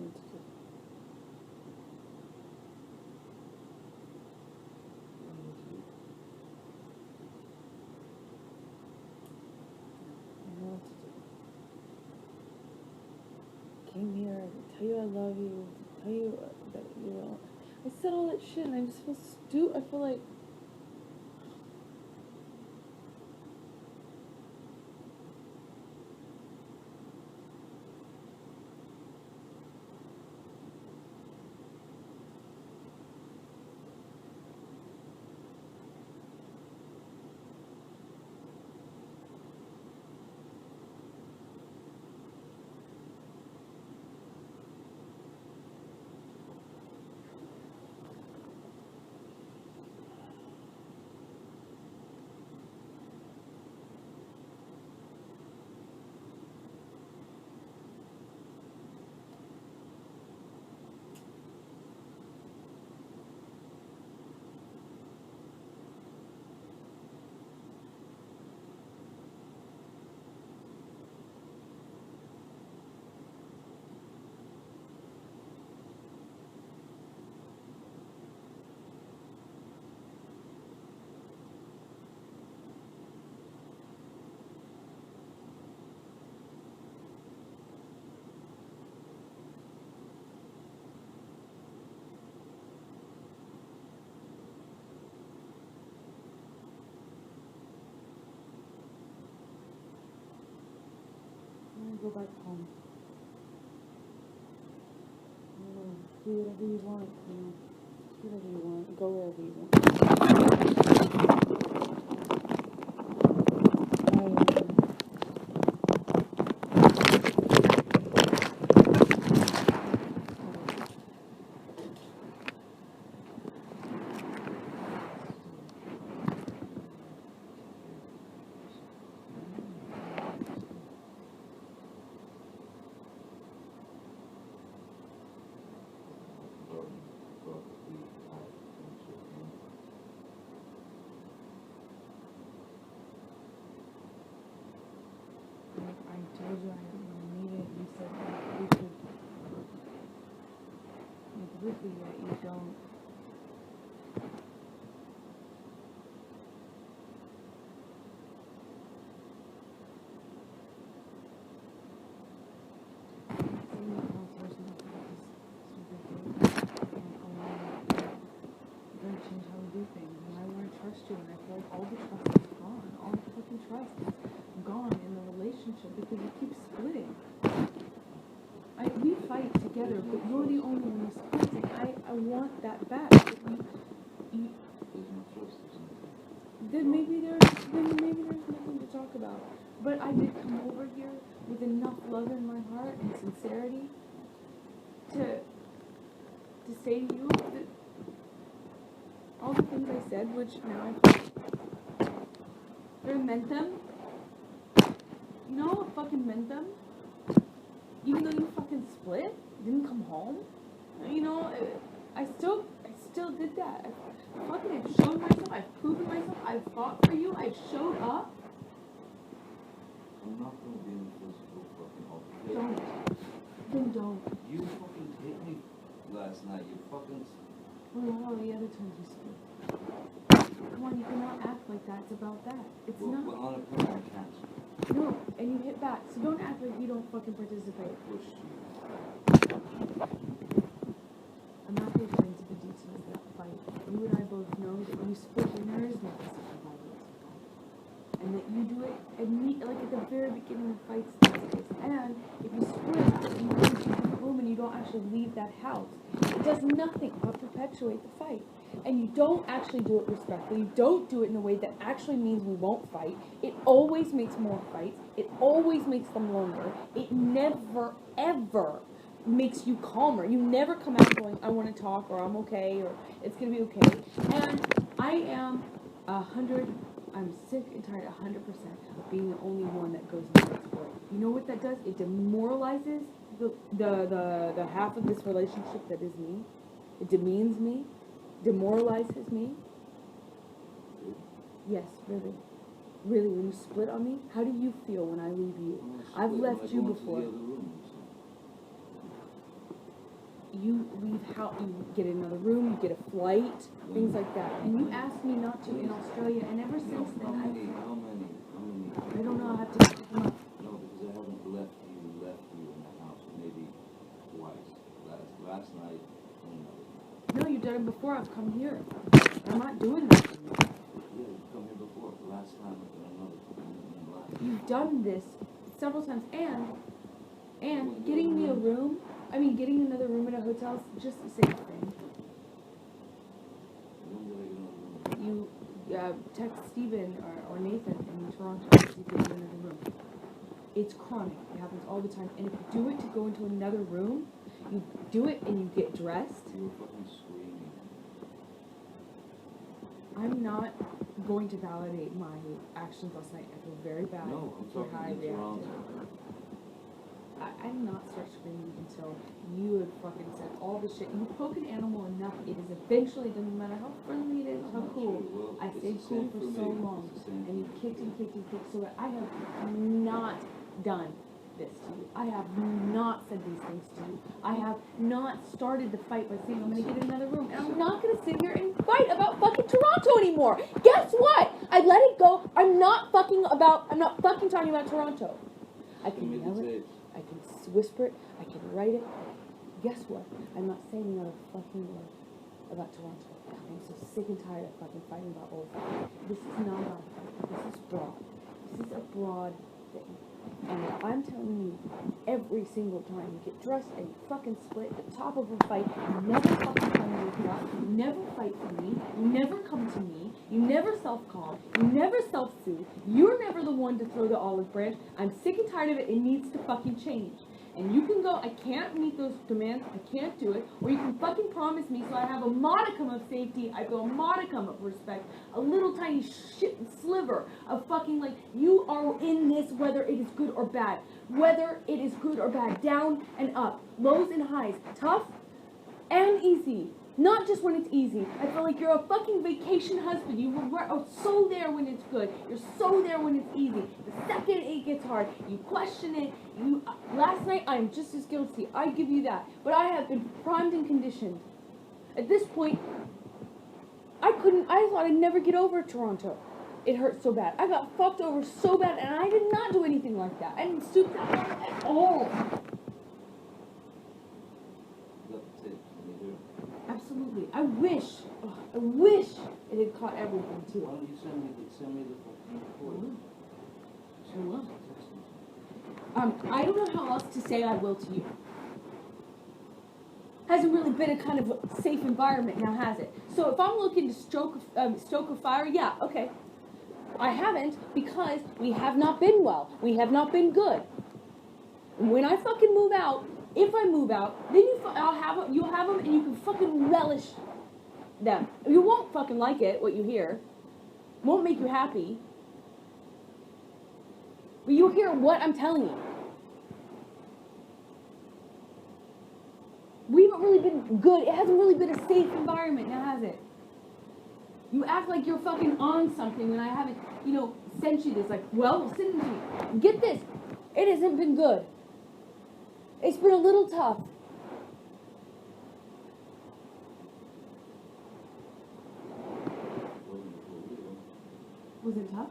what to do. I know what to do. Came here to tell you I love you, to tell you that you know. I said all that shit and I just feel I feel like I'm gonna go back home. I'm gonna do whatever you want, you know. Do whatever you want. Go wherever you want. I told you I needed. You said that we could make Ripley that you don't. Change how we do things, and I want to trust you, and I feel like all the trust is gone. All the fucking trust is gone in the relationship because you keep splitting. We fight together, but you're the only one who splits, and I want that back. Then maybe there's nothing to talk about. But I did come over here with enough love in my heart and sincerity to say to you that all the things I said, which now I meant them. You know, I fucking meant them. Even though you fucking split, didn't come home. You know, I still did that. I've shown myself. I've proven myself. I've fought for you. I've showed up. I'm not gonna be in a physical fucking altercation. Don't. Then don't. You fucking hit me last night. You fucking. Well, all the other times you split. Come on, you cannot act like that's about that. It's not. Well, on a plane, I can't. No, and you hit back. So don't act like you don't fucking participate. Pushed you. I'm not going to go into the details of that fight. You and I both know that you split when there is no physical violence. And that you do it like at the very beginning of fights these days. And if you split and you go into a different room and you don't actually leave that house, it does nothing but perpetuate the fight. And you don't actually do it respectfully. You don't do it in a way that actually means we won't fight. It always makes more fights. It always makes them longer. It never, ever makes you calmer. You never come out going, I want to talk, or I'm okay, or it's going to be okay. And I am I'm sick and tired 100% of being the only one that goes into this for it. You know what that does? It demoralizes the half of this relationship that is me. It demeans me. Demoralizes me. Yes, really. Really, when you split on me, how do you feel when I leave you? I've left you before. you leave how you get another room, you get a flight, things like that. And you asked me not to in Australia, and ever since then, How many? I don't know, I have to pick them up. No, because I haven't left you in the house maybe twice. Last night and another. No, you've done it before, I've come here. I'm not doing that for you. Yeah, you come here before. Last time and another. You've done this several times, and getting me a room, getting another room in a hotel is just the same thing. You text Steven or Nathan in Toronto to see if they get another room. It's chronic. It happens all the time. And if you do it to go into another room, you do it and you get dressed. You were fucking screaming. I'm not going to validate my actions last night. I feel very bad No, I'm for talking how I in reacted. Toronto. I did not start screaming until you had fucking said all the shit. You poke an animal enough, it is eventually, doesn't matter how friendly it is, how cool. Well, I stayed it's the cool same for for so me. long, It's the same and you for me. kicked and kicked and kicked. So I have not done this to you. I have not said these things to you. I have not started the fight by saying I'm gonna get another room, and I'm not gonna sit here and fight about fucking Toronto anymore. Guess what? I let it go. I'm not fucking talking about Toronto. I can yell it. I can whisper it, I can write it. Guess what? I'm not saying another fucking word about Toronto. I'm so sick and tired of fucking fighting about old things. This is not about a fight. This is broad. This is a broad thing. And I'm telling you, every single time you get dressed and you fucking split at the top of a fight, you never fucking tell me you're not. You never fight for me. You never come to me. You never self-calm. You never self-soothe. You're never the one to throw the olive branch. I'm sick and tired of it. It needs to fucking change. And you can go, I can't meet those demands, I can't do it, or you can fucking promise me so I have a modicum of safety, I feel a modicum of respect, a little tiny shit sliver of fucking like, you are in this whether it is good or bad. Whether it is good or bad, down and up, lows and highs, tough and easy. Not just when it's easy. I feel like you're a fucking vacation husband. You are so there when it's good. You're so there when it's easy. The second it gets hard, you question it. Last night, I'm just as guilty. I give you that. But I have been primed and conditioned. At this point, I thought I'd never get over Toronto. It hurt so bad. I got fucked over so bad, and I did not do anything like that. I didn't stoop down at all. Absolutely. I wish it had caught everything too. Why don't you send me the fucking recording? Sure will. I don't know how else to say I will to you. Hasn't really been a kind of a safe environment now, has it? So if I'm looking to stoke a fire, yeah, okay. I haven't because we have not been well. We have not been good. And when I fucking move out, if I move out, then you'll have them and you can fucking relish them. You won't fucking like it, what you hear. Won't make you happy. But you'll hear what I'm telling you. We haven't really been good. It hasn't really been a safe environment now, has it? You act like you're fucking on something when I haven't, sent you this. Like, well, send it to me. Get this. It hasn't been good. It's been a little tough. Was it tough?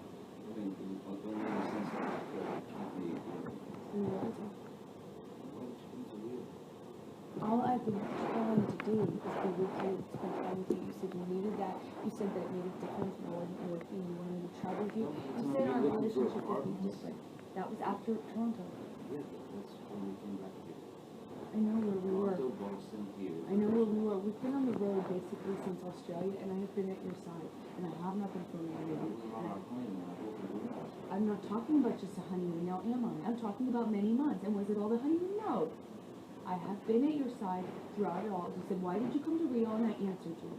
All I've been trying to do is be with you, spend time with you. You said you needed that. You said that it made a difference when I wasn't working. You wanted to travel with you. You said our relationship would be different. That was after Toronto. Yeah, that's when we came back here. I know where we were. Boston here. I know where we were. We've been on the road basically since Australia, and I have been at your side, and I have not been familiar with you. I'm not talking about just a honeymoon. Now, am I? I'm talking about many months. And was it all the honeymoon? No. I have been at your side throughout it all. You said, why did you come to Rio? And I answered you.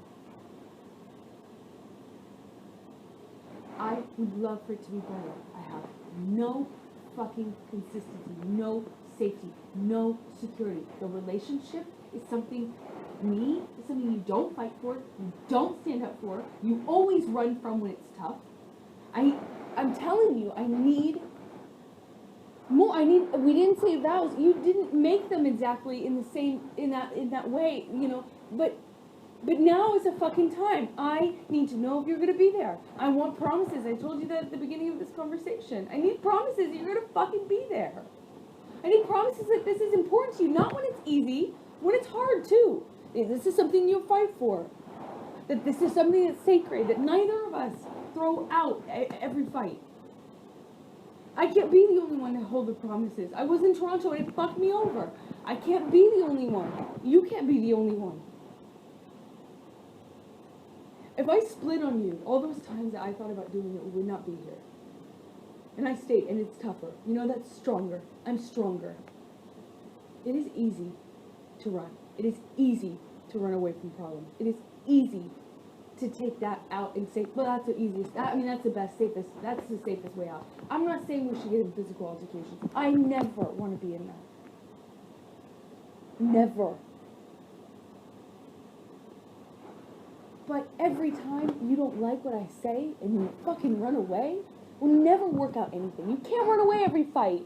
I would love for it to be better. I have no fucking consistency, no safety, no security. The relationship is something you don't fight for, you don't stand up for, you always run from when it's tough. I'm telling you, I need More, we didn't say vows. You didn't make them exactly in the same, in that way, you know, but now is the fucking time. I need to know if you're gonna be there. I want promises. I told you that at the beginning of this conversation. I need promises you're gonna fucking be there. I need promises that this is important to you, not when it's easy, when it's hard too. This is something you'll fight for. That this is something that's sacred, that neither of us throw out every fight. I can't be the only one to hold the promises. I was in Toronto and it fucked me over. I can't be the only one. You can't be the only one. If I split on you, all those times that I thought about doing it, we would not be here. And I stayed, and it's tougher. You know, that's stronger. I'm stronger. It is easy to run. It is easy to run away from problems. It is easy to take that out and say, well, that's the easiest. That's the best, safest. That's the safest way out. I'm not saying we should get in physical altercations. I never want to be in that. Never. But every time you don't like what I say and you fucking run away, will never work out anything. You can't run away every fight.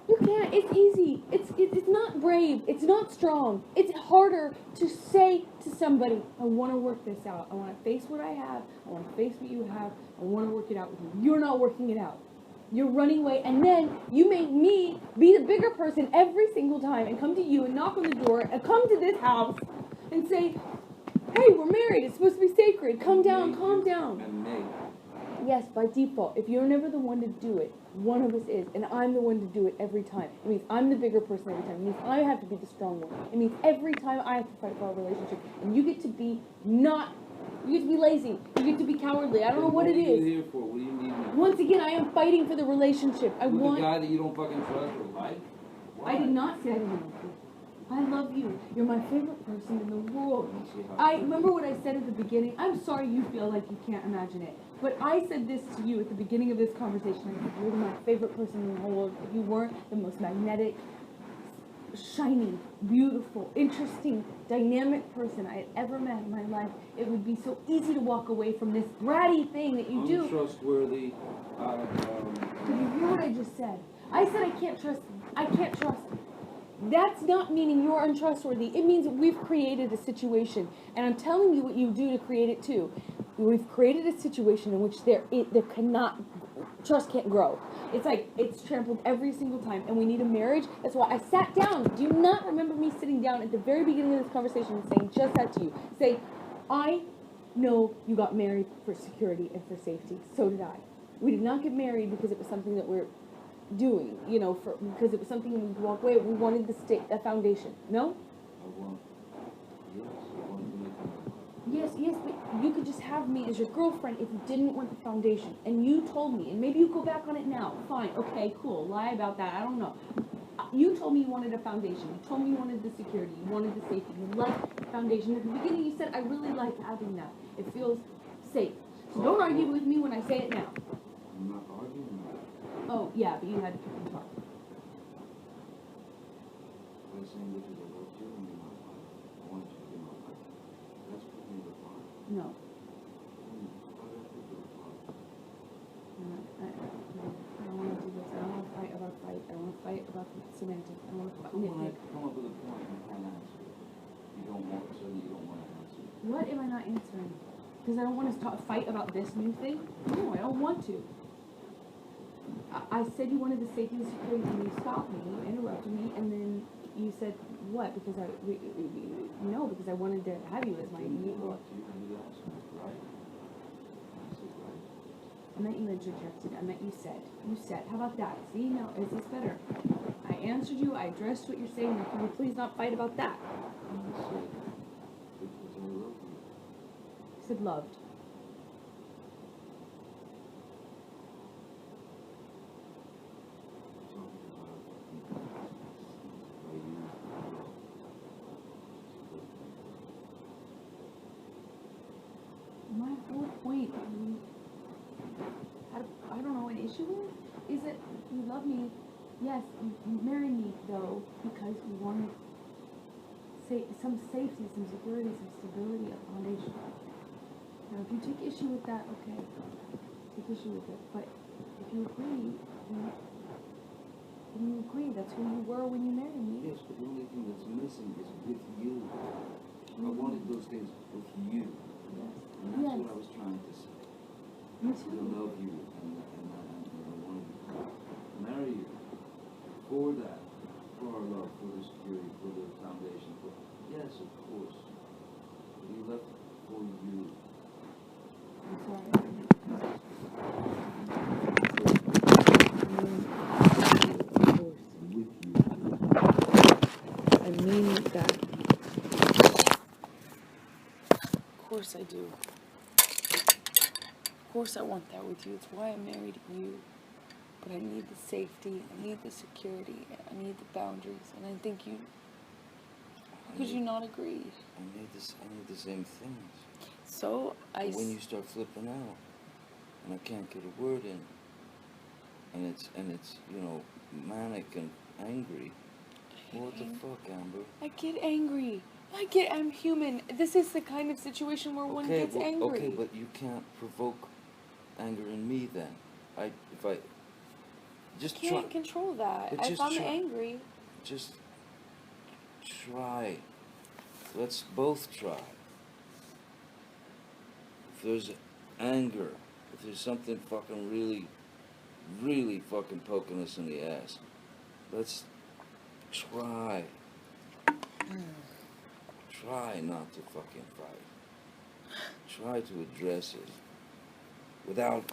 You can't. It's easy. It's not brave. It's not strong. It's harder to say to somebody, I want to work this out. I want to face what I have. I want to face what you have. I want to work it out with you. You're not working it out. You're running away, and then you make me be the bigger person every single time and come to you and knock on the door and come to this house and say, hey, we're married. It's supposed to be sacred. Calm down, calm down. Yes, by default, if you're never the one to do it, one of us is, and I'm the one to do it every time. It means I'm the bigger person every time. It means I have to be the strong one. It means every time I have to fight for our relationship, and you get to be you get to be lazy. You get to be cowardly. I don't know what it is. What are you here for? What do you need me for? Once again, I am fighting for the relationship. I want the guy that you don't fucking trust or like? I did not say I didn't love you. I love you. You're my favorite person in the world. I remember what I said at the beginning. I'm sorry you feel like you can't imagine it. But I said this to you at the beginning of this conversation. I said, you're my favorite person in the whole world. If you weren't the most magnetic, shiny, beautiful, interesting, dynamic person I had ever met in my life, it would be so easy to walk away from this bratty thing that you do. Untrustworthy. Did you hear what I just said? I said I can't trust. I can't trust. That's not meaning you're untrustworthy. It means we've created a situation, and I'm telling you what you do to create it too. We've created a situation in which trust can't grow. It's like it's trampled every single time, and we need a marriage. That's why I sat down. Do you not remember me sitting down at the very beginning of this conversation and saying just that to you? Say, I know you got married for security and for safety. So did I. We did not get married because it was something that we're doing, because it was something we could walk away. We wanted the foundation. No? Yes, but you could just have me as your girlfriend if you didn't want the foundation. And you told me, and maybe you go back on it now. Fine, okay, cool. Lie about that. I don't know. You told me you wanted a foundation. You told me you wanted the security. You wanted the safety. You liked the foundation. At the beginning you said, I really like having that. It feels safe. So don't argue with me when I say it now. I'm not arguing. Oh, yeah, but you had to pick and talk. I'm saying because I love you and you're my wife. I want you to be my wife. That's what you reply. No. I don't want to do this. I don't want to fight about a fight. I don't want to fight about the semantics. I don't want to fight. Come up with a point and can't answer it. You don't want to, you don't want to answer it. What am I not answering? Because I don't want to fight about this new thing? No, I don't want to. I said you wanted the safety and security, and you stopped me, you interrupted me, and then you said, what? Because I wanted to have you as my equal. I meant you interjected. I meant you said. You said. How about that? See, now, is this better? I answered you. I addressed what you're saying. Now, can we please not fight about that? I said, because I love you. You said loved. My whole point, I don't know what the issue is that you love me. Yes, you marry me though because you wanted some safety, some security, some stability, a foundation. Now, if you take issue with that, okay, take issue with it. But If you agree, then you agree. That's who you were when you married me. Yes, but the only thing that's missing is with you. I wanted those things with you. Yes. And that's Yes. what I was trying to say. Me I too. love you, and I want to marry you for that, for our love, for the security, for the foundation. For yes, of course. But you left it for you. I'm sorry. With you. I mean that. Of course I do. Of course I want that with you. It's why I married you. But I need the safety, I need the security, I need the boundaries, and I think you... How could you not agree? I need the same things. So I... But when you start flipping out, and I can't get a word in, and it's you know, manic and angry, what the fuck, Amber? I get angry. I'm human. This is the kind of situation where one gets angry. Okay, but you can't provoke anger in me then. If I just Can't control that. But If just I'm try. angry, Just try. Let's both try. If there's anger, if there's something fucking really fucking poking us in the ass, let's try. Try not to fucking fight. Try to address it without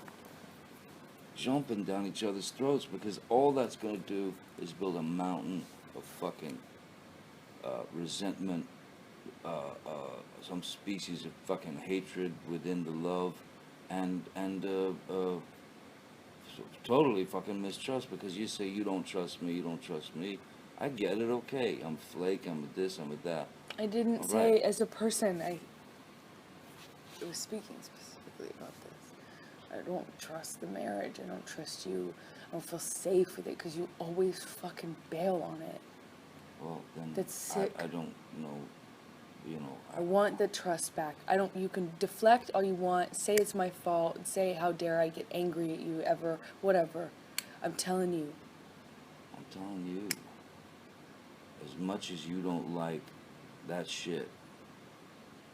jumping down each other's throats, because all that's going to do is build a mountain of fucking resentment, some species of fucking hatred within the love, and totally fucking mistrust, because you say you don't trust me. I get it, okay. I'm flake, I'm a this, I'm a that. I didn't All say right. as a person. I was speaking specifically about this. I don't trust the marriage. I don't trust you. I don't feel safe with it because you always fucking bail on it. Well, then That's sick. I don't know, you know. I want the trust back. You can deflect all you want, say it's my fault, say how dare I get angry at you ever, whatever. I'm telling you. As much as you don't like that shit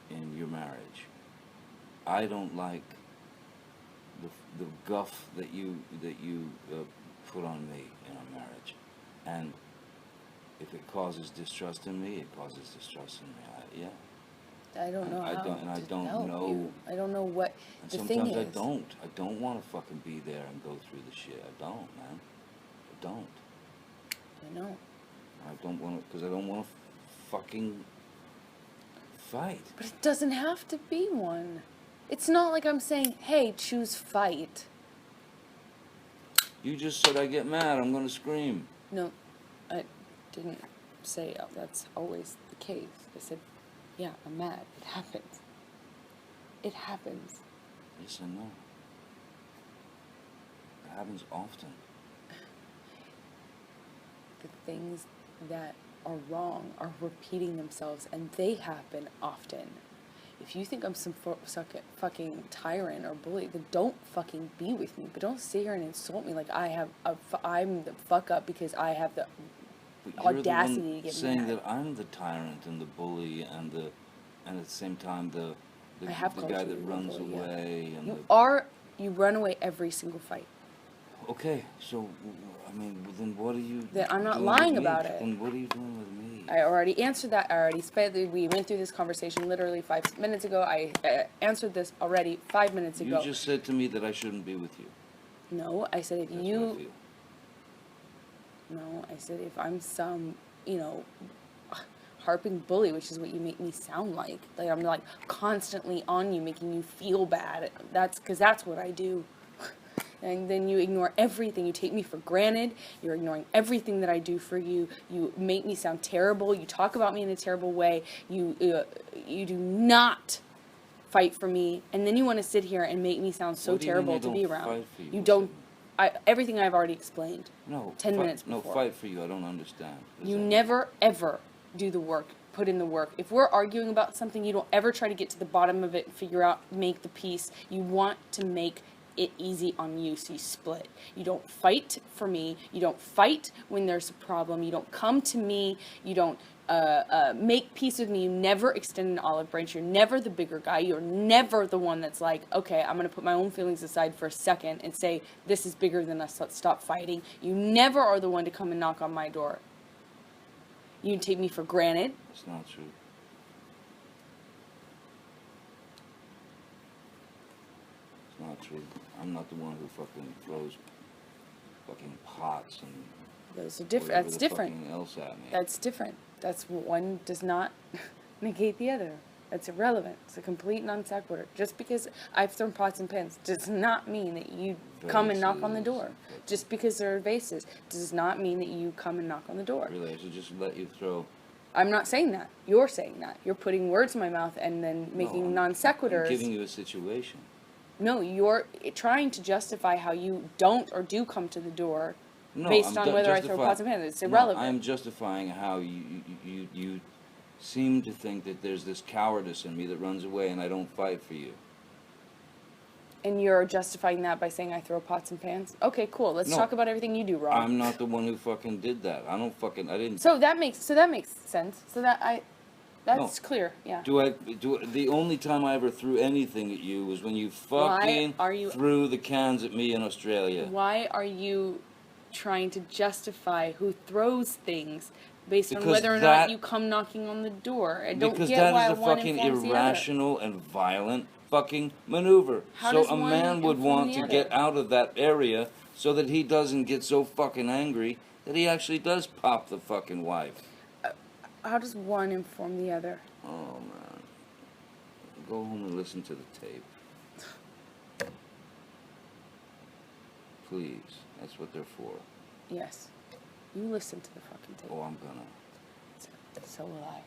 in your marriage, I don't like the guff that you put on me in our marriage, and if it causes distrust in me, it causes distrust in me. Yeah. I don't know how I don't help know. you. I don't know what And the sometimes thing is. I don't want to fucking be there and go through the shit. I don't, man. I don't. I know. I don't want to, because I don't want to fucking fight. But it doesn't have to be one. It's not like I'm saying, hey, choose fight. You just said I get mad, I'm gonna scream. No, I didn't say that's always the case. I said, yeah, I'm mad. It happens. It happens. Yes, I know. It happens often. The things that are wrong are repeating themselves, and they happen often. If you think I'm some fucking tyrant or bully, then don't fucking be with me. But don't sit here and insult me like I'm the fuck up because I have the But audacity you're the one to get saying mad. that I'm the tyrant and the bully and at the same time the I have the called guy you that a runs bully, yeah. away and You run away every single fight. Okay, so I mean, then what are you? I'm not doing lying with me? about it. Then what are you doing with me? I already answered that. We went through this conversation literally 5 minutes ago. I answered this already 5 minutes ago. You just said to me that I shouldn't be with you. No, I said if That's you. what I feel. No, I said if I'm some, harping bully, which is what you make me sound like. Like I'm like constantly on you, making you feel bad. That's what I do. And then you ignore everything. You take me for granted. You're ignoring everything that I do for you. You make me sound terrible. You talk about me in a terrible way. You do not fight for me. And then you want to sit here and make me sound so What do you mean terrible I to don't be around. fight for you? You What's don't. that Everything I've already explained. No. 10 minutes No, before. fight for you. I don't understand. You never, ever do the work, put in the work. If we're arguing about something, you don't ever try to get to the bottom of it and figure out, make the peace. You want to make it easy on you, so you split. You don't fight for me. You don't fight when there's a problem. You don't come to me. You don't make peace with me. You never extend an olive branch. You're never the bigger guy. You're never the one that's like, okay, I'm going to put my own feelings aside for a second and say, this is bigger than us, let's stop fighting. You never are the one to come and knock on my door. You take me for granted. It's not true. It's not true. I'm not the one who fucking throws fucking pots and Those are different. whatever That's the different. fucking else at me. That's different. That's one does not negate the other. That's irrelevant. It's a complete non sequitur. Just because I've thrown pots and pans does not mean that you come and knock on the door. Just because there are vases does not mean that you come and knock on the door. Really, I should just let you throw. I'm not saying that. You're saying that. You're putting words in my mouth and then making non sequiturs. I'm giving you a situation. No, you're trying to justify how you don't or do come to the door based on whether I throw pots and pans. It's irrelevant. No, I'm justifying how you seem to think that there's this cowardice in me that runs away and I don't fight for you. And you're justifying that by saying I throw pots and pans? Okay, cool. Let's talk about everything you do wrong. I'm not the one who fucking did that. I didn't. So that makes sense. That's clear. Yeah. The only time I ever threw anything at you was when you fucking threw the cans at me in Australia. Why are you trying to justify who throws things based on whether or not you come knocking on the door? I don't get why one informs the other. Because that is a fucking irrational and violent fucking maneuver. So a man would want to get out of that area so that he doesn't get so fucking angry that he actually does pop the fucking wife. How does one inform the other? Oh, man. Go home and listen to the tape. Please. That's what they're for. Yes. You listen to the fucking tape. Oh, I'm gonna. So will I.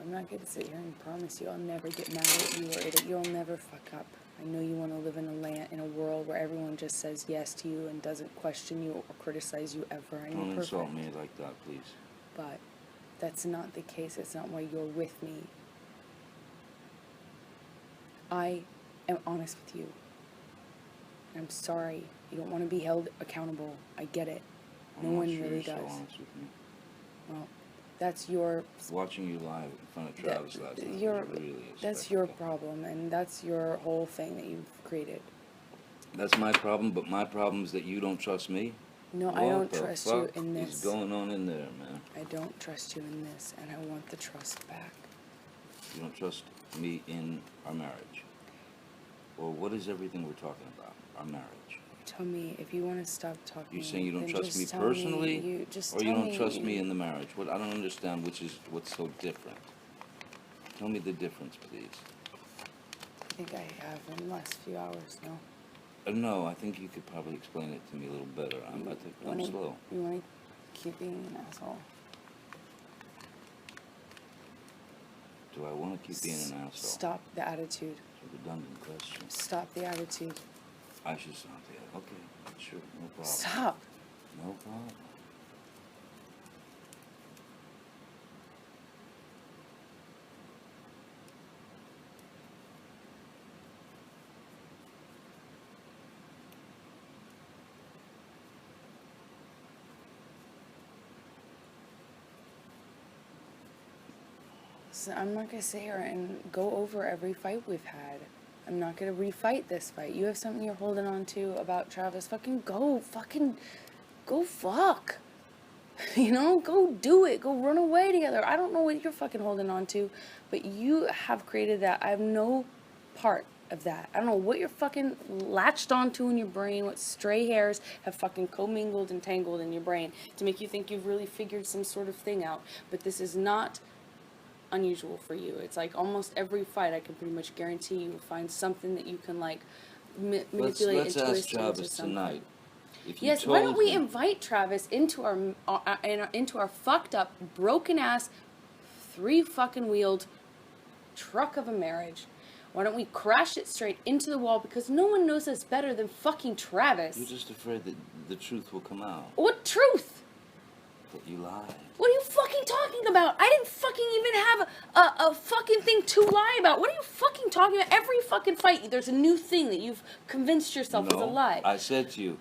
I'm not going to sit here and promise you I'll never get mad at you or that you'll never fuck up. I know you want to live in a world where everyone just says yes to you and doesn't question you or criticize you ever. I know Don't insult me like that, please. But that's not the case. It's not why you're with me. I am honest with you. I'm sorry. You don't want to be held accountable. I get it. No one really does. So honest with me. Well, that's your... Watching you live in front of Travis last night really that's your problem, and that's your whole thing that you've created. That's my problem, but my problem is that you don't trust me? No, I don't trust you in this. What's going on in there, man? I don't trust you in this, and I want the trust back. You don't trust me in our marriage? Well, what is everything we're talking about? Our marriage. Tell me, if you want to stop talking... You're saying you don't trust me personally? Or you don't trust me in the marriage? What, I don't understand what's so different. Tell me the difference, please. I think I have in the last few hours, no? No, I think you could probably explain it to me a little better. I'm slow. You want to keep being an asshole? Do I want to keep being an asshole? Stop the attitude. It's a redundant question. Stop the attitude. I should stop the attitude. Okay, sure, no problem. Stop. No problem. So I'm not going to sit here and go over every fight we've had. I'm not going to refight this fight. You have something you're holding on to about Travis. Fucking go fuck. You know, go do it. Go run away together. I don't know what you're fucking holding on to, but you have created that. I have no part of that. I don't know what you're fucking latched onto in your brain, what stray hairs have fucking commingled and tangled in your brain to make you think you've really figured some sort of thing out. But this is not unusual for you. It's like almost every fight, I can pretty much guarantee you will find something that you can like manipulate Let's and ask twist into Travis something. tonight. If you Yes, why don't told we him- invite Travis into our fucked up, broken ass, 3 fucking wheeled truck of a marriage? Why don't we crash it straight into the wall, because no one knows us better than fucking Travis. You're just afraid that the truth will come out. What truth? That you lied. What are you fucking talking about? I didn't fucking even have a fucking thing to lie about. What are you fucking talking about? Every fucking fight, there's a new thing that you've convinced yourself is a lie. I said to you,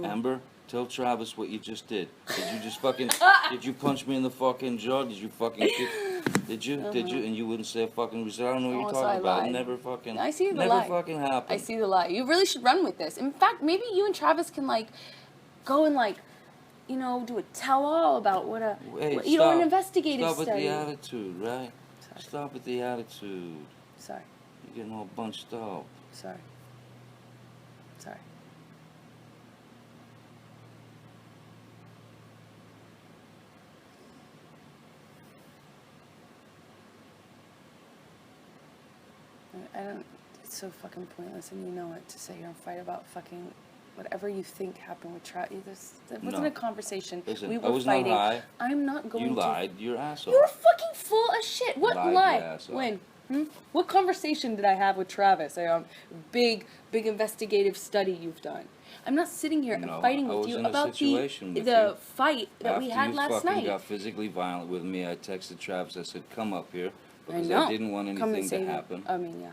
Amber, tell Travis what you just did. Did you just fucking, did you punch me in the fucking jaw? Did you fucking kick? Did you? Did you? And you wouldn't say a fucking word. I don't know what you're so talking I about. lied. It never fucking, I see the never lie. fucking happened. I see the lie. You really should run with this. In fact, maybe you and Travis can like go and like, you know, do a tell-all about what a, Hey, what, you know, an stop. investigative Stop with study. the attitude, right? Sorry. Stop with the attitude. Sorry. You're getting all bunched up. Sorry. Sorry. I don't. It's so fucking pointless, and you know it, to sit here and fight about fucking whatever you think happened with Travis. That wasn't No. a conversation. Listen, we I were was not fighting. high. I'm not going You to. lied. You're an asshole. You were fucking full of shit. What Lied, lie? you asshole. When? What conversation did I have with Travis? Big investigative study you've done. I'm not sitting here and No, fighting I with was you in a about situation with the you. fight that we had last After you fucking night. got physically violent with me, I texted Travis. I said, "Come up here," because know. I didn't want Come and anything save to me. happen. I mean, yeah.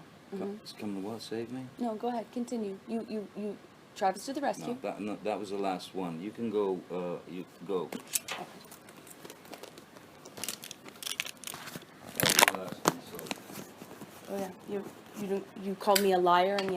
Come to what? Save me? No, go ahead. Continue. You. Travis to the rescue. No, that was the last one. You can go. You go. Okay. That was the last one. So Oh yeah. You called me a liar, and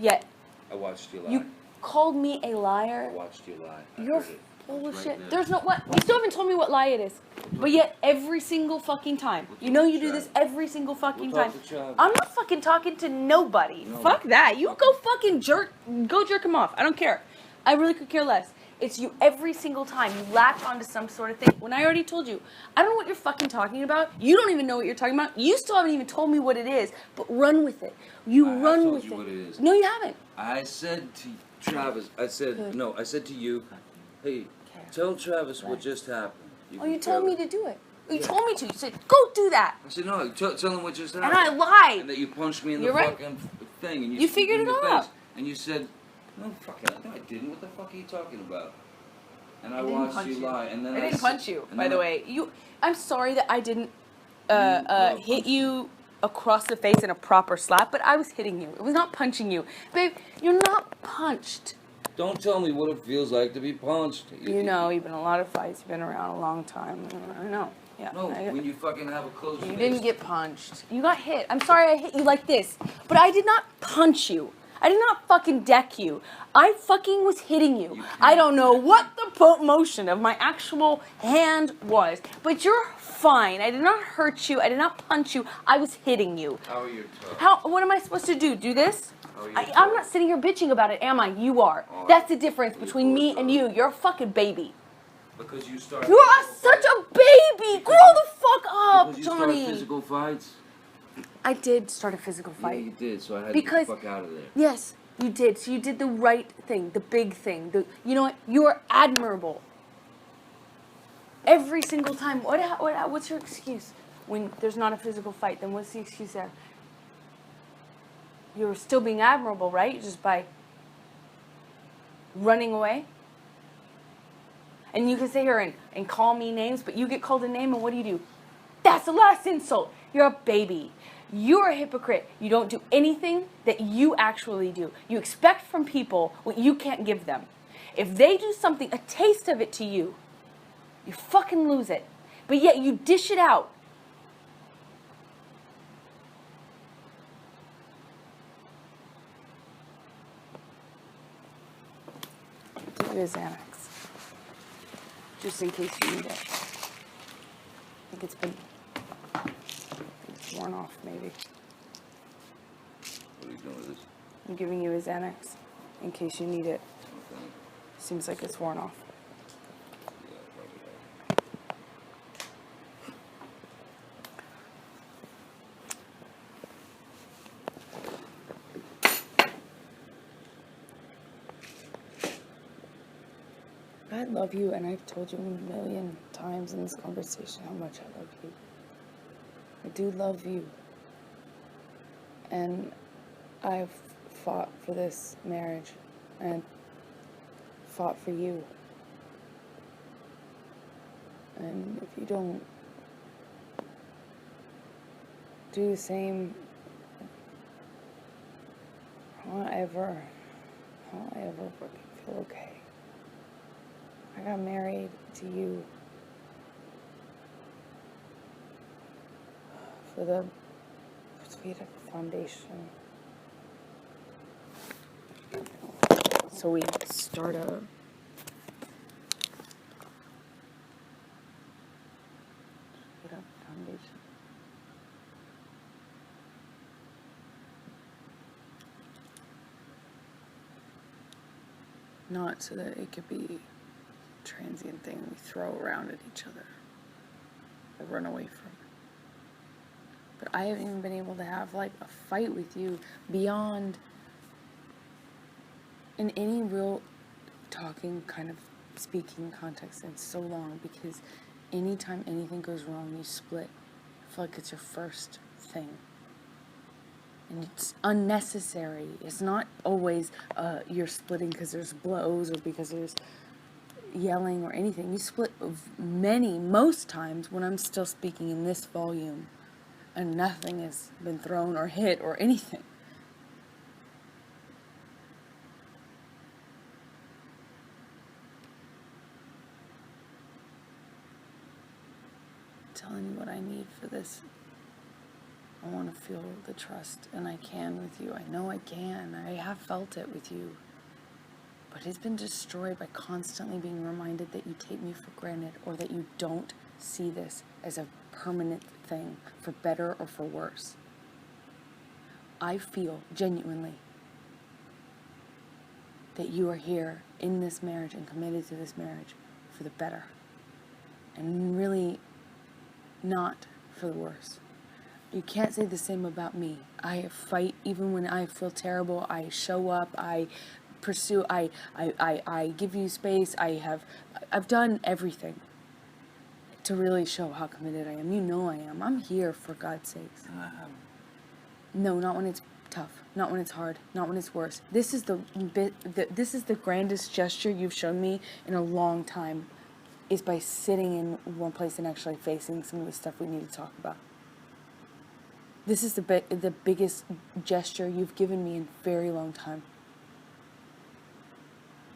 yet I watched you lie. you called me a I liar. watched you lie. I You're heard it. full It of was shit. right There's no what. You still haven't told me what lie it is. But yet every single fucking time, you know you do this every single fucking We'll time. talk to Travis. I'm not fucking talking to nobody. No. Fuck that. You go fucking jerk him off. I don't care. I really could care less. It's you every single time. You latch onto some sort of thing. When I already told you, I don't know what you're fucking talking about. You don't even know what you're talking about. You still haven't even told me what it is. But run with it. You I have run told with you it. what it is. No, you haven't. I said to Travis. I said Good. no. I said to you, hey, tell Travis what just happened. Oh, you told me to do it. You told me to. You said, go do that. I said no. Tell him what just And happened. I lied. And that you punched me in You're the right. fucking thing. And You figured in it the out. face. And you said, no, fucking, no, I didn't. What the fuck are you talking about? And I didn't watched punch you lie. And then I didn't punch you, and by then the I- way. I'm sorry that I didn't well, hit you across the face in a proper slap, but I was hitting you. It was not punching you. Babe, you're not punched. Don't tell me what it feels like to be punched. You know, you've been in a lot of fights. You've been around a long time. I know. Yeah. No, when you fucking have a close You fist. didn't get punched. You got hit. I'm sorry I hit you like this, but I did not punch you. I did not fucking deck you. I fucking was hitting you. I don't know what the motion of my actual hand was, but you're fine. I did not hurt you. I did not punch you. I was hitting you. How are your toes? What am I supposed to do? Do this? How are your I'm toes? not sitting here bitching about it, am I? You are. Oh, That's the difference your between me toes and are- you. You're a fucking baby. Because you started. You are such a baby. Grow the fuck up, Because you started Johnny. physical fights. I did start a physical Yeah, fight. you did. So I had Because- to get the fuck out of there. Yes, you did. So you did the right thing, the big thing. You know what? You are admirable. Every single time. What's your excuse when there's not a physical fight? Then what's the excuse there? You're still being admirable, right? Just by running away. And you can sit here and call me names, but you get called a name, and what do? That's the last insult. You're a baby. You're a hypocrite. You don't do anything that you actually do. You expect from people what you can't give them. If they do something, a taste of it to you, you fucking lose it. But yet you dish it out. Give it a Xanax. Just in case you need it. I think it's worn off, maybe. What are you doing with this? I'm giving you a Xanax in case you need it. Okay. Seems like it's worn off. Yeah, probably I love you, and I've told you a million times in this conversation how much I love you. I do love you. And I've fought for this marriage, and fought for you. And if you don't do the same, how will I ever feel okay? I got married to you for the sweet foundation. So we start a foundation. Not so that it could be a transient thing we throw around at each other or run away from. But I haven't even been able to have like a fight with you beyond in any real talking kind of speaking context in so long, because anytime anything goes wrong you split. I feel like it's your first thing. And it's unnecessary. It's not always you're splitting because there's blows or because there's yelling or anything. You split most times when I'm still speaking in this volume and nothing has been thrown or hit or anything. I'm telling you what I need for this. I want to feel the trust, and I can with you. I know I can. I have felt it with you. But it's been destroyed by constantly being reminded that you take me for granted, or that you don't see this as a permanent thing, for better or for worse. I feel genuinely that you are here in this marriage and committed to this marriage for the better, and really not for the worse. You can't say the same about me. I fight even when I feel terrible. I show up. I pursue. I give you space. I've done everything to really show how committed I am. You know I am. I'm here for God's sakes. And I haven't. No, not when it's tough. Not when it's hard. Not when it's worse. This is this is the grandest gesture you've shown me in a long time. Is by sitting in one place and actually facing some of the stuff we need to talk about. This is the biggest gesture you've given me in a very long time.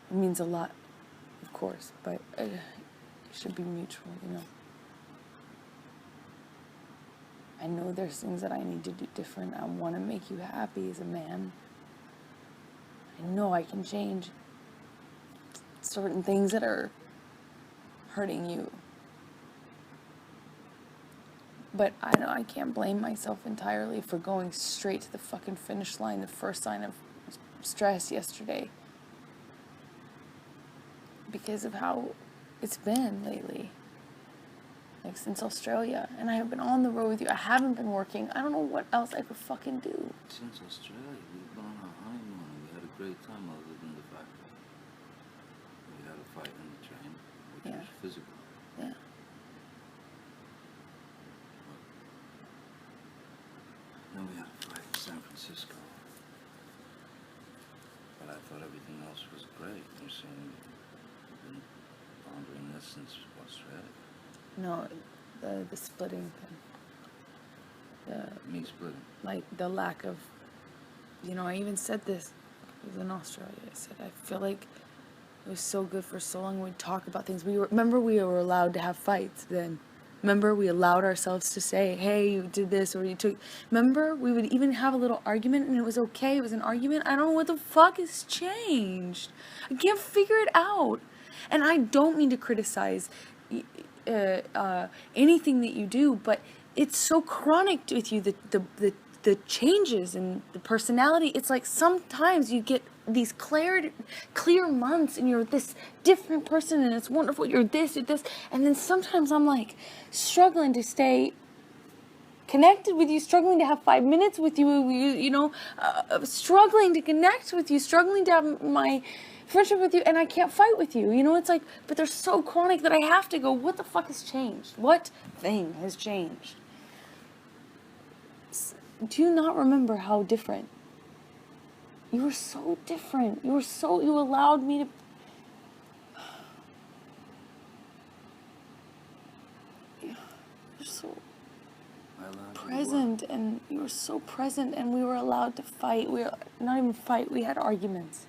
It means a lot, of course, but it should be mutual, you know. I know there's things that I need to do different. I want to make you happy as a man. I know I can change certain things that are hurting you. But I know I can't blame myself entirely for going straight to the fucking finish line, the first sign of stress yesterday. Because of how it's been lately. Like since Australia. And I have been on the road with you. I haven't been working. I don't know what else I could fucking do. Since Australia, we've been on our honeymoon and we had a great time, other than the fact that we had a fight on the train, which was physical. Yeah. Then we had a fight in San Francisco. But I thought everything else was great. You're saying you've been pondering this since Australia? No, the splitting thing. Me splitting. Like the lack of, you know, I even said this. It was in Australia. I said, I feel like it was so good for so long. We'd talk about things. Remember we were allowed to have fights then. Remember we allowed ourselves to say, hey, you did this, or you took... Remember we would even have a little argument and it was okay. It was an argument. I don't know what the fuck has changed. I can't figure it out. And I don't mean to criticize anything that you do, but it's so chronic with you, the the changes in the personality, it's like sometimes you get these clear months and you're this different person and it's wonderful, you're this, and then sometimes I'm like struggling to stay connected with you, struggling to have 5 minutes with you, struggling to connect with you, struggling to have my friendship with you, and I can't fight with you. It's like, but they're so chronic that I have to go, what the fuck has changed? What thing has changed? Do you not remember how different? You were so different. You allowed me to... You're so present, and you were so present, and we were allowed to fight. Not even fight, we had arguments.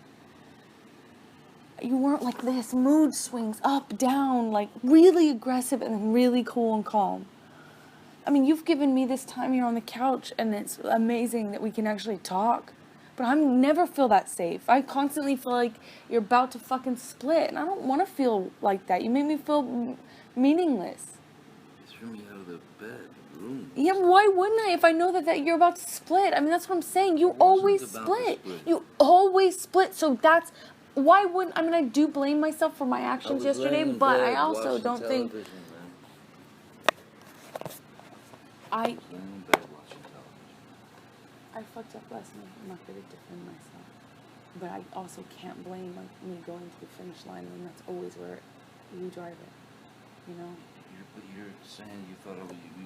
You weren't like this, mood swings, up, down, like really aggressive and then really cool and calm. I mean, you've given me this time here on the couch, and it's amazing that we can actually talk. But I never feel that safe. I constantly feel like you're about to fucking split, and I don't want to feel like that. You make me feel meaningless. You threw me out of the bedroom. Yeah, why wouldn't I if I know that you're about to split? I mean, that's what I'm saying. You always split. You always split, so that's... Why wouldn't... I mean, I do blame myself for my actions yesterday, but I also don't think... I fucked up last night. I'm not going to defend myself. But I also can't blame me going to the finish line when that's always where you drive it. But you're saying you thought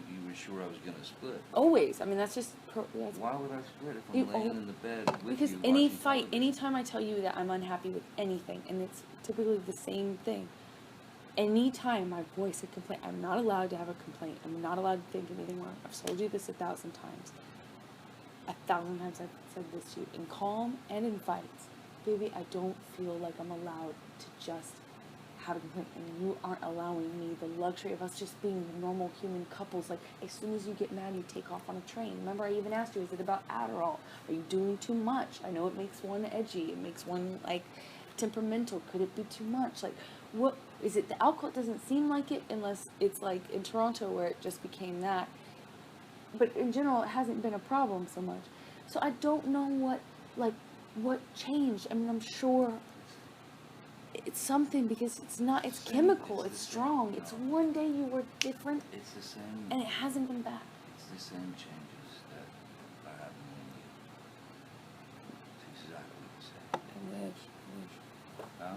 you were sure I was going to split. Always. I mean, that's just... Why would I split if I'm laying in the bed with because you any watching fight, television? anytime I tell you that I'm unhappy with anything, and it's typically the same thing, anytime my voice had complaint, I'm not allowed to have a complaint. I'm not allowed to think anything wrong. I've told you this 1,000 times. 1,000 times I've said this to you, in calm and in fights. Baby, I don't feel like I'm allowed to just have a complaint, and you aren't allowing me the luxury of us just being normal human couples. Like, as soon as you get mad, you take off on a train. Remember, I even asked you, is it about Adderall? Are you doing too much? I know it makes one edgy. It makes one, like, temperamental. Could it be too much? Like, what is it? The alcohol doesn't seem like it unless it's like in Toronto where it just became that. But in general, it hasn't been a problem so much. So I don't know what changed. I mean, I'm sure it's something, because it's chemical, it's strong. It's one day you were different. It's the same. And it hasn't been back. It's the same changes that are happening in you. It's exactly the same. I wish. Huh?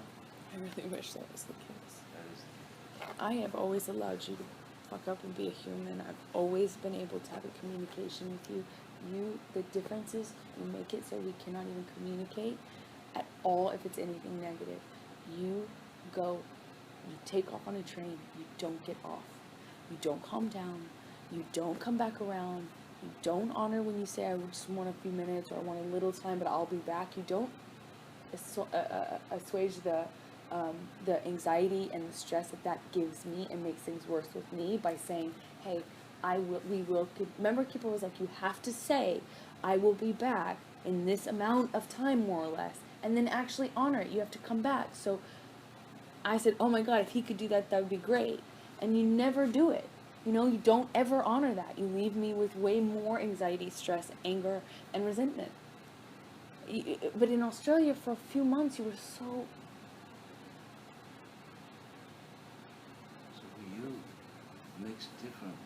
I really wish that was the case. That is the case. I have always allowed you to fuck up and be a human. I've always been able to have a communication with you. The difference is you make it so we cannot even communicate at all if it's anything negative. You go, you take off on a train, you don't get off. You don't calm down. You don't come back around. You don't honor when you say, I just want a few minutes or I want a little time, but I'll be back. You don't assuage the anxiety and the stress that gives me and makes things worse with me by saying, hey, we will, remember Kipper was like, you have to say, I will be back in this amount of time, more or less, and then actually honor it. You have to come back. So I said, oh my God, if he could do that, that would be great. And you never do it. You don't ever honor that. You leave me with way more anxiety, stress, anger, and resentment. But in Australia, for a few months, you were so... So for you, it makes a difference.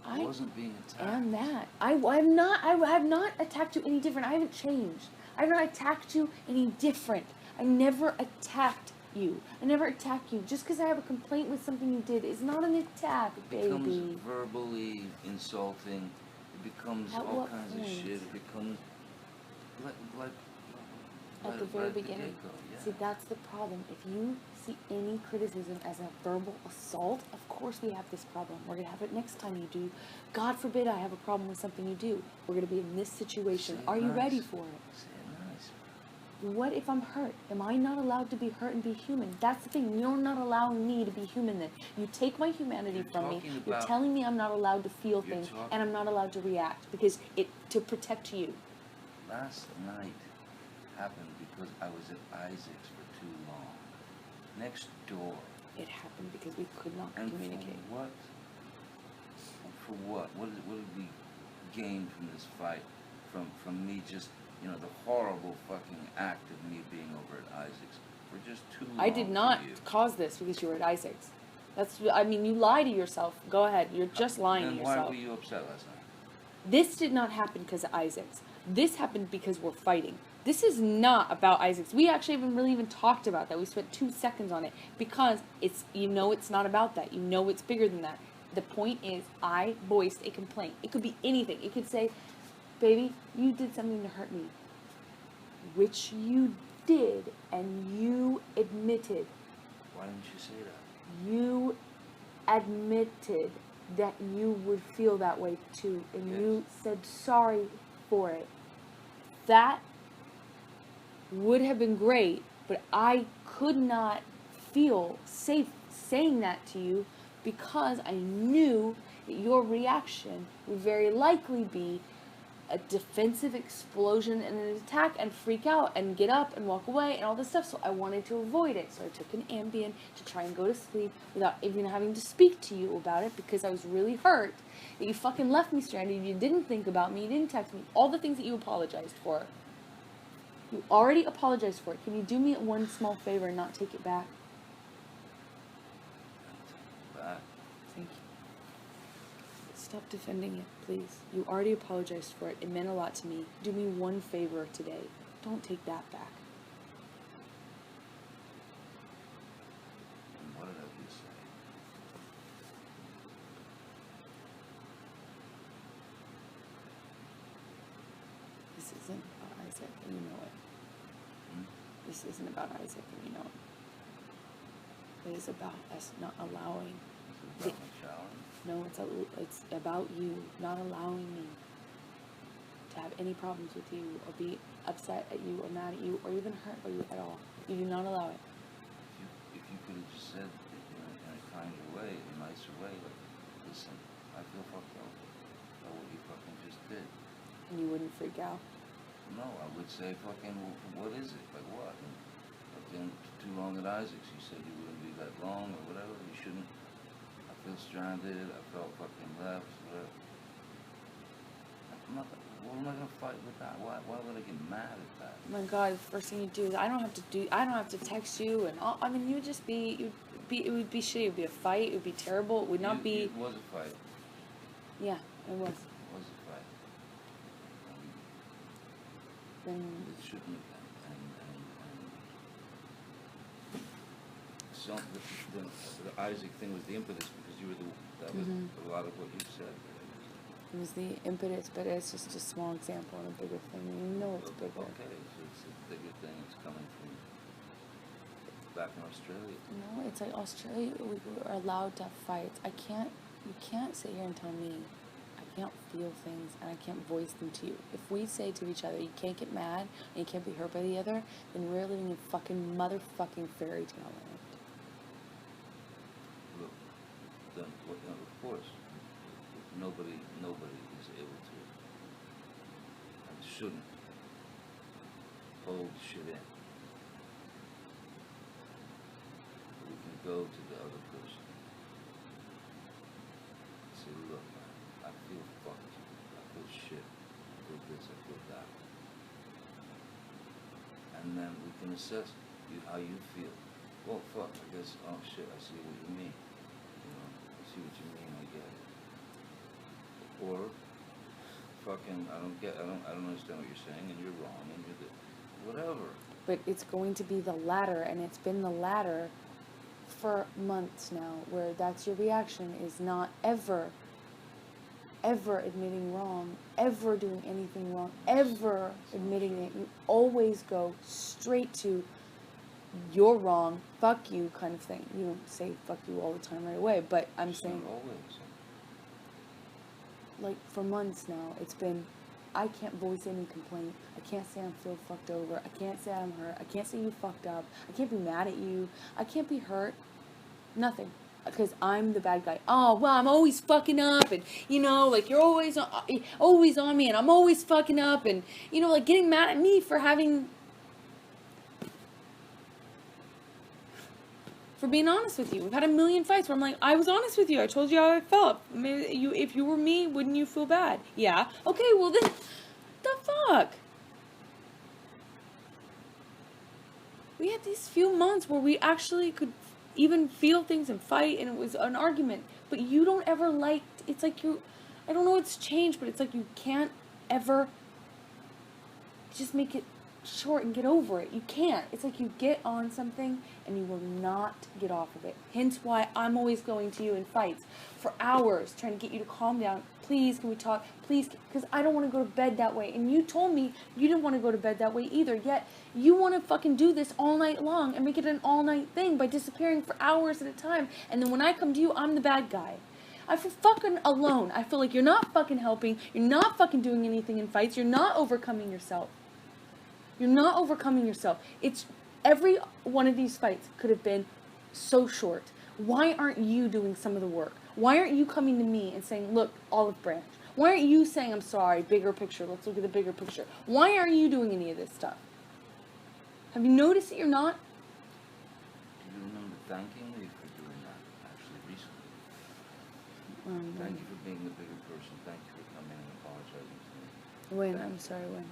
I wasn't being attacked. And that. I have not attacked you any different. I haven't changed. I have not attacked you any different. I never attacked you. I never attack you. Just because I have a complaint with something you did is not an attack, baby. It becomes verbally insulting. It becomes all kinds of shit. It becomes like at the very right beginning. Yeah. See, that's the problem. If you see any criticism as a verbal assault, of course we have this problem. We're going to have it next time you do. God forbid I have a problem with something you do. We're going to be in this situation. Are you ready for it? Say it nice. What if I'm hurt? Am I not allowed to be hurt and be human? That's the thing. You're not allowing me to be human then. You take my humanity from me. You're telling me I'm not allowed to feel things and I'm not allowed to react because to protect you. Last night happened because I was at Isaac's for too long. Next door. It happened because we could not and communicate. For what? For what? What did we gained from this fight, from me just, you know, the horrible fucking act of me being over at Isaac's for just too long. I did not for you. cause this because you were at Isaac's. I mean, you lie to yourself. Go ahead. You're just lying to Then yourself. why were you upset last night? This did not happen because of Isaac's. This happened because we're fighting. This is not about Isaac's. We actually haven't really even talked about that. We spent 2 seconds on it because it's, you know, it's not about that. You know it's bigger than that. The point is, I voiced a complaint. It could be anything. It could say, baby, you did something to hurt me. Which you did, and you admitted. Why didn't you say that? You admitted that you would feel that way too, and Yes. you said sorry for it. That would have been great, but I could not feel safe saying that to you because I knew that your reaction would very likely be a defensive explosion and an attack and freak out and get up and walk away and all this stuff. So I wanted to avoid it. So I took an Ambien to try and go to sleep without even having to speak to you about it because I was really hurt that you fucking left me stranded. You didn't think about me. You didn't text me. All the things that you apologized for. You already apologized for it. Can you do me one small favor and not take it back? Back. Thank you. Stop defending it, please. You already apologized for it. It meant a lot to me. Do me one favor today. Don't take that back. And what did I just say? This isn't about Isaac, and you know it. This isn't about Isaac, and you know it. It is about us not allowing. Is it about my shower? No, it's about you not allowing me to have any problems with you, or be upset at you, or mad at you, or even hurt by you at all. You do not allow it. If you could have just said it in a kinder way, in a nicer way, like, listen, I feel fucked up by what you fucking just did. And you wouldn't freak out. No, I would say fucking, what is it? Like what? And fucking too long at Isaac's. You said you wouldn't be that long or whatever. You shouldn't. I feel stranded. I felt fucking left. Whatever. I'm not. What am I gonna fight with that? Why would I get mad at that? Oh my God! The first thing you do is I don't have to text you, and all, I mean you would just be it would be shitty. It would be a fight. It would be terrible. It would not be. It was a fight. Yeah, it was. It was a fight. Then It shouldn't have been. So the Isaac thing was the impetus because you were that was a lot of what you said. it was the impetus, but it's just a small example and a bigger thing. You know it's bigger. Okay, so it's a bigger thing. It's coming from back in Australia. No, it's like Australia. We are allowed to have fights. You can't sit here and tell me I can't feel things and I can't voice them to you. If we say to each other, you can't get mad and you can't be hurt by the other, then we're living in fucking motherfucking fairy tale land. Look, then, of course, nobody is able to and shouldn't hold shit in. We can go to the other person and say, look, man, I feel fucked. I feel shit. I feel this, I feel that. And then we can assess how you feel. Well, fuck, I guess, oh shit, I see what you mean. You know, I see what you mean, I get it. Or, fucking, I don't understand what you're saying, and you're wrong, and you're whatever. But it's going to be the latter, and it's been the latter for months now, where that's your reaction, is not ever admitting wrong, ever doing anything wrong, ever admitting it. You always go straight to you're wrong, fuck you kind of thing. You don't say fuck you all the time right away, but I'm saying, Always. like, for months now, it's been, I can't voice any complaint. I can't say I feel fucked over. I can't say I'm hurt. I can't say you fucked up. I can't be mad at you. I can't be hurt. Nothing. Because I'm the bad guy. Oh, well, I'm always fucking up, and, you know, like, you're always on me, and I'm always fucking up, and, you know, like, getting mad at me for for being honest with you. We've had a million fights where I'm like, I was honest with you. I told you how I felt. Maybe if you were me, wouldn't you feel bad? Yeah. Okay, well then, the fuck? We had these few months where we actually could even feel things and fight, and it was an argument. But you don't ever like, it's like I don't know what's changed, but it's like you can't ever just make it short and get over it. You can't. It's like you get on something and you will not get off of it. Hence why I'm always going to you in fights for hours trying to get you to calm down. Please, can we talk? Please, because I don't want to go to bed that way. And you told me you didn't want to go to bed that way either. Yet you want to fucking do this all night long and make it an all night thing by disappearing for hours at a time. And then when I come to you, I'm the bad guy. I feel fucking alone. I feel like you're not fucking helping. You're not fucking doing anything in fights. You're not overcoming yourself. You're not overcoming yourself. It's every one of these fights could have been so short. Why aren't you doing some of the work? Why aren't you coming to me and saying, look, olive branch? Why aren't you saying, I'm sorry, bigger picture, let's look at the bigger picture? Why aren't you doing any of this stuff? Have you noticed that you're not? Do you remember thanking me for doing that, actually, recently? Thank you for being the bigger person. Thank you for coming and apologizing to me. When? I'm sorry, when?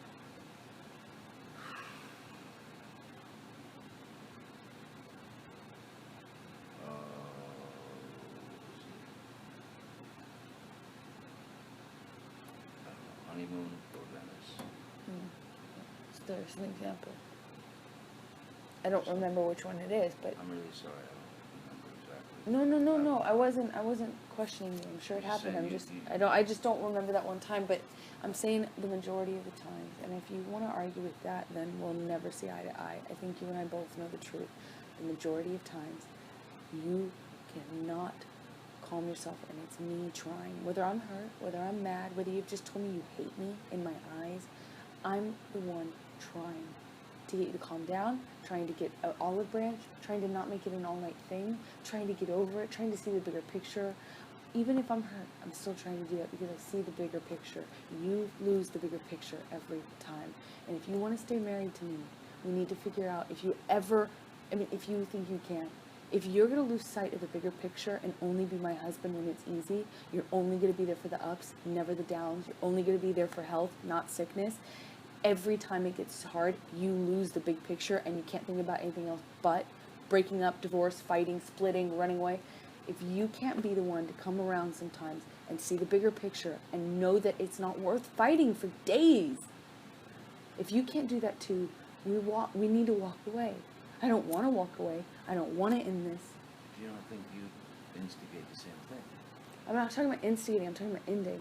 Honeymoon or Venice. There's an example. I don't remember which one it is, but I'm really sorry, I don't remember exactly. no. I wasn't questioning you. I'm sure it happened. I just don't remember that one time, but I'm saying the majority of the times. And if you want to argue with that, then we'll never see eye to eye. I think you and I both know the truth. The majority of times, you cannot calm yourself, and it's me trying. Whether I'm hurt, whether I'm mad, whether you've just told me you hate me in my eyes, I'm the one trying to get you to calm down, trying to get an olive branch, trying to not make it an all-night thing, trying to get over it, trying to see the bigger picture. Even if I'm hurt, I'm still trying to do that because I see the bigger picture. You lose the bigger picture every time. And if you want to stay married to me, we need to figure out if you think you can. If you're going to lose sight of the bigger picture and only be my husband when it's easy, you're only going to be there for the ups, never the downs. You're only going to be there for health, not sickness. Every time it gets hard, you lose the big picture and you can't think about anything else but breaking up, divorce, fighting, splitting, running away. If you can't be the one to come around sometimes and see the bigger picture and know that it's not worth fighting for days, if you can't do that too, we need to walk away. I don't want to walk away. I don't want to end this. Do you don't think you instigate the same thing? I'm not talking about instigating, I'm talking about ending.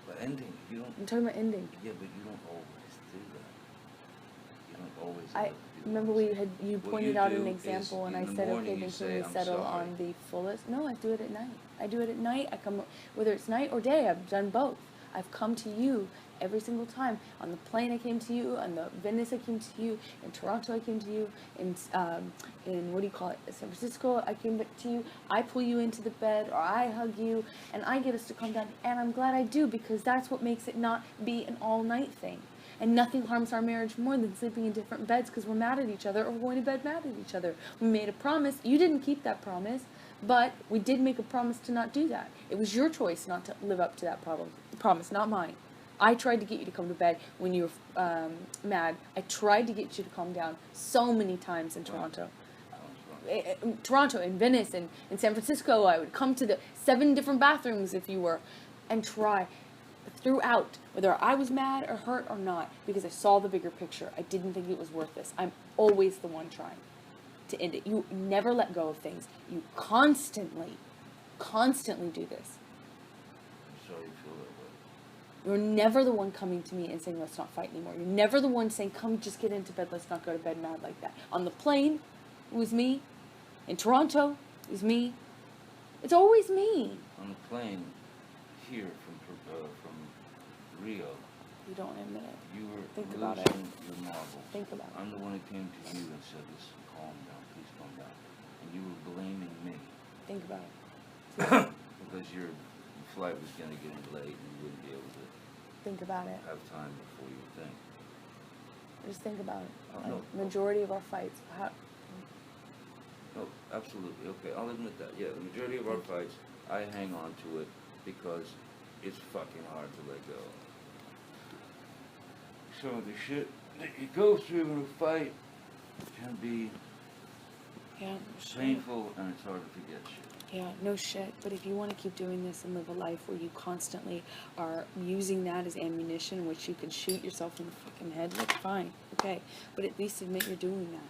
But ending, you don't... I'm talking about ending. Yeah, but you don't always do that. You don't always... I remember you pointed out an example and I said, okay, then can we settle on the fullest? No, I do it at night. I do it at night. I come, whether it's night or day, I've done both. I've come to you every single time. On the plane I came to you, on the Venice I came to you, in Toronto I came to you, in what do you call it, San Francisco I came to you. I pull you into the bed or I hug you and I get us to calm down, and I'm glad I do because that's what makes it not be an all-night thing. And nothing harms our marriage more than sleeping in different beds because we're mad at each other or we're going to bed mad at each other. We made a promise. You didn't keep that promise, but we did make a promise to not do that. It was your choice not to live up to that promise, not mine. I tried to get you to come to bed when you were mad. I tried to get you to calm down so many times in Toronto. Toronto, in Venice, and in San Francisco. I would come to the 7 different bathrooms if you were, and try throughout, whether I was mad or hurt or not, because I saw the bigger picture. I didn't think it was worth this. I'm always the one trying to end it. You never let go of things. You constantly do this. I'm sorry you feel that way. You're never the one coming to me and saying, let's not fight anymore. You're never the one saying, come just get into bed, let's not go to bed mad like that. On the plane, it was me. In Toronto, it was me. It's always me. On the plane, here from Rio, You don't admit it. you were Think losing about it. your marbles. Think about it. I'm the one who came to you and said, listen, calm down, please calm down. And you were blaming me. Think about it. Because your flight was going to get late and you wouldn't be able to Think about it. have time before you think. Just think about it. Oh, no. Majority of our fights, No, absolutely. Okay, I'll admit that. Yeah, the majority of our fights, I hang on to it because it's fucking hard to let go. Some of the shit that you go through in a fight can be Yeah, no shit. painful, and it's hard to forget shit. Yeah, no shit. But if you want to keep doing this and live a life where you constantly are using that as ammunition, which you can shoot yourself in the fucking head, that's fine. Okay. But at least admit you're doing that.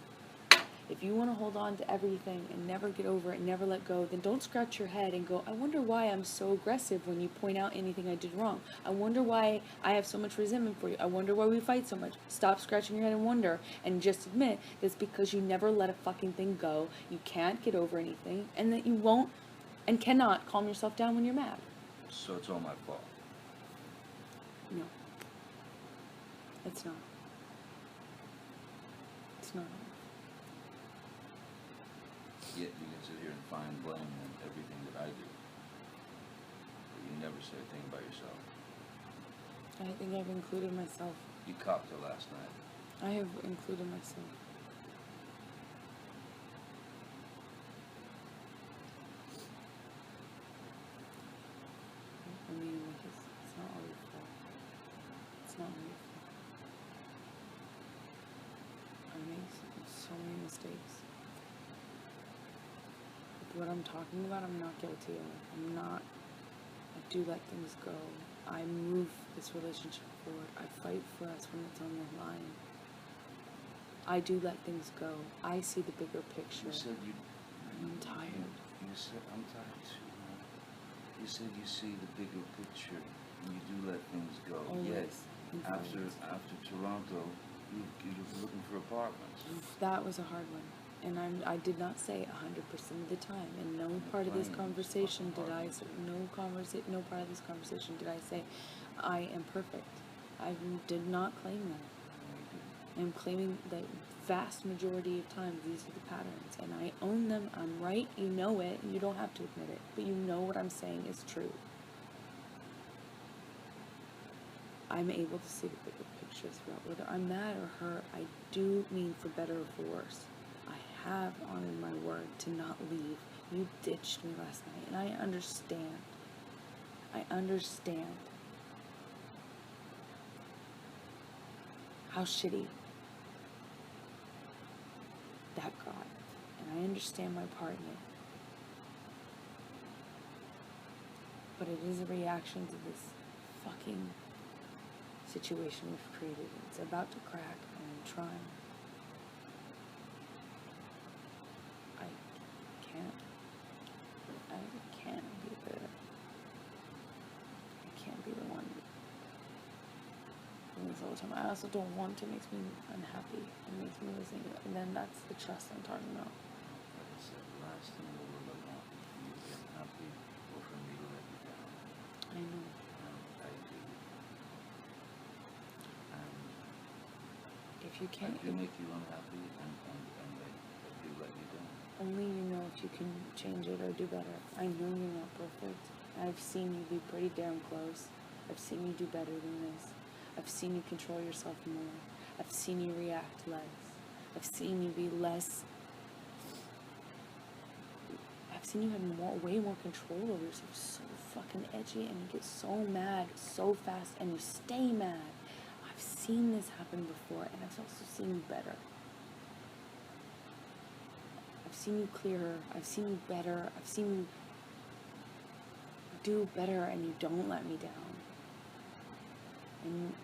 If you want to hold on to everything and never get over it and never let go, then don't scratch your head and go, I wonder why I'm so aggressive when you point out anything I did wrong. I wonder why I have so much resentment for you. I wonder why we fight so much. Stop scratching your head and wonder, and just admit that it's because you never let a fucking thing go, you can't get over anything, and that you won't and cannot calm yourself down when you're mad. So it's all my fault. No. It's not. It's not. Yet you can sit here and find blame in everything that I do. But you never say a thing about yourself. I think I've included myself. You copped it last night. I have included myself. I mean, like, it's not all your fault. It's not all your fault. I make so many mistakes. What I'm talking about, I'm not guilty of. I'm not. I do let things go. I move this relationship forward. I fight for us when it's on the line. I do let things go. I see the bigger picture. You said you... I'm tired. You said, I'm tired too, man. You said you see the bigger picture and you do let things go. Yet, Always. after Toronto, you were looking for apartments. That was a hard one. And I did not say 100% of the time. And no part of this conversation did I say, no part of this conversation did I say, I am perfect. I did not claim that. I'm claiming that vast majority of times these are the patterns. And I own them. I'm right. You know it. You don't have to admit it. But you know what I'm saying is true. I'm able to see the bigger picture throughout. Whether I'm mad or hurt, I do mean for better or for worse. I have honored my word to not leave. You ditched me last night, and I understand. I understand how shitty that got, and I understand my part in it. But it is a reaction to this fucking situation we've created. It's about to crack, and I'm trying. All the time. I also don't want to. It makes me unhappy. It makes me losing it. And then that's the trust I'm talking about. Like I said, the last thing I would ever want is for you to get happy or for me to let you down. I know. I do. If you can't... I do make you unhappy and I do let you down. Only you know if you can change it or do better. I know you're not perfect. I've seen you be pretty damn close. I've seen you do better than this. I've seen you control yourself more. I've seen you react less. I've seen you be less... I've seen you have way more control over yourself. So fucking edgy, and you get so mad so fast, and you stay mad. I've seen this happen before, and I've also seen you better. I've seen you clearer. I've seen you better. I've seen you do better, and you don't let me down. And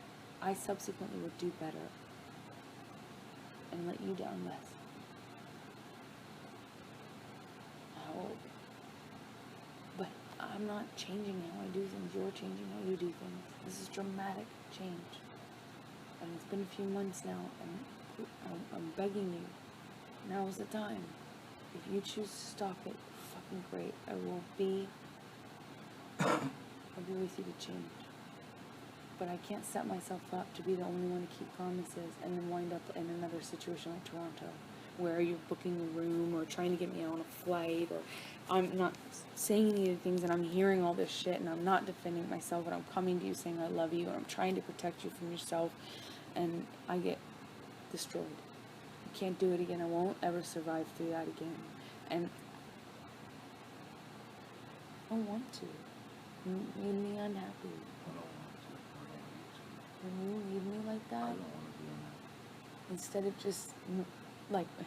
I subsequently would do better and let you down less. But I'm not changing how I do things. You're changing how you do things. This is dramatic change. And it's been a few months now, and I'm begging you. Now's the time. If you choose to stop it, fucking great. I'll be with you to change. But I can't set myself up to be the only one to keep promises and then wind up in another situation like Toronto, where you're booking a room or trying to get me on a flight, or I'm not saying any of the things, and I'm hearing all this shit, and I'm not defending myself, and I'm coming to you saying I love you, and I'm trying to protect you from yourself, and I get destroyed. I can't do it again. I won't ever survive through that again. And I don't want to. You made me unhappy. I don't want to. I don't want you to. When you leave me like I that, don't want to be in that. instead of just, like, I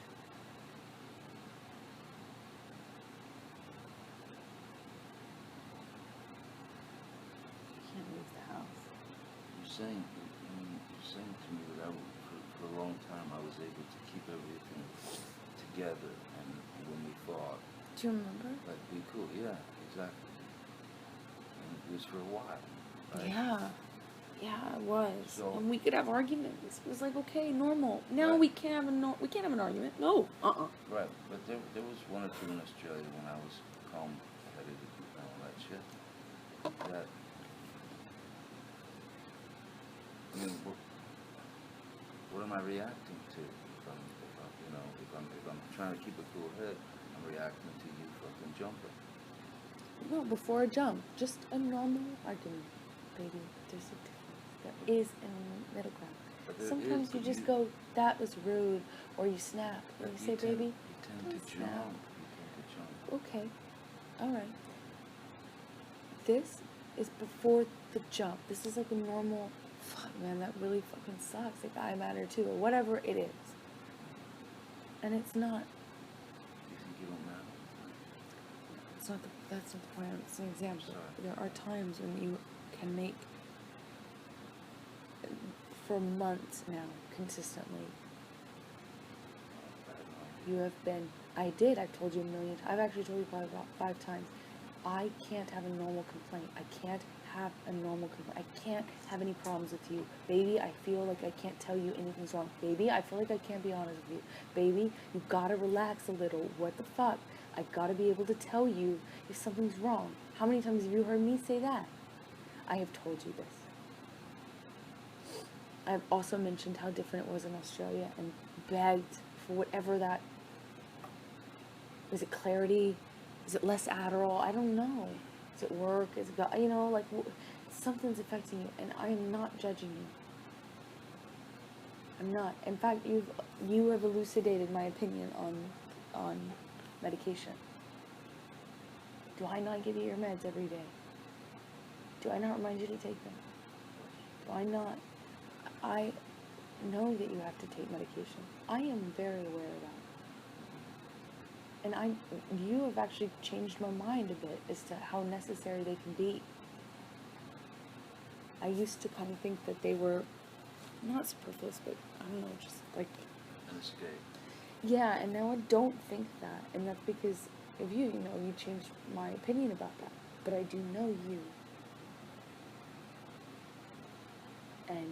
can't leave the house. You're saying, you're saying to me that for a long time I was able to keep everything together, and when we fought, Do you remember? like, be cool. Yeah, exactly. And it was for a while, right? Yeah. Yeah, it was. So- And we could have arguments. It was like, okay, normal. Now Right. we can't have we can't have an argument. No. Right, but there was one or two in Australia when I was calm-headed and all that shit. That, I mean, what am I reacting to? If I'm trying to keep a cool head, I'm reacting to you fucking jumping. No, before a jump. Just a normal argument. Baby, there's a difference. There is a middle ground. But there Sometimes is, you but just go, that was rude, or you snap, or But you say, baby, You tend don't to snap. jump. You tend to jump. Okay, alright. This is before the jump. This is like a normal, fuck man, that really fucking sucks. Like, I matter too, or whatever it is. And it's not. You think you don't matter? That's not the point. It's an example. Sorry. There are times when you can make, for months now, consistently, you have been, I've told you a million times, I've actually told you probably about 5 times, I can't have a normal complaint. I can't have a normal complaint. I can't have any problems with you. Baby, I feel like I can't tell you anything's wrong. Baby, I feel like I can't be honest with you. Baby, you gotta relax a little. What the fuck? I gotta be able to tell you if something's wrong. How many times have you heard me say that? I have told you this. I've also mentioned how different it was in Australia and begged for whatever that, is it clarity? Is it less Adderall? I don't know. Is it work? Is it, like, something's affecting you, and I am not judging you. I'm not. In fact, you have elucidated my opinion on medication. Do I not give you your meds every day? Do I not remind you to take them? Do I not? I know that you have to take medication. I am very aware of that. And you have actually changed my mind a bit as to how necessary they can be. I used to kind of think that they were not superfluous, but I don't know, just like An escape. yeah, and now I don't think that, and that's because of you. You changed my opinion about that. But I do know you, and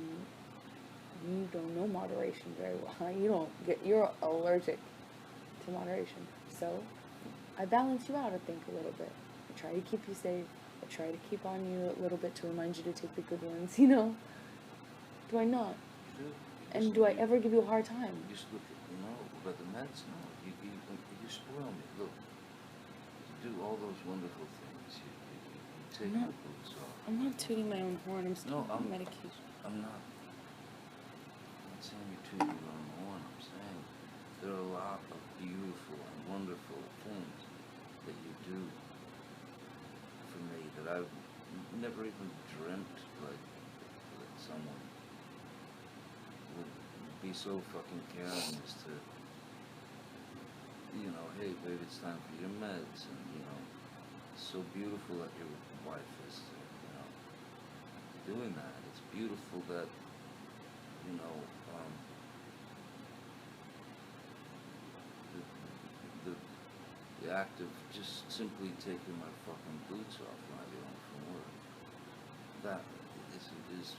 you don't know moderation very well. You're allergic to moderation. So I balance you out, I think, a little bit. I try to keep you safe. I try to keep on you a little bit to remind you to take the good ones. Do I not? You do. And do I ever give you a hard time? You just look at, but the meds, no. You spoil me. Look, you do all those wonderful things. You take I'm your not- boots off. I'm not tooting my own horn. I'm still No, on medication. I'm not saying you're tooting your own horn. I'm saying there are a lot of beautiful and wonderful things that you do for me that I've never even dreamt that someone would be so fucking caring as to, hey babe, it's time for your meds, and it's so beautiful that your wife is, doing that. It's beautiful that, the act of just simply taking my fucking boots off when I get home from work. That is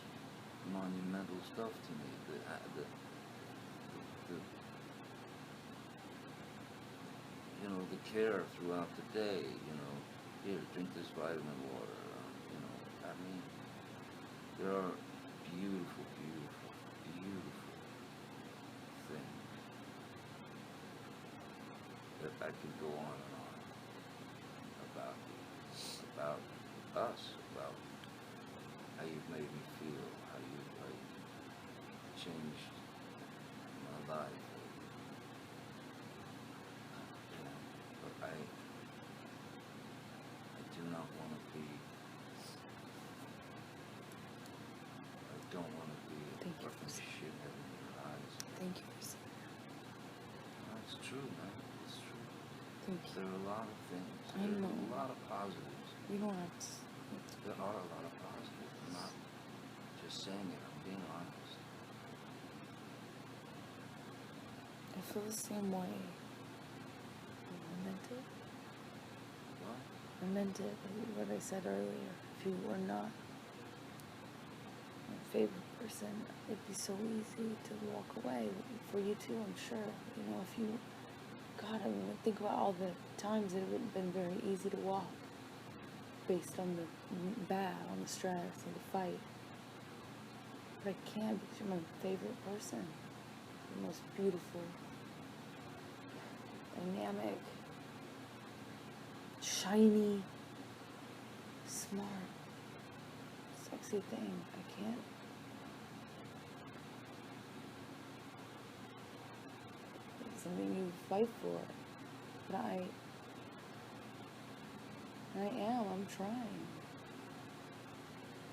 monumental stuff to me. The care throughout the day, here, drink this vitamin water, there are beautiful, beautiful, beautiful things that I could go on and on about us, about how you've made me feel, how you changed my life. There are a lot of things. I There know. are a lot of positives. You don't have to. There are a lot of positives. I'm not just saying it. I'm being honest. I feel the same way. I meant it. What? I meant it. What I said earlier. If you were not my favorite person, it'd be so easy to walk away. For you too, I'm sure. You know, if you, God, I mean, think about all the times it would have been very easy to walk, based on the bad, on the stress, and the fight. But I can't because you're my favorite person. The most beautiful, dynamic, shiny, smart, sexy thing. I can't. It's something you fight for. But I'm trying.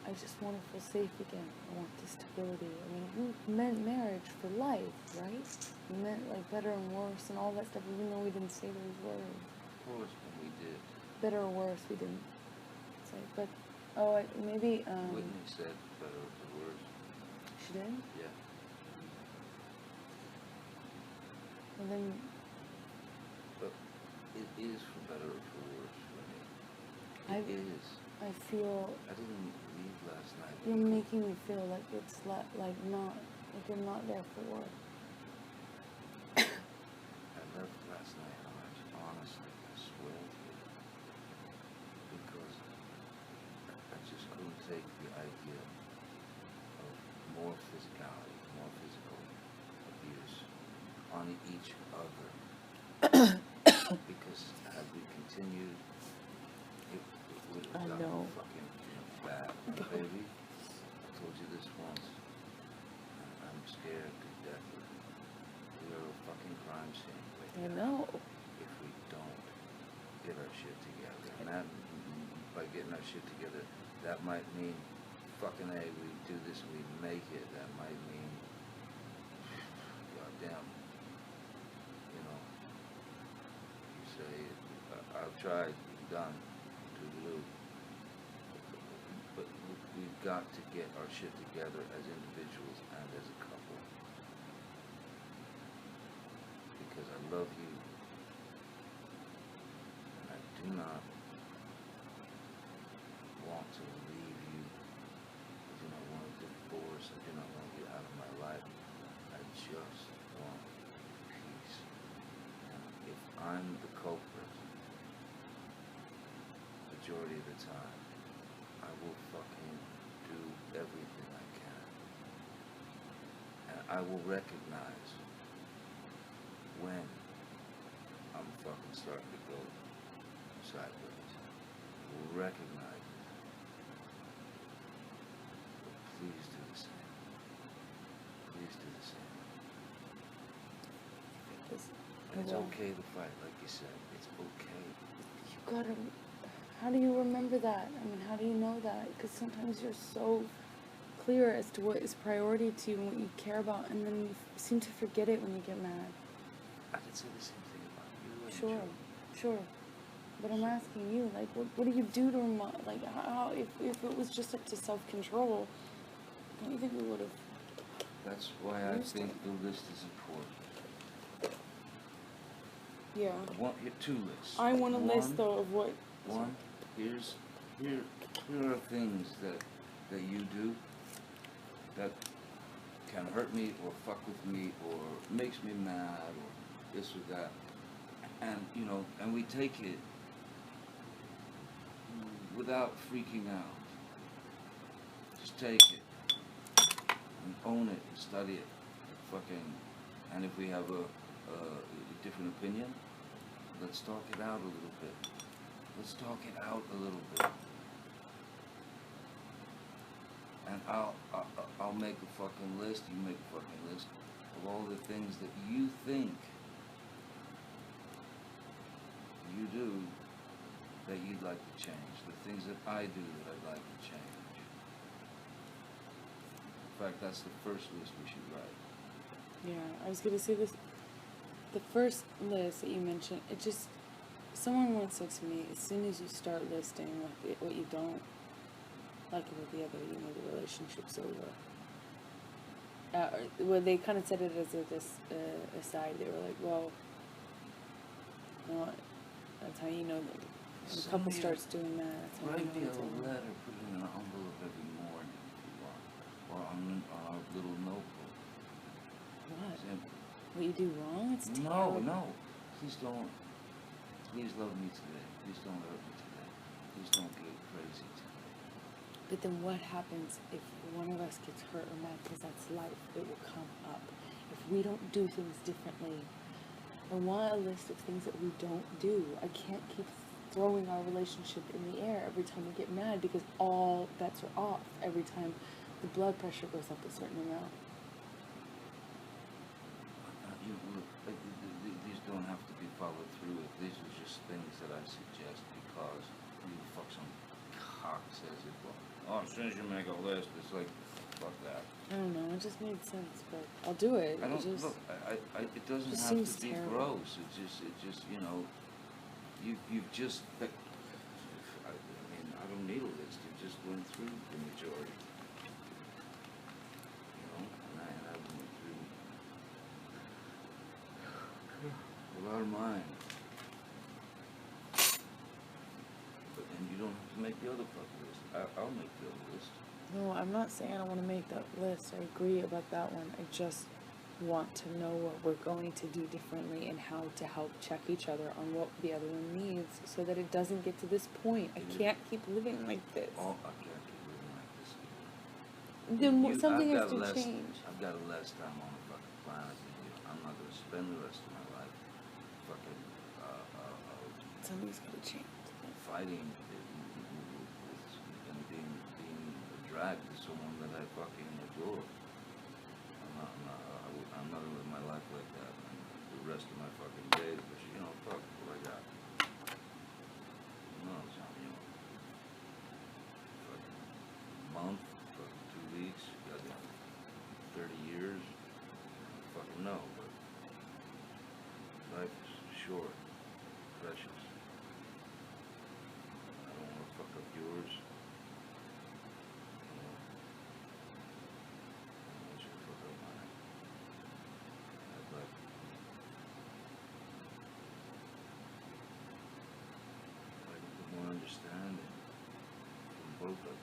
I just want to feel safe again. I want the stability. I mean, we meant marriage for life, right? We meant like better and worse and all that stuff, even though we didn't say those words. Of course, when we did. Better or worse, we didn't say. But, maybe, Whitney said better or worse. she did? Yeah. And then, But it is for better or for worse for me. It is. I feel I didn't leave last night. you're making me feel like it's not, like you're not there for. I left last night, honestly, I swear to you, because I just couldn't take the idea of more physicality, more physical abuse on each other. Because had we continued, it would I have know. gotten fucking bad. And baby, I told you this once, and I'm scared to death of it. We are a fucking crime scene I right know. now if we don't get our shit together. And that, by getting our shit together, that might mean fucking A, we do this and we make it. That might mean, goddamn, you know, you say, I've tried, done, toodaloo. But we've got to get our shit together as individuals and as a couple. Because I love you. And I do not want to leave you. I do not want a divorce. I do not want you out of my life. I just want peace. And if I'm the culprit, majority of the time, I will fucking do everything I can. And I will recognize when I'm fucking starting to go sideways. I will recognize it. But please do the same. Please do the same. And it's okay to fight, like you said. It's okay. You gotta. How do you remember that? I mean, how do you know that? Because sometimes you're so clear as to what is priority to you and what you care about, and then you seem to forget it when you get mad. I could say the same thing about you. And Sure, Joe. sure. But I'm asking you, like, what do you do to like, how, if it was just up to self-control, don't you think we would have? That's why I think the list is important. Yeah. I want your two lists. I want a list, One- though, of what. One, here are things that you do that can hurt me or fuck with me or makes me mad or this or that. And, you know, and we take it without freaking out. Just take it and own it and study it. Fucking, and if we have a different opinion, let's talk it out a little bit. Let's talk it out a little bit. And I'll make a fucking list, you make a fucking list of all the things that you think you do that you'd like to change. The things that I do that I'd like to change. In fact, that's the first list we should write. Yeah, I was gonna say this. The first list that you mentioned, it just, Someone once said to me, as soon as you start listing what you don't like about the other, you know the relationship's over. Well, they kind of said it as aside. They were like, well, you know, that's how you know that when a couple starts doing that. That's how Write you me know a it's over. letter, put it in an envelope every morning if you want, or on a little notebook. What? Simple. What you do wrong? It's No, terrible. no. Please don't. Please love me today. Please don't hurt me today. Please don't get crazy today. But then what happens if one of us gets hurt or mad? Because that's life. It will come up. If we don't do things differently, I want a list of things that we don't do. I can't keep throwing our relationship in the air every time we get mad because all bets are off every time the blood pressure goes up a certain amount. These don't have to be followed through with. These are just things that I suggest because you fuck some cock says it. Well, as soon as you make a list, it's like, fuck that. I don't know. It just made sense, but I'll do it. I don't It just, look. It doesn't just have seems to be terrible. gross. It just you know, you've just. I mean, I don't need a list. You just went through the majority. You know, and I went through a lot of mine. But and you don't have to make the other fuck list. I'll make the other list. No, I'm not saying I don't want to make that list. I agree about that one. I just want to know what we're going to do differently and how to help check each other on what the other one needs so that it doesn't get to this point. I can't keep living like this. Oh, I can't keep living like this either. Then something I've has to got change. I've got less time on the fucking planet than you. I'm not going to spend the rest of my life fucking Something's got to change. fighting and being a drag to someone that I fucking adore. I'm not going to live my life like that man, the rest of my fucking days. But you know, fuck what I got. No, it's not, you know, fucking month, fucking 2 weeks, goddamn 30 years. Fucking no, but life is short, precious. I don't want to fuck up yours. You know, I don't want you to fuck up mine. I'd like a bit more understanding from both of us.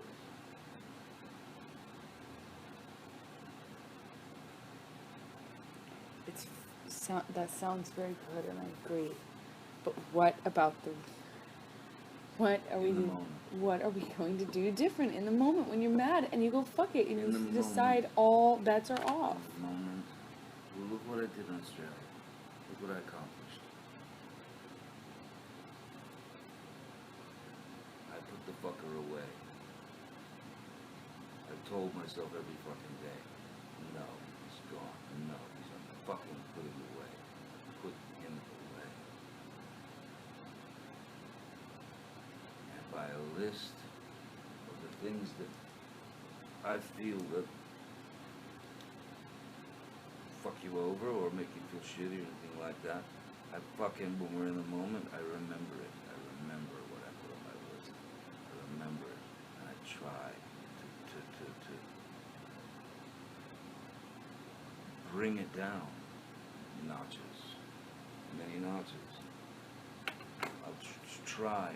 That sounds very good, and I agree. But what about what are we In the doing? moment. What are we going to do different in the moment when you're mad and you go fuck it and In the you decide moment. all bets are off? In the moment. Well, look what I did in Australia. Look what I accomplished. I put the fucker away. I told myself every fucking day, no, he's gone. No, he's fucking put him away. Put him away. And by a list of the things that I feel that fuck you over or make you feel shitty or anything like that, I fucking, when we're in the moment, I remember it. I remember what I put on my list. I remember it, and I try to bring it down notches, many notches. I'll try,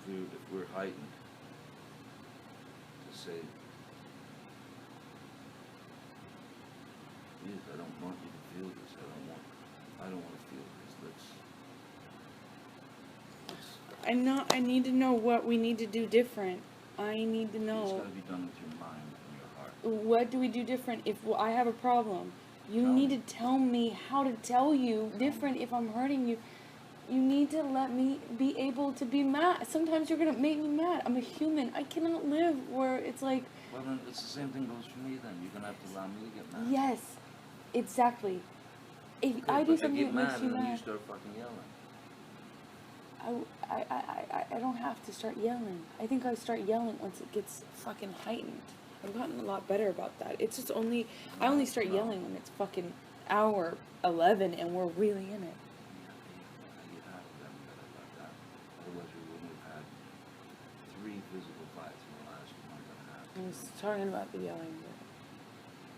if we're heightened, to say, please, I don't want you to feel this. I don't want to feel this. I need to know what we need to do different. I need to It's know. got to be done with your mind and your heart. What do we do different if I have a problem? You Tell need me. to tell me how to tell you different if I'm hurting you. You need to let me be able to be mad. Sometimes you're going to make me mad. I'm a human. I cannot live where it's like, Well, then it's the same thing goes for me then. You're going to have to allow me to get mad. yes, exactly. If Okay, I do but something get that mad makes you and then you mad, start fucking yelling. I don't have to start yelling. I think I start yelling once it gets fucking heightened. I've gotten a lot better about that. It's just I only start No. yelling when it's fucking hour 11 and we're really in it. You have them, but fights in the last month and a half. I was talking about the yelling, but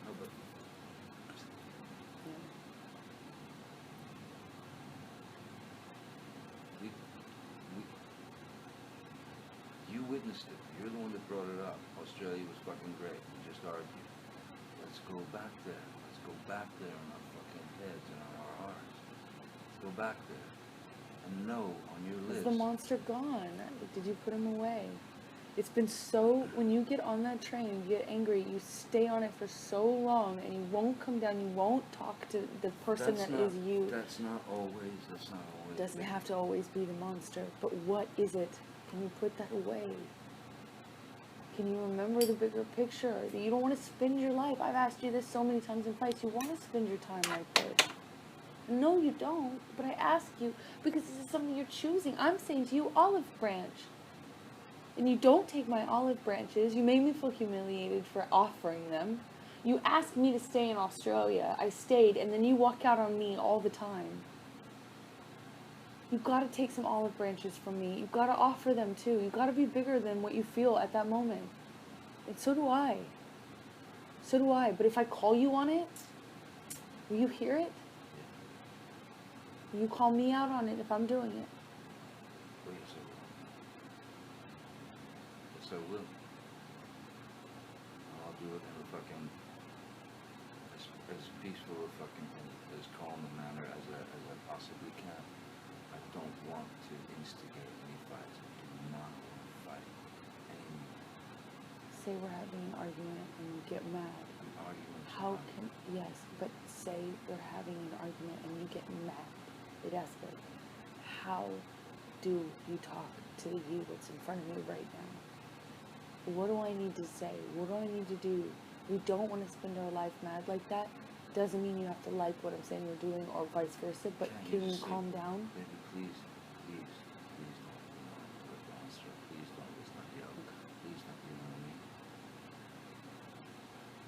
No, but yeah. you witnessed it. You're the one that brought it up. Australia was fucking great. We just argued. Let's go back there. Let's go back there in our fucking heads and on our hearts. Let's go back there. And know on your Is list. the monster gone? Did you put him away? It's been so, when you get on that train, you get angry, you stay on it for so long, and you won't come down, you won't talk to the person That's that not, is you. That's not always. It doesn't have to always be the monster, but what is it? Can you put that away? Can you remember the bigger picture? You don't want to spend your life. I've asked you this so many times in fights. You want to spend your time like this. No, you don't. But I ask you because this is something you're choosing. I'm saying to you, olive branch. And you don't take my olive branches. You made me feel humiliated for offering them. You asked me to stay in Australia. I stayed, and then you walk out on me all the time. You've got to take some olive branches from me. You've got to offer them too. You've got to be bigger than what you feel at that moment. And so do I. So do I. But if I call you on it, will you hear it? Will you call me out on it if I'm doing it? Oh, yes, I will. Yes, I will. I'll do it in a fucking as peaceful a fucking as calm a manner as I possibly can. I don't want to instigate any fights. I do not want to fight anymore. Say we're having an argument and you get mad. Arguments. How can, yes, but say we're having an argument and you get mad. It escalates. How do you talk to the you that's in front of me right now? What do I need to say? What do I need to do? We don't want to spend our life mad like that. Doesn't mean you have to like what I'm saying you're doing or vice versa, but can you calm down? Baby, please don't, the monster. Please don't, let's not yell. Please don't yell at me.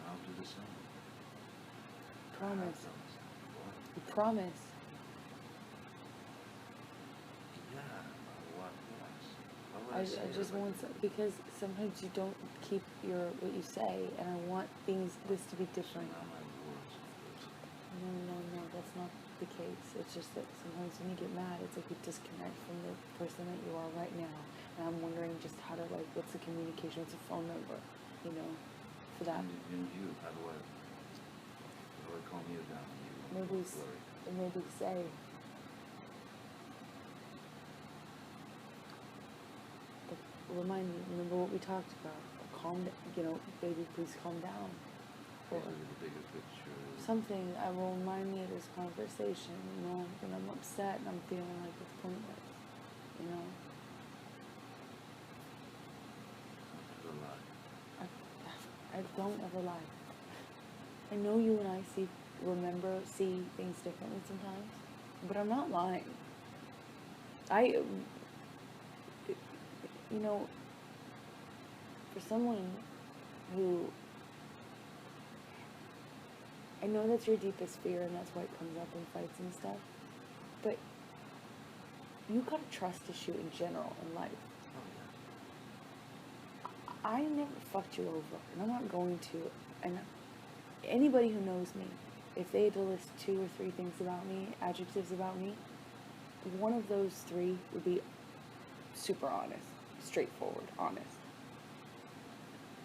I'll do the same. Promise. What? You promise. Yeah, what else? I just want some, because sometimes you don't keep what you say, and I want this to be different. No, that's not the case. It's just that sometimes when you get mad, it's like you disconnect from the person that you are right now. And I'm wondering just how to, like, what's the communication, what's the phone number, for that. And you, how do I calm you down? Maybe say, remind me, remember what we talked about. Calm down, baby, please calm down. Or the bigger picture. something I will remind me of this conversation, when I'm upset and I'm feeling like it's pointless, Never lie. I don't ever lie. I know you and I see things differently sometimes, but I'm not lying. For someone who, I know that's your deepest fear and that's why it comes up in fights and stuff, but you got a trust issue in general in life. I never fucked you over, and I'm not going to. And anybody who knows me, if they had to list 2 or 3 things about me, adjectives about me, one of those 3 would be super honest, straightforward, honest.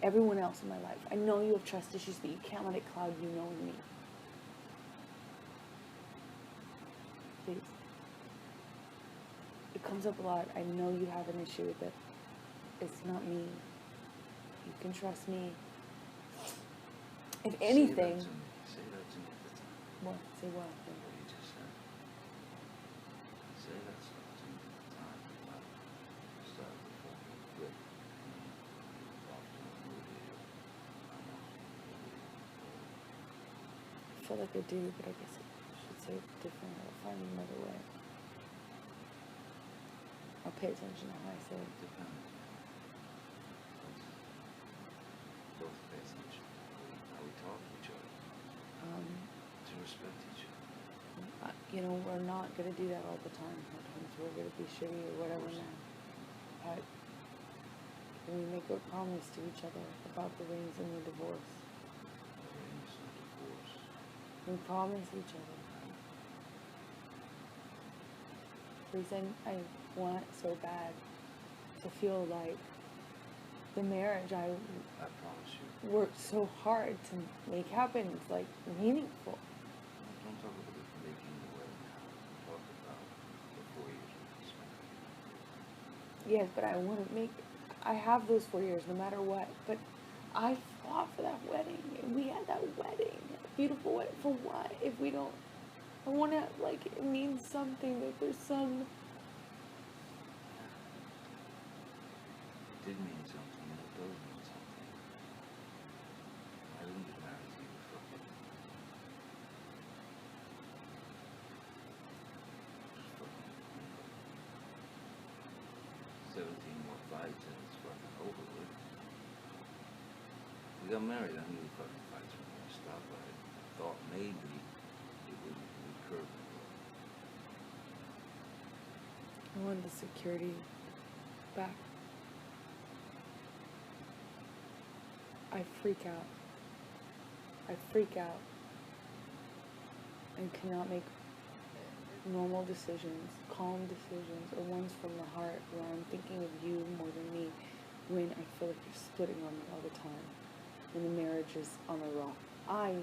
Everyone else in my life, I know you have trust issues, but you can't let it cloud you knowing me. Please. It comes up a lot. I know you have an issue with it. It's not me. You can trust me. If anything... Say that to me. What? Say what? What you just said. Say that stuff to me at the time. Start before you quit. I feel like I do, but I guess I should say it differently. I'll find another way. I'll pay attention to how I say it. Depends. Both pay attention. How we talk to each other. To respect each other. We're not going to do that all the time. Sometimes we're going to be shitty or whatever now. and we make a promise to each other about the rings and the divorce. Rings and divorce. We promise each other. Please, I want so bad to feel like the marriage I promise you. worked so hard to make happen is like meaningful. Don't talk about making the wedding now. Talk about the 4 years with this man. Yes, but I have those 4 years no matter what. But I fought for that wedding. And we had that wedding. A beautiful wedding. For what? If we don't, I want to, like, it means something. That there's some. It did mean something, and it does mean something. I didn't get married to you for fucking 17 more fights and it's fucking over with. We got married, I knew the fucking fights were gonna stop, but I thought maybe it would recur. I want the security back. I freak out. I freak out and cannot make normal decisions, calm decisions, or ones from the heart where I'm thinking of you more than me when I feel like you're splitting on me all the time, when the marriage is on the rock. I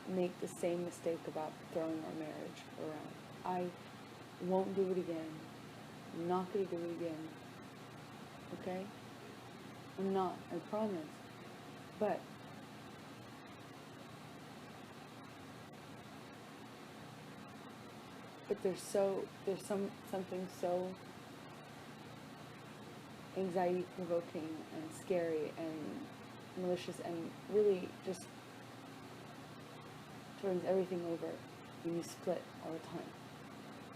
make the same mistake about throwing our marriage around. I won't do it again. I'm not going to do it again. Okay? I'm not. I promise. But there's something so anxiety provoking and scary and malicious and really just turns everything over when you split all the time.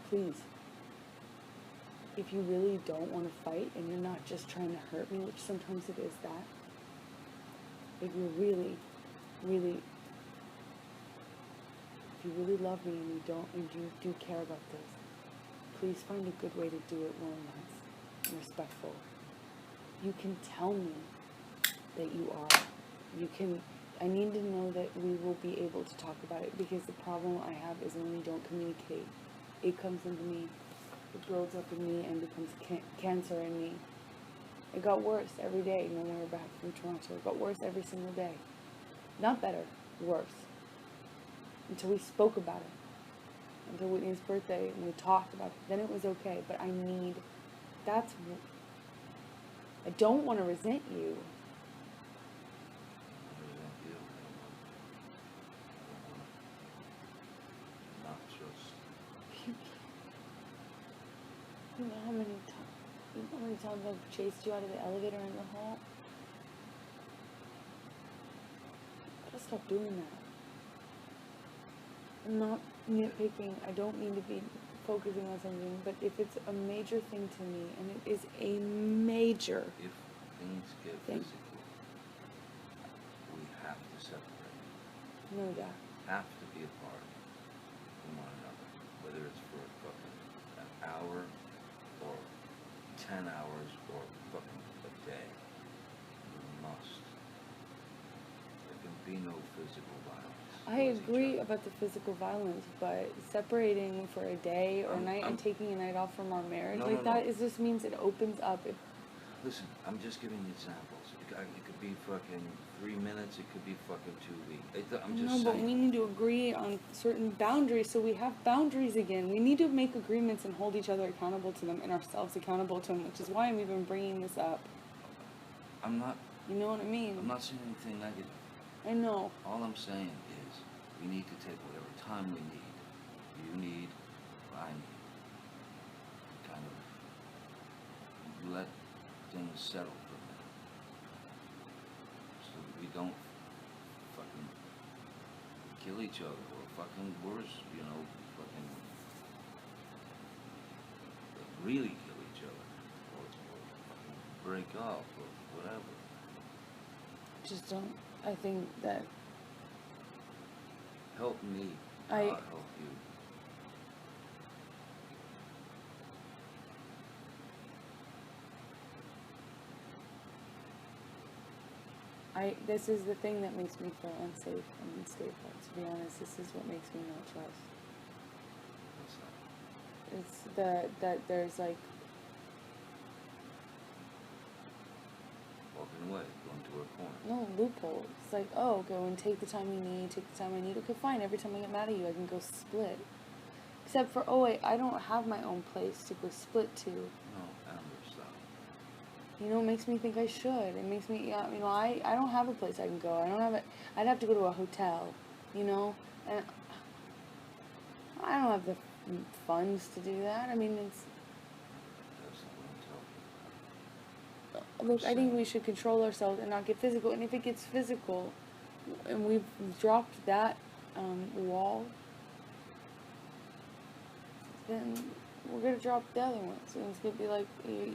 Please, if you really don't want to fight and you're not just trying to hurt me, which sometimes it is that, if you really love me and you do care about this, please find a good way to do it one that's respectful. You can tell me that you are. I need to know that we will be able to talk about it, because the problem I have is when we don't communicate. It comes into me, it builds up in me and becomes cancer in me. It got worse every day when we were back from Toronto. It got worse every single day. Not better, worse. Until we spoke about it. Until Whitney's birthday and we talked about it. Then it was okay. But I don't want to resent you. You know how many times I've chased you out of the elevator in the hall? I gotta stop doing that. I'm not nitpicking. I don't mean to be focusing on something, but if it's a major thing to me, and it is a major If things get physical, we have to separate. No doubt. Have to be apart from one another, whether it's for fucking an hour or 10 hours or fucking a day. You must. There can be no physical violence. I agree about the physical violence, but separating for a day or a night and taking a night off from our marriage, it just means it opens up. Listen, I'm just giving you examples. It could be fucking 3 minutes, it could be fucking 2 weeks. I'm just saying. But we need to agree on certain boundaries so we have boundaries again. We need to make agreements and hold each other accountable to them and ourselves accountable to them, which is why I'm even bringing this up. I'm not... You know what I mean? I'm not saying anything negative. I know. All I'm saying is we need to take whatever time we need. You need, I need. Kind of let things settle for a minute. So we don't fucking kill each other or fucking worse, fucking really kill each other or fucking break up or whatever. Just don't. I think that help me, I'll help you. This is the thing that makes me feel unsafe and unstable. To be honest, this is what makes me not trust. What's It's that? that there's like, Walking away, going to a corner. no loophole. It's like, oh, go and take the time you need, take the time I need. Okay, fine. Every time I get mad at you, I can go split. Except for, oh wait, I don't have my own place to go split to. No, Amber, stop. You know, it makes me think I should. It makes me, yeah, you know, I don't have a place I can go. I don't have it. I'd have to go to a hotel, you know, and I don't have the funds to do that. I mean, it's, That's not what I'm talking about. look, I think we should control ourselves and not get physical. And if it gets physical, and we've dropped that wall, then we're gonna drop the other ones. And it's gonna be like,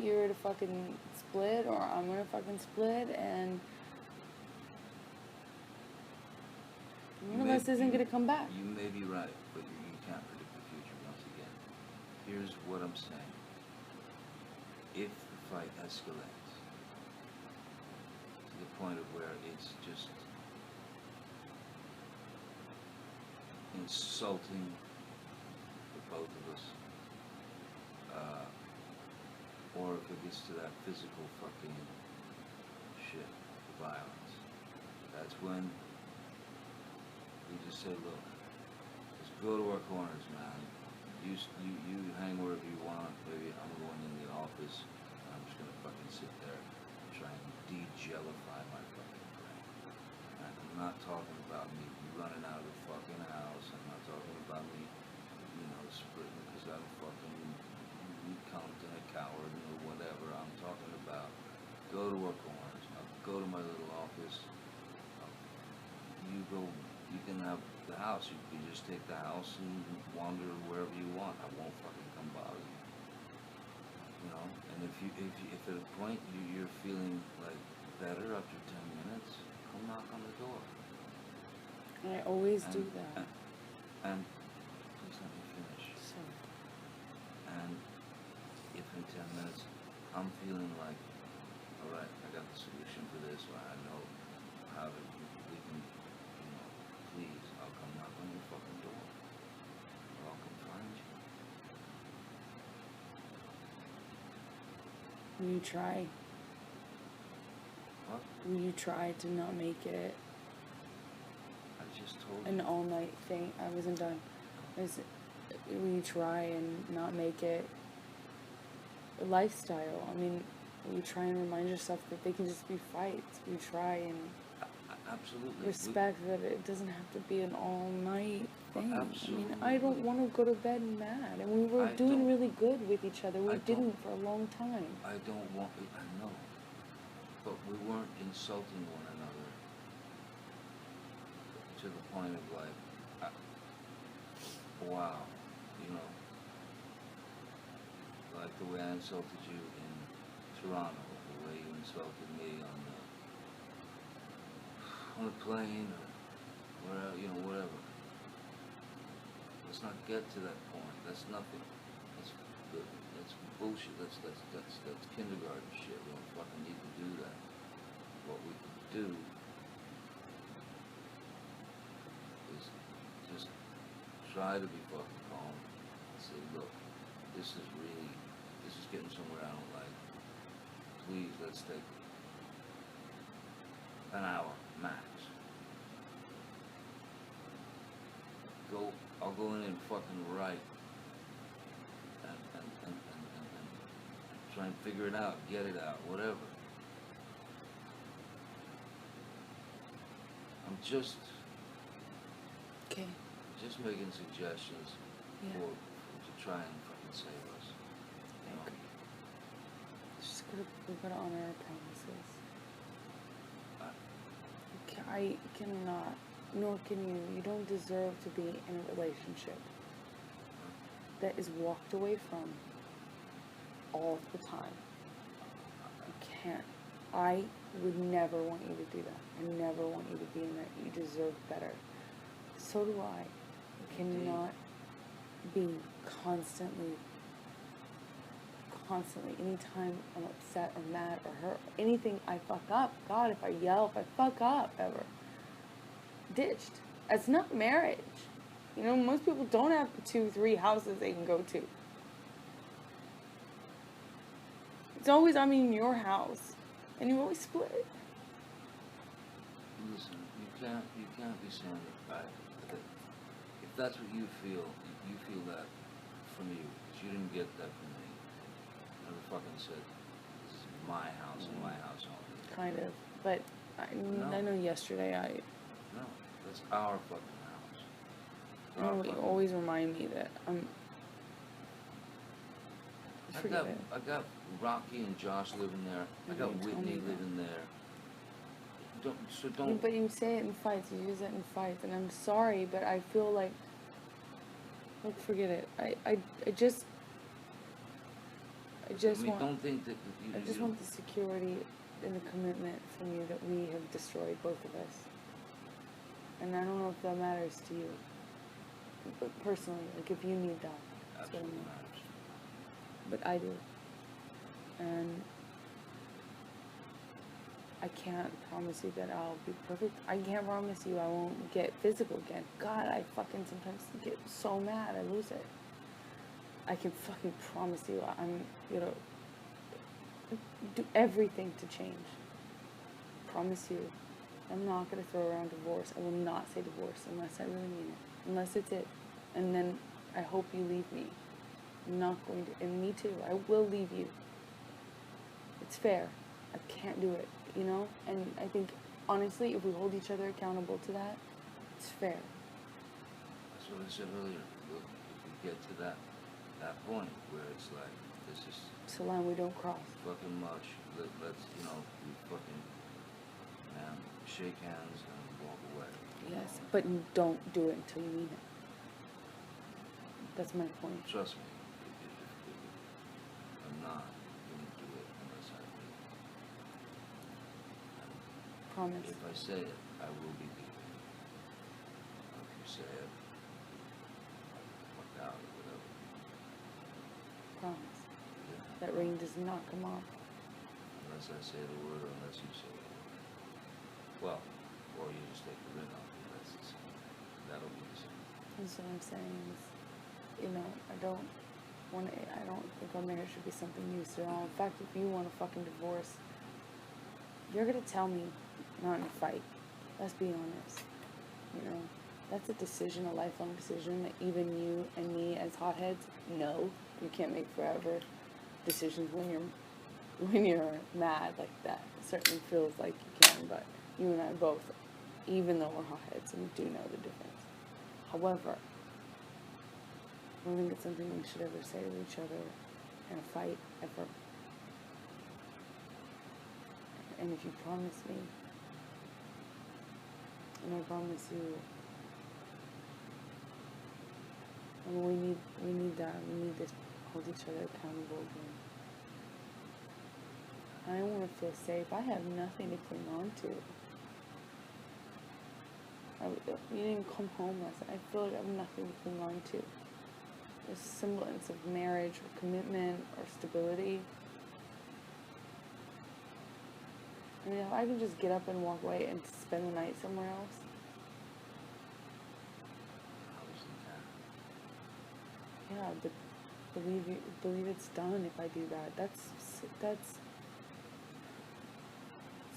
you're to fucking split, or I'm gonna fucking split, and one of us isn't gonna come back. You may be right, but you can't predict the future once again. Here's what I'm saying. If the fight escalates to the point of where it's just insulting for both of us, or if it gets to that physical fucking shit, violence, that's when we just say, look, just go to our corners, man. You hang wherever you want. Maybe I'm going in the office. And I'm just gonna fucking sit there and try and de-jellify my fucking brain. And I'm not talking about me running out of the fucking house. I'm not talking about me, splitting because I'm fucking incompetent, a coward, or whatever. I'm talking about go to our corners. I'll go to my little office. You can have the house. You can just take the house and wander wherever you want. I won't fucking come bother you. You know? And if at a point you're feeling like better after 10 minutes, come knock on the door. I always do that. And please let me finish. So, And if in 10 minutes I'm feeling like, all right, I got the solution for this, or I know how we can, please, I'll come knock on your fucking door. Or I'll come find you. will you try? What? Will you try to not make it I just told an you. all-night thing? I wasn't done. Will you try and not make it a lifestyle? I mean, will you try and remind yourself that they can just be fights? Will you try and Absolutely. respect that it doesn't have to be an all-night thing? Absolutely. I mean, I don't want to go to bed mad. And we were I doing don't- really good with each other. We I didn't don't- for a long time. I don't want it, I know. But we weren't insulting one another to the point of like, wow, like the way I insulted you in Toronto, the way you insulted me on the plane, or whatever. Let's not get to that point. That's nothing. That's bullshit. That's kindergarten shit. We don't fucking need to do that. What we could do is just try to be fucking calm and say, look, this is getting somewhere I don't like. Please, let's take an hour max. I'll go in and fucking write and try and figure it out, get it out, whatever. I'm just Okay. making suggestions Yeah. to try and fucking save us. I agree. We gotta honor our promises. I cannot, nor can you. You don't deserve to be in a relationship that is walked away from all the time. You can't. I would never want you to do that. I never want you to be in that. You deserve better. So do I. You cannot be constantly constantly. Anytime I'm upset or mad or hurt, anything I fuck up, God, if I yell, if I fuck up ever, ditched. It's not marriage. You know, most people don't have 2, 3 houses they can go to. It's always, I'm in your house, and you always split. Listen, you can't be saying that if that's what you feel that from you, because you didn't get that from me. You never fucking said, this is my house and my house only. Kind of, but I know yesterday No, that's our fucking house. I know you always remind me that I got Rocky and Josh living there. I got Whitney living there. Don't. But you say it in fights. You use it in fights, and I'm sorry, but I feel like, look, forget it. I just want. Don't think that you. I just want the security and the commitment from you that we have destroyed both of us. And I don't know if that matters to you, but personally, like if you need that, that's what I mean. But I do, and I can't promise you that I'll be perfect. I can't promise you I won't get physical again. God, I fucking sometimes get so mad I lose it. I can fucking promise you I'm gonna do everything to change. Promise you. I'm not gonna throw around divorce. I will not say divorce unless I really mean it. Unless it's it. And then I hope you leave me. I'm not going to, and me too. I will leave you. It's fair. I can't do it, you know? And I think, honestly, if we hold each other accountable to that, it's fair. That's what I said earlier. Look, if we get to that point where it's like, this is... It's a line we don't cross. Fucking much. Let's, we fucking, man, shake hands and walk away. Yes, but you don't do it until you mean it. That's my point. Trust me. I'm not going to do it unless I mean it. Promise. If I say it, I will be leaving. If you say it, fuck out or whatever. Promise. Yeah. That ring does not come off. Unless I say the word or unless you say the word. Well, or you just take the ring off. That's the same thing. That'll be the same. That's what I'm saying. Is, I don't think our marriage should be something used at all. In fact, if you want a fucking divorce, you're gonna tell me, not in a fight. Let's be honest. That's a decision, a lifelong decision that even you and me as hotheads know. You can't make forever decisions when you're mad like that. It certainly feels like you can, but you and I both, even though we're hotheads, and we do know the difference. However, I don't think it's something we should ever say to each other in a fight, ever. And if you promise me, and I promise you, we need that. We need to hold each other accountable again. I want to feel safe. I have nothing to cling on to. You didn't come home last night. I feel like I have nothing to cling on to. A semblance of marriage or commitment or stability. I mean, if I can just get up and walk away and spend the night somewhere else. Yeah, but believe it's done if I do that. That's it's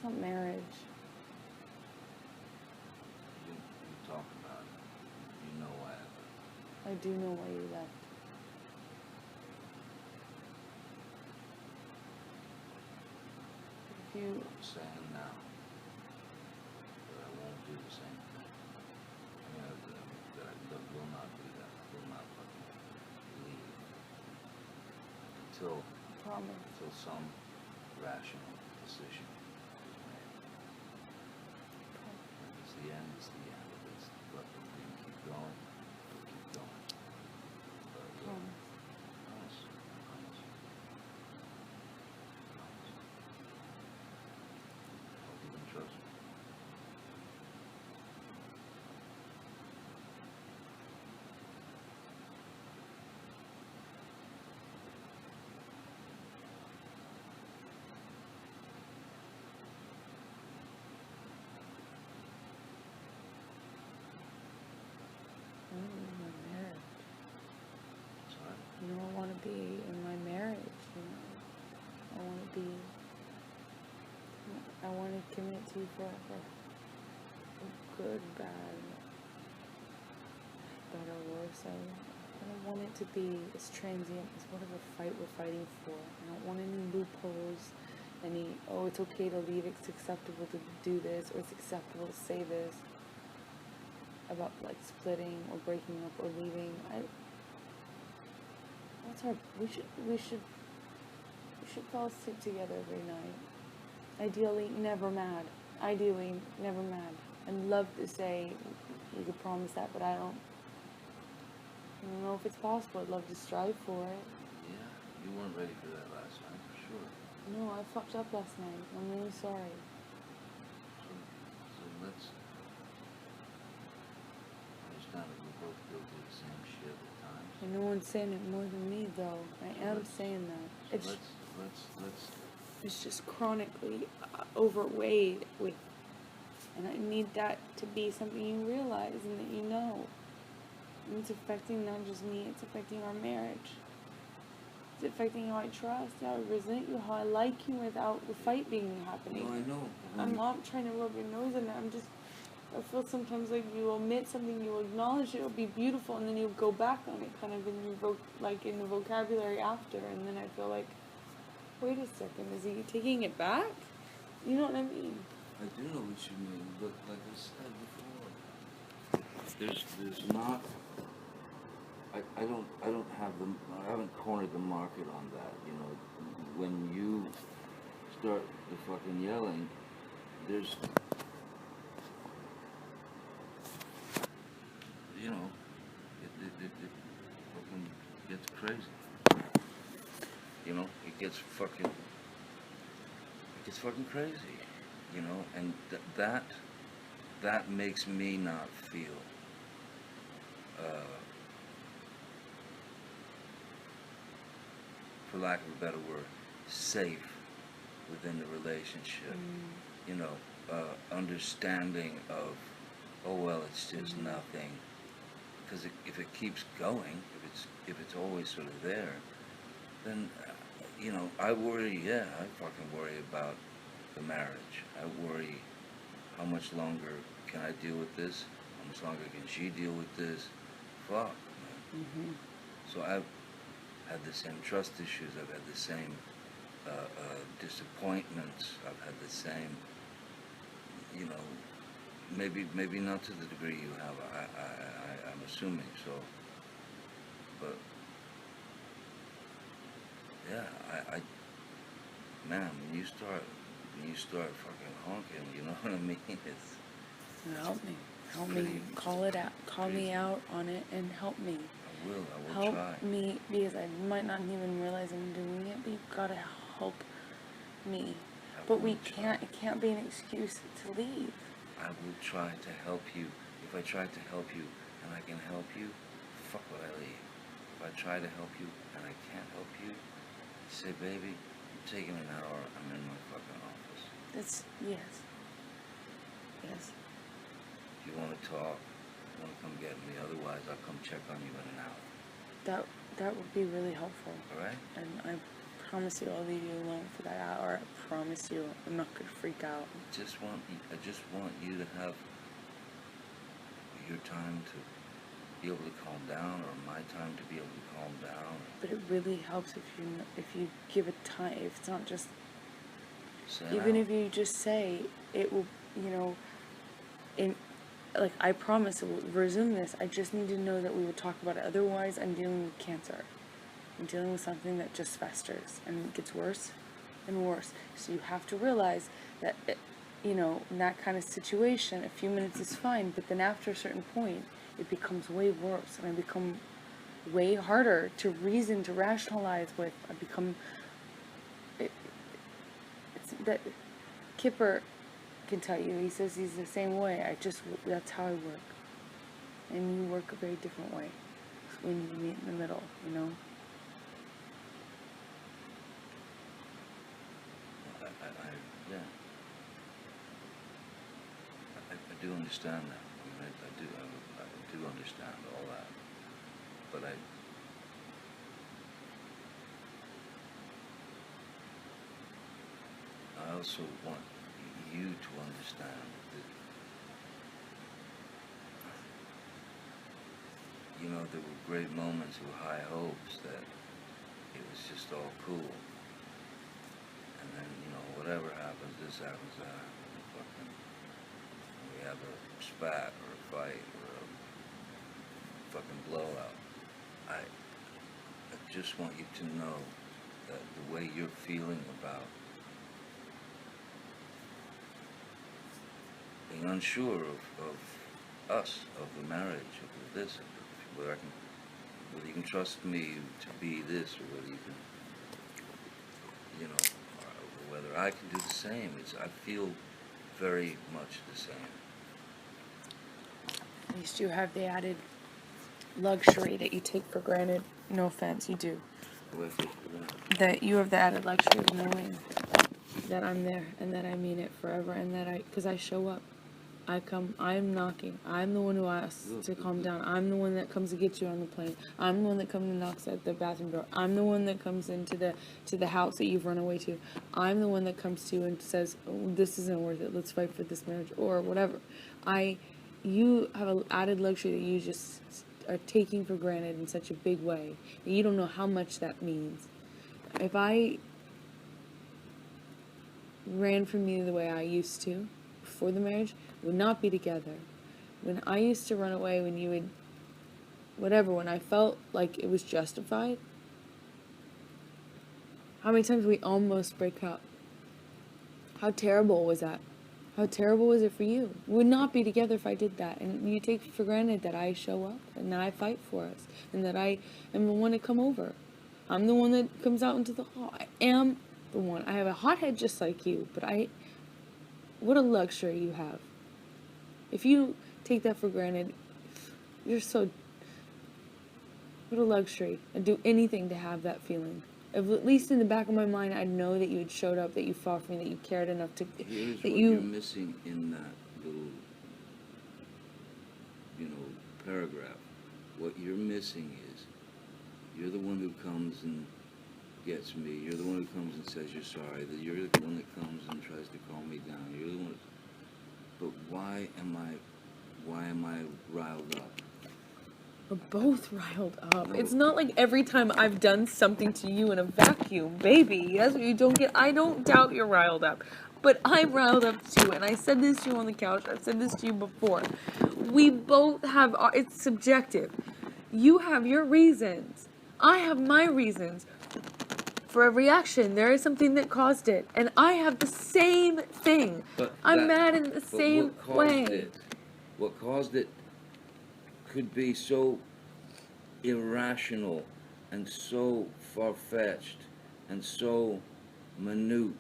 not marriage. You talk about it. You know why. I do know why you left. If you... I'm saying now that I won't do the same thing. That I will not do that. I will not fucking leave until some rational decision is made. If it's the end, it's the end. If it's let the thing keep going, it'll keep going. But promise. Hope you can trust me. You know, I want to be in my marriage, you know. I want to commit to you forever. Good, bad, better, worse. I don't want it to be as transient as whatever fight we're fighting for. I don't want any loopholes, oh, it's okay to leave, it's acceptable to do this, or it's acceptable to say this about, like, splitting or breaking up or leaving. We should fall asleep together every night. Ideally, never mad. I'd love to say we could promise that, but I don't know if it's possible. I'd love to strive for it. Yeah, you weren't ready for that last night, for sure. No, I fucked up last night. I'm really sorry. So let's understand that we're both guilty of the same shit at times. And no one's saying it more than me, though. I am saying that. So let's It's just chronically overweighed with, and I need that to be something you realize and that you know. And it's affecting not just me, it's affecting our marriage. It's affecting how I trust, how I resent you, how I like you without the fight happening. No, I know. I'm not trying to rub your nose in it. I feel sometimes like you omit something, you acknowledge it'll be beautiful, and then you go back on it kind of in the vocabulary after, and then I feel like, wait a second, is he taking it back? You know what I mean? I do know what you mean, but like I said before, there's not. I haven't cornered the market on that. You know, when you start the fucking yelling, there's, you know, it fucking gets crazy. You know, it gets fucking crazy. You know, and that makes me not feel for lack of a better word, safe within the relationship. You know, understanding of, oh well, it's just nothing. Because if it keeps going, if it's always sort of there, then you know, I worry. Yeah, I fucking worry about the marriage. I worry, how much longer can I deal with this? How much longer can she deal with this? Fuck, man. So I've had the same trust issues. I've had the same disappointments. I've had the same, you know, maybe not to the degree you have. I'm assuming so. But yeah, man, when you start fucking honking, you know what I mean? It's Help me, call it out, call me out on it, and help me. I will Help try. me, because I might not even realize I'm doing it, but you've got to help me. But it can't be an excuse to leave. I will try to help you. If I try to help you and I can help you, fuck would I leave? If I try to help you and I can't help you, say, baby, I'm taking an hour, I'm in my fucking office. Yes. If you want to talk, you want to come get me, otherwise I'll come check on you in an hour. That would be really helpful. Alright? And I promise you I'll leave you alone for that hour. I promise you I'm not going to freak out. I just want you to have your time to be able to calm down, or my time to be able to calm down. But it really helps if you give it time. If it's not just, Even if you just say it will, you know, like I promise we'll resume this. I just need to know that we will talk about it. Otherwise, I'm dealing with cancer. I'm dealing with something that just festers and gets worse and worse. So you have to realize that, you know, in that kind of situation, a few minutes is fine, but then after a certain point, it becomes way worse, and I become way harder to reason, to rationalize with. I become, it's that Kipper can tell you, he says he's the same way. That's how I work. And you work a very different way when you meet in the middle, you know? I do understand that. I mean, I do understand all that. But also want you to understand that, you know, there were great moments of high hopes that it was just all cool. And then, you know, whatever happens, this happens, that happens, fucking, we have a spat or a fight or a fucking blowout. I just want you to know that the way you're feeling about being unsure of us, of the marriage, of this, of whether you can trust me to be this, or whether you can, you know, or whether I can do the same. I feel very much the same. At least you have the added luxury that you take for granted. No offense, you do. That you have the added luxury of knowing that I'm there and that I mean it forever, and that because I show up. I come, I'm knocking. I'm the one who asks to calm down. I'm the one that comes to get you on the plane. I'm the one that comes and knocks at the bathroom door. I'm the one that comes into the house that you've run away to. I'm the one that comes to you and says, oh, this isn't worth it. Let's fight for this marriage, or whatever. You have an added luxury that you just are taking for granted in such a big way that you don't know how much that means. If I ran from you the way I used to before the marriage, we would not be together. When I used to run away, when you would, whatever, when I felt like it was justified, how many times we almost break up? How terrible was that? How terrible was it for you? We would not be together if I did that. And you take for granted that I show up and that I fight for us and that I am the one to come over. I'm the one that comes out into the hall. I am the one. I have a hothead just like you, but what a luxury you have. If you take that for granted, what a luxury. I'd do anything to have that feeling. If, at least in the back of my mind, I'd know that you had showed up, that you fought for me, that you cared enough to... Here's that what you're missing in that little, you know, paragraph. What you're missing is, you're the one who comes and gets me. You're the one who comes and says you're sorry. You're the one that comes and tries to calm me down. You're the one. But why am I riled up? We're both riled up. No. It's not like every time I've done something to you in a vacuum, baby. That's what you don't get. I don't doubt you're riled up. But I'm riled up too. And I said this to you on the couch. I've said this to you before. We both have, it's subjective. You have your reasons. I have my reasons. For every action, there is something that caused it. And I have the same thing. I'm mad in the same way. What caused it could be so irrational and so far-fetched and so minute.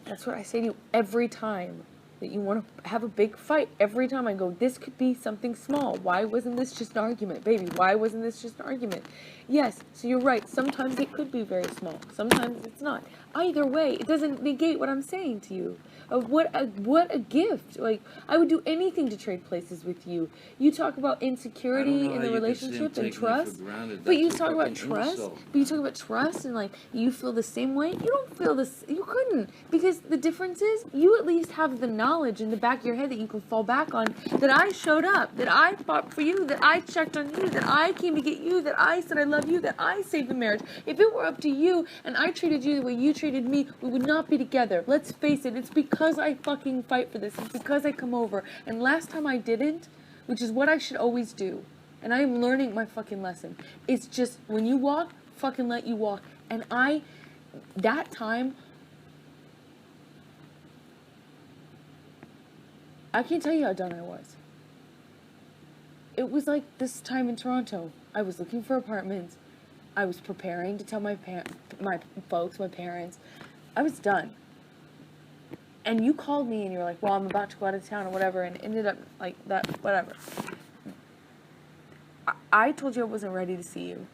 That's what I say to you every time that you want to have a big fight. Every time I go, this could be something small. Why wasn't this just an argument? Baby, why wasn't this just an argument? Yes, so you're right. Sometimes it could be very small. Sometimes it's not. Either way, it doesn't negate what I'm saying to you. What a gift. Like, I would do anything to trade places with you. You talk about insecurity in the relationship and trust. But you talk about trust. But you talk about trust and, like, you feel the same way. You don't feel this. You couldn't. Because the difference is, you at least have the knowledge in the back of your head that you can fall back on, that I showed up, that I fought for you, that I checked on you, that I came to get you, that I said I love you, that I saved the marriage. If it were up to you and I treated you the way you treated me, we would not be together. Let's face it. It's because I fucking fight for this. It's because I come over. And last time I didn't, which is what I should always do. And I am learning my fucking lesson. It's just, when you walk, fucking let you walk. And that time, I can't tell you how done I was. It was like this time in Toronto. I was looking for apartments. I was preparing to tell my parents. I was done. And you called me and you were like, well, I'm about to go out of town or whatever, and it ended up like that, whatever. I told you I wasn't ready to see you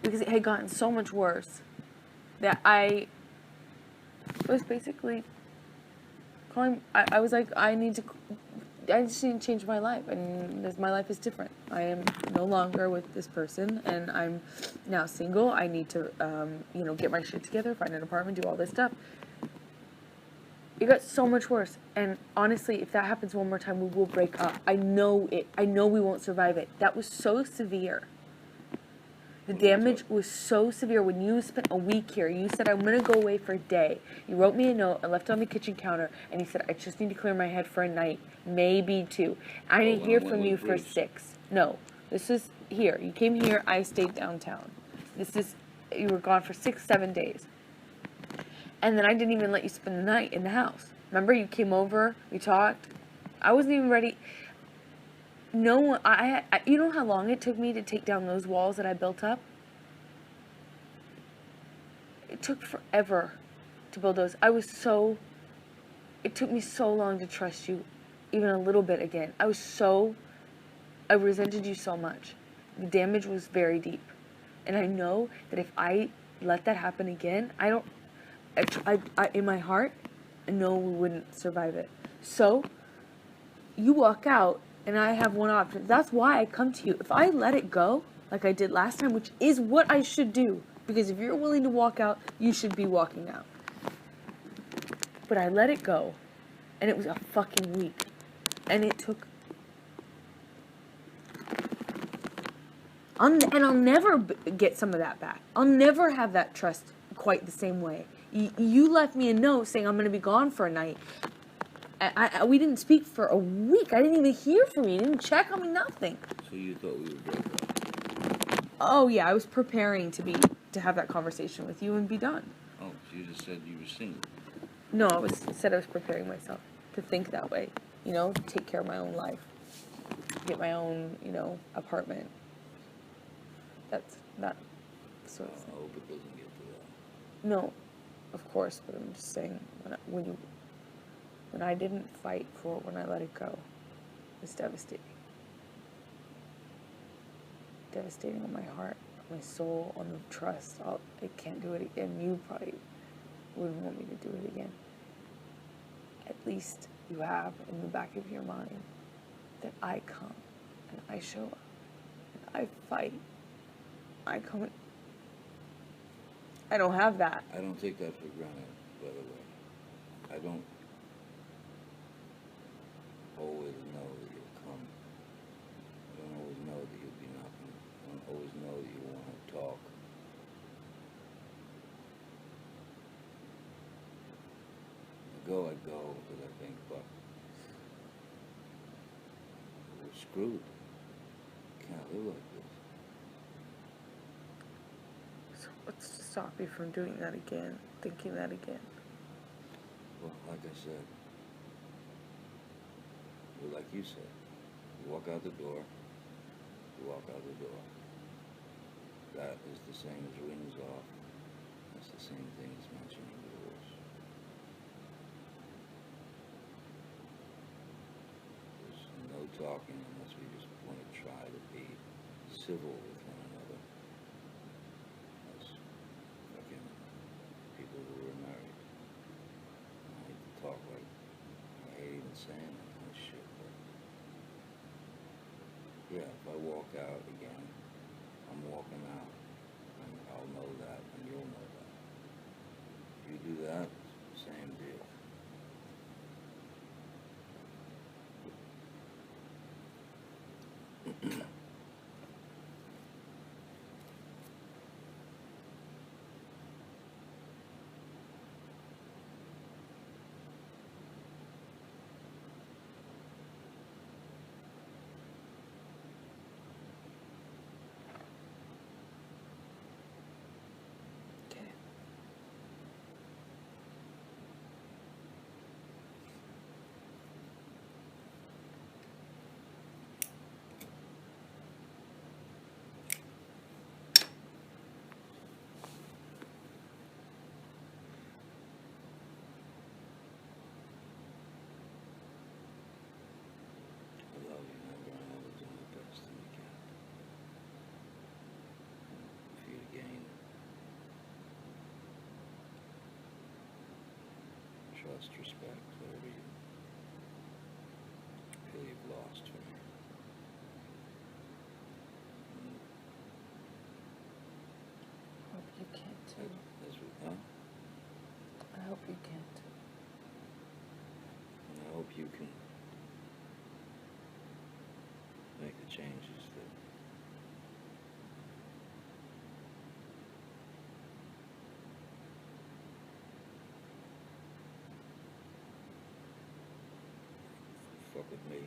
because it had gotten so much worse that I was basically calling. I was like, I just need to change my life, and my life is different. I am no longer with this person, and I'm now single. I need to, get my shit together, find an apartment, do all this stuff. It got so much worse. And honestly, if that happens one more time, we will break up. I know it. I know we won't survive it. That was so severe. The damage was so severe. When you spent a week here, you said, I'm going to go away for a day. You wrote me a note. I left it on the kitchen counter. And he said, I just need to clear my head for a night. Maybe 2. I didn't hear from you for 6. No. This is here. You came here. I stayed downtown. You were gone for 6, 7 days. And then I didn't even let you spend the night in the house. Remember, you came over, we talked. I wasn't even ready. No one, you know how long it took me to take down those walls that I built up? It took forever to build those. It took me so long to trust you, even a little bit again. I resented you so much. The damage was very deep. And I know that if I let that happen again, in my heart, I know we wouldn't survive it. So, you walk out, and I have one option. That's why I come to you. If I let it go, like I did last time, which is what I should do, because if you're willing to walk out, you should be walking out. But I let it go, and it was a fucking week. And it took... and I'll never get some of that back. I'll never have that trust quite the same way. You left me a note saying I'm going to be gone for a night. We didn't speak for a week. I didn't even hear from you. You didn't check on me, nothing. So you thought we would break up? Oh, yeah. I was preparing to have that conversation with you and be done. Oh, so you just said you were single. No, I said I was preparing myself to think that way. You know, take care of my own life. Get my own, apartment. That's not sort of thing. I hope it doesn't get to that. No, of course, but I'm just saying, when I didn't fight for it, when I let it go, it's devastating. Devastating on my heart, on my soul, on the trust. I can't do it again. You probably wouldn't want me to do it again. At least you have in the back of your mind that I come and I show up and I fight. I come and I don't have that. I don't take that for granted, by the way. I don't always know that you'll come. I don't always know that you'll be knocking. I don't always know that you want to talk. I go, because I think, but we're screwed. Can't live like this. So what's to stop you from doing that again, thinking that again? Well, like I said, like you said, you walk out the door, you walk out the door. That is the same as rings off. That's the same thing as mentioning divorce. There's no talking unless we just want to try to be civil with one another. As fucking people who are married. I hate to talk like, I hate even saying that kind of shit, but yeah, if I walk out again, I'm walking out, and I'll know that, and you'll know that. If you do that, same deal. Okay. I love you, never, and always do my best to make it happen. For you to gain trust, respect, whatever you feel you've lost from me. I hope you can too. As we, huh? I hope you can too. you can make the changes that fuck with me.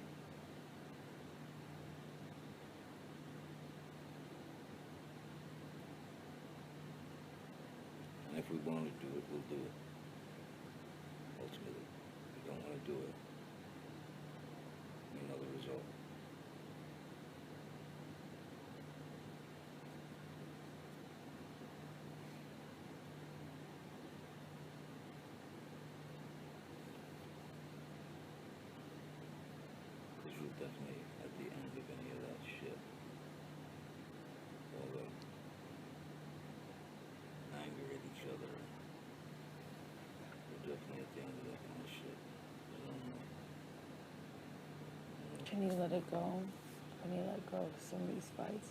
And if we want to do it, we'll do it. Ultimately, if we don't want to do it, we know the result. Because you'll definitely, at the end of any of that shit, all the anger at each other, we're definitely at the end of that kind of shit. Can you let it go? Can you let go of some of these fights?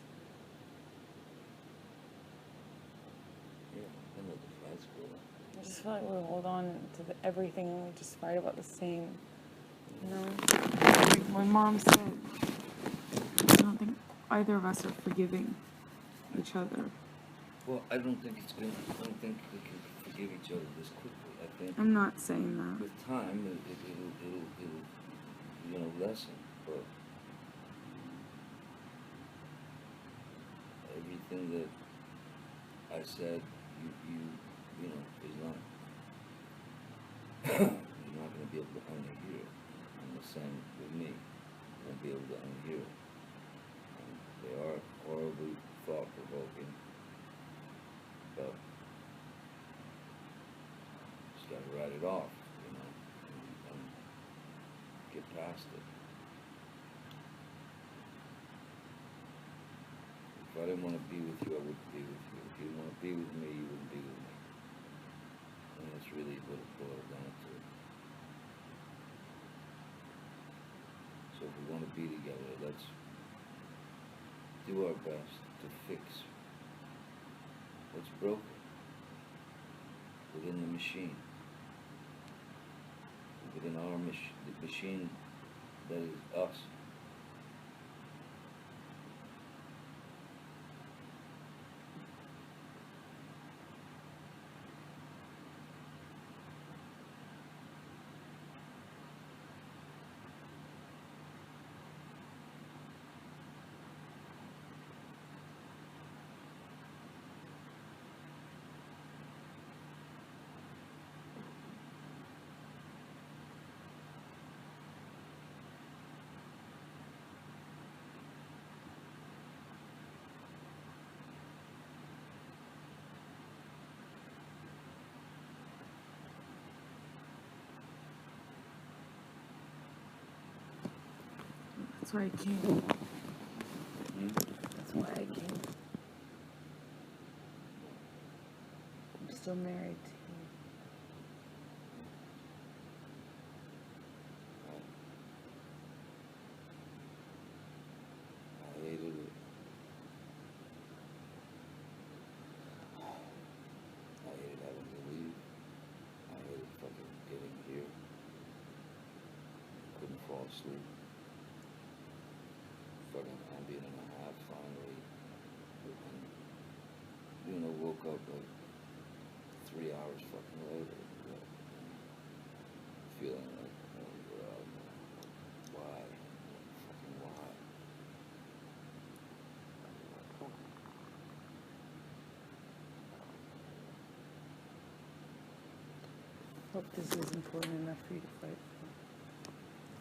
Yeah, I know the fight's cool. I just feel like we hold on to everything and we just fight about the same, you know? Like my mom said, I don't think either of us are forgiving each other. Well, I don't think it's gonna. I don't think we can forgive each other this quickly. I think I'm not saying that. with time, it'll lessen. But everything that I said, you know, is not. You're not gonna be able to unhear it. And the same with me. You won't be able to unhear it. And they are horribly thought-provoking. But just gotta write it off, you know, and get past it. If I didn't want to be with you, I wouldn't be with you. If you didn't want to be with me, you wouldn't be with me. And that's really what it boils down to. So if we want to be together, let's do our best to fix what's broken within the machine, within our the machine that is us. That's why I came. That's why I came. I'm still married to you. I hated it. I hated having to leave. I hated fucking getting here. Couldn't fall asleep. Fucking ambient and a half finally. And, you know, woke up like 3 hours fucking later. Feeling like, oh god, why? Fucking why? Hope this is important enough for you to fight for.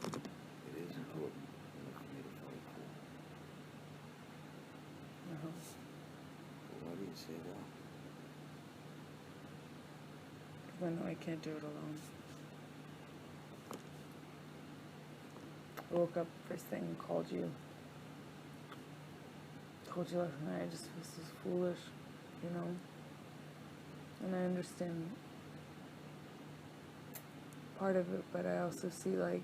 It is important enough for me to fight for. But why do you say that? Because I know I can't do it alone. I woke up first thing and called you. Told you last night I just feel so foolish, you know? And I understand part of it, but I also see like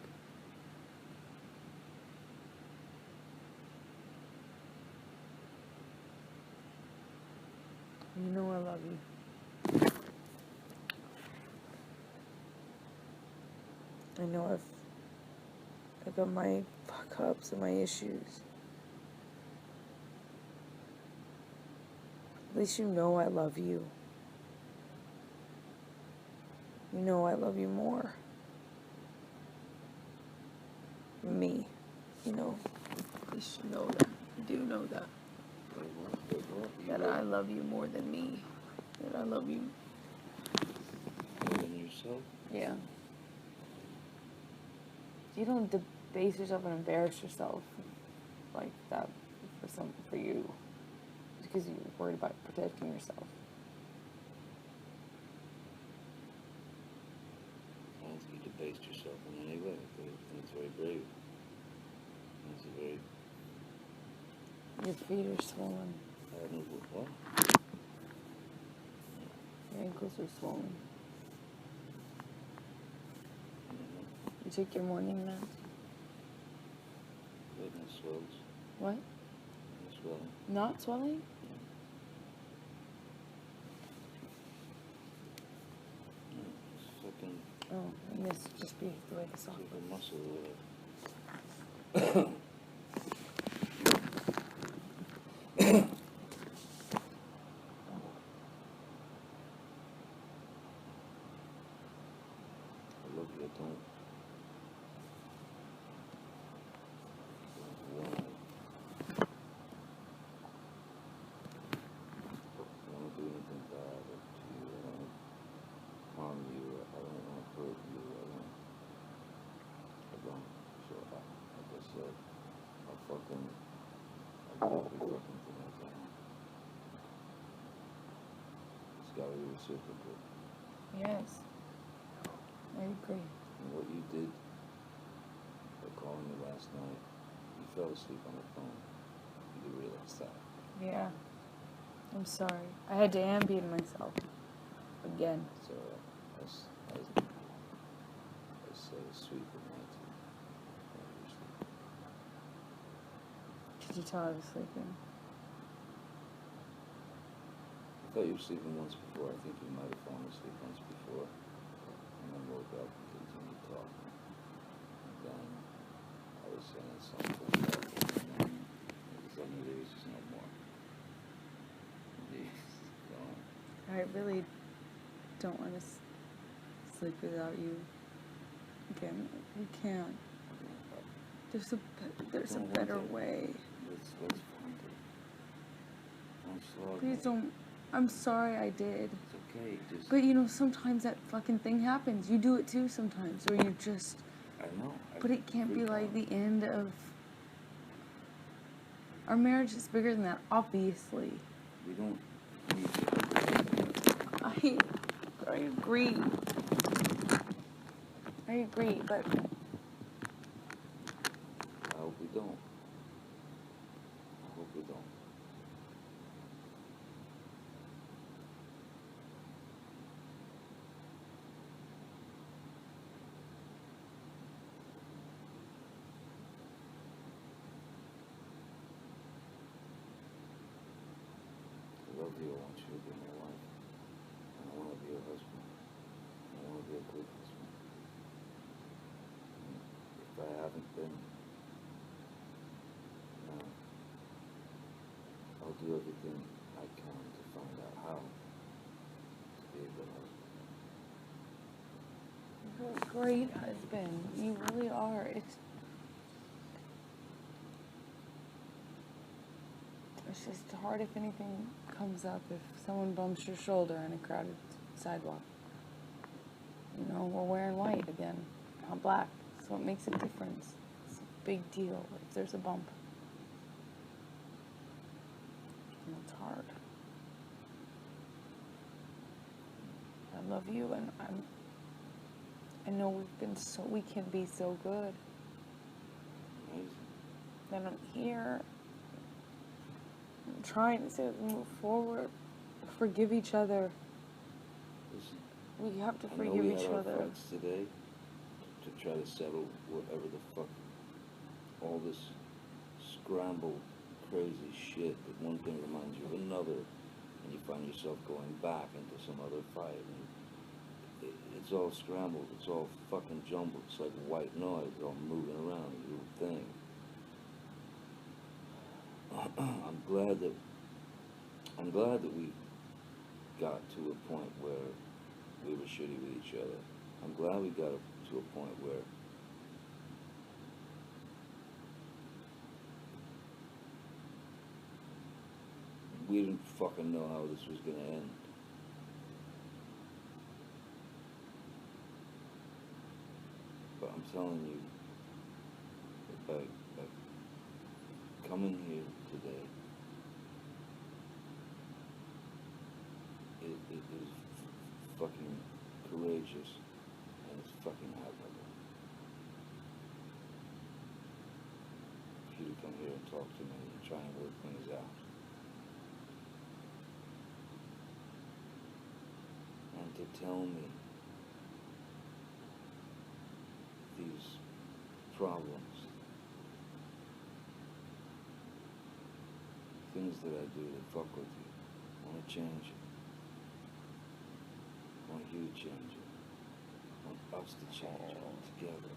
you know I love you. I know I got my fuck ups and my issues. At least you know I love you. You know I love you more. Me. You know. At least you know that. You do know that. That I love you more than me. That I love you more than yourself? Yeah. You don't debase yourself and embarrass yourself like that for you. It's because you're worried about protecting yourself. I don't think you debased yourself in any way. I think it's very brave. It's a very... Your feet are swollen. What? Your ankles are swollen. You took your morning meds? Good, no swells. What? No swelling. Not swelling? No, it's fucking... Oh, and this would just be the way the sock It's like a muscle or I love you, I don't... do anything bad to you. I don't harm you. I don't want to hurt you. I don't. So, like I said, I'll do every fucking thing I can. It's gotta be reciprocal. Yes. I agree. And what you did by calling me last night, you fell asleep on the phone. You do realize that. Yeah. I'm sorry. I had to ambient myself. Again. So, I say sweet goodnight to you. Did you tell I was sleeping? I thought you were sleeping once before. I think you might have fallen asleep once before. And then woke up and continued talking. And then I was saying something about it. And then suddenly there was just no more. I really don't want to sleep without you. Again, we can't. There's a better way. Let's find it. Don't slow Please don't. I'm sorry I did. It's okay. Just... But you know, sometimes that fucking thing happens. You do it too sometimes, where you just... I know. But it can't be like the end of... Our marriage is bigger than that, obviously. We don't need to... I agree. I agree, but... I hope we don't. I hope we don't. I love you. I want you to be my wife. And I want to be your husband. And I want to be a good husband. And if I haven't been, I'll do everything I can to find out how to be a good husband. You're a great husband. You really are. It's just hard if anything comes up, if someone bumps your shoulder on a crowded sidewalk. You know, we're wearing white again, not black, so it makes a difference. It's a big deal if there's a bump. And it's hard. I love you, and I know we can be so good. Amazing. That I'm here. I'm trying to move forward, forgive each other. Listen, We have to I know forgive we each had our other. fights today to try to settle whatever the fuck, all this scrambled, crazy shit that one thing reminds you of another, and you find yourself going back into some other fight. And it's all scrambled, it's all fucking jumbled, it's like white noise, all moving around, a little thing. I'm glad that we got to a point where we were shitty with each other. I'm glad we got to a point where we didn't fucking know how this was gonna end. But I'm telling you, by coming here today, it is fucking courageous, and it's fucking admirable. For you to come here and talk to me and try and work things out. And to tell me these problems, things that I do that fuck with you, I want to change it. I want you to change it. I want us to change it together.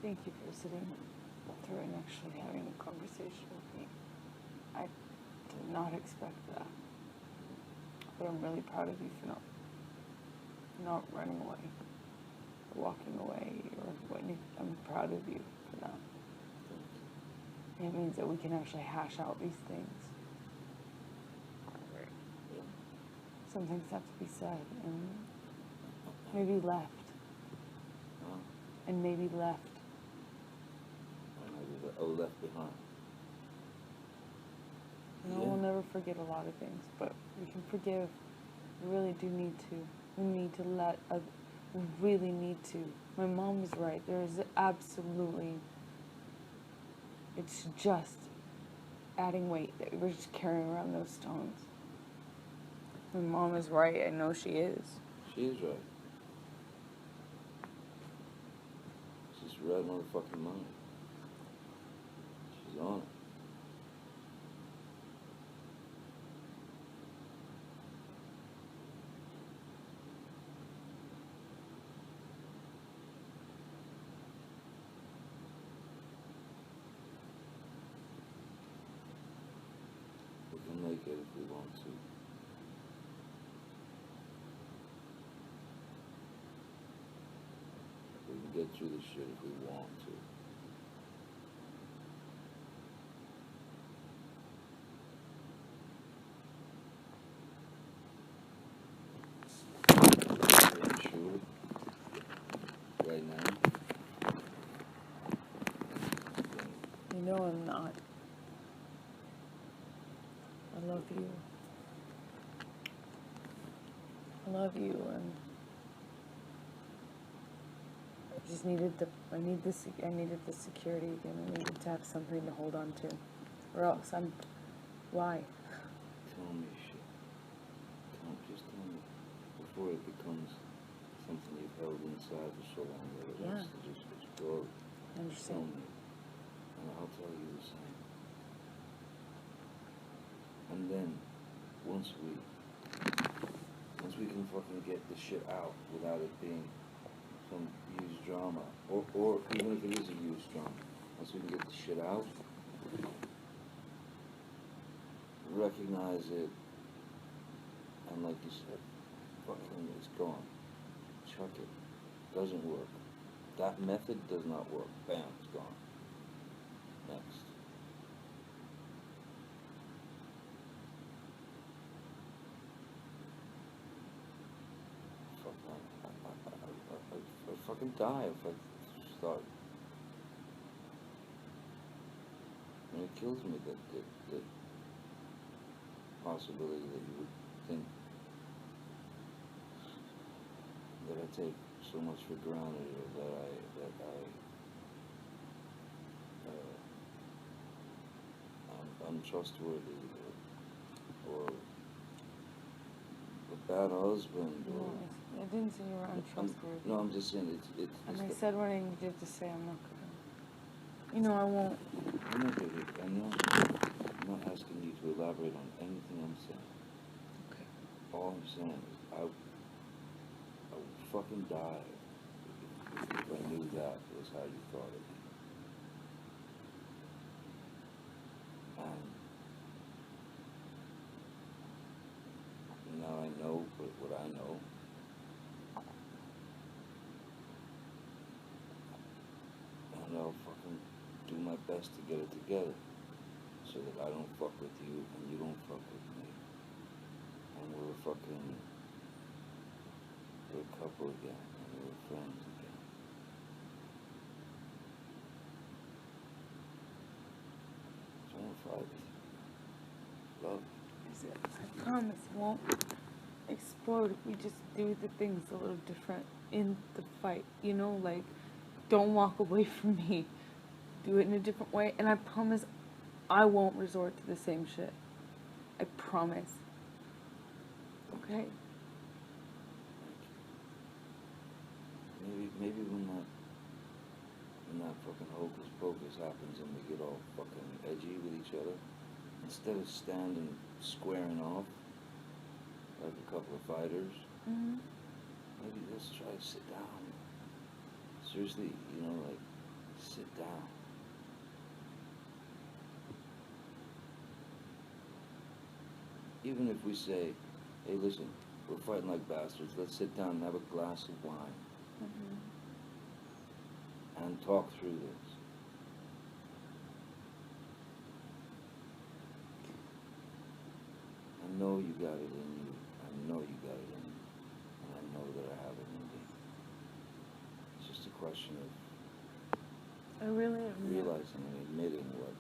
Thank you for sitting through and actually having a conversation with me. I did not expect that. But I'm really proud of you for not running away, or walking away, or what. I'm proud of you for that. It means that we can actually hash out these things. Some things have to be said, and maybe left. And maybe left. Left behind. No, we'll never forget a lot of things, but we can forgive. We really do need to. We need to we really need to. My mom was right. There is absolutely, it's just adding weight. We're just carrying around those stones. My mom is right. I know she is. She is right. She's right motherfucking money. She's on it. We can make it if we want to. We can get through this shit if we want to. Sure. Right now. You know I'm not. I love you. I love you, and I just needed I needed the security again. I needed to have something to hold on to, or else why? Tell me shit. Just tell me. Before it becomes something you've held inside for so long that it has to just explode. I understand. Tell me. And I'll tell you the same. And then, once we can fucking get the shit out without it being some used drama, or even if it is a used drama, once we can get the shit out, recognize it, and like you said, fucking it's gone. Chuck it. Doesn't work. That method does not work. Bam, it's gone. Next. Fuck, I'd fucking die if I start. And it kills me that possibility that you would think that I take so much for granted, or that I'm untrustworthy, or bad husband No, or... I didn't say you were untrustworthy. No, I'm just saying it's And I the- said what I needed to say. I'm not gonna. You know, I won't. I'm not asking you to elaborate on anything I'm saying. Okay. All I'm saying is I would fucking die if I knew that was how you thought of me. And now I know what I know. And I'll fucking do my best to get it together so that I don't fuck with you and you don't fuck with me. And we're a couple again, and we're friends again. So I don't fight with you. Love you. I promise it won't explode if we just do the things a little different in the fight. You know, like, don't walk away from me. Do it in a different way. And I promise I won't resort to the same shit. I promise. Okay? Maybe when that fucking hocus pocus happens and we get all fucking edgy with each other, instead of standing squaring off like a couple of fighters, Mm-hmm. maybe let's try to sit down. Seriously, like, sit down. Even if we say, hey, listen, we're fighting like bastards, let's sit down and have a glass of wine Mm-hmm. and talk through this. I know you got it in you. I know you got it in you. And I know that I have it in me. It's just a question of I really am. realizing and admitting what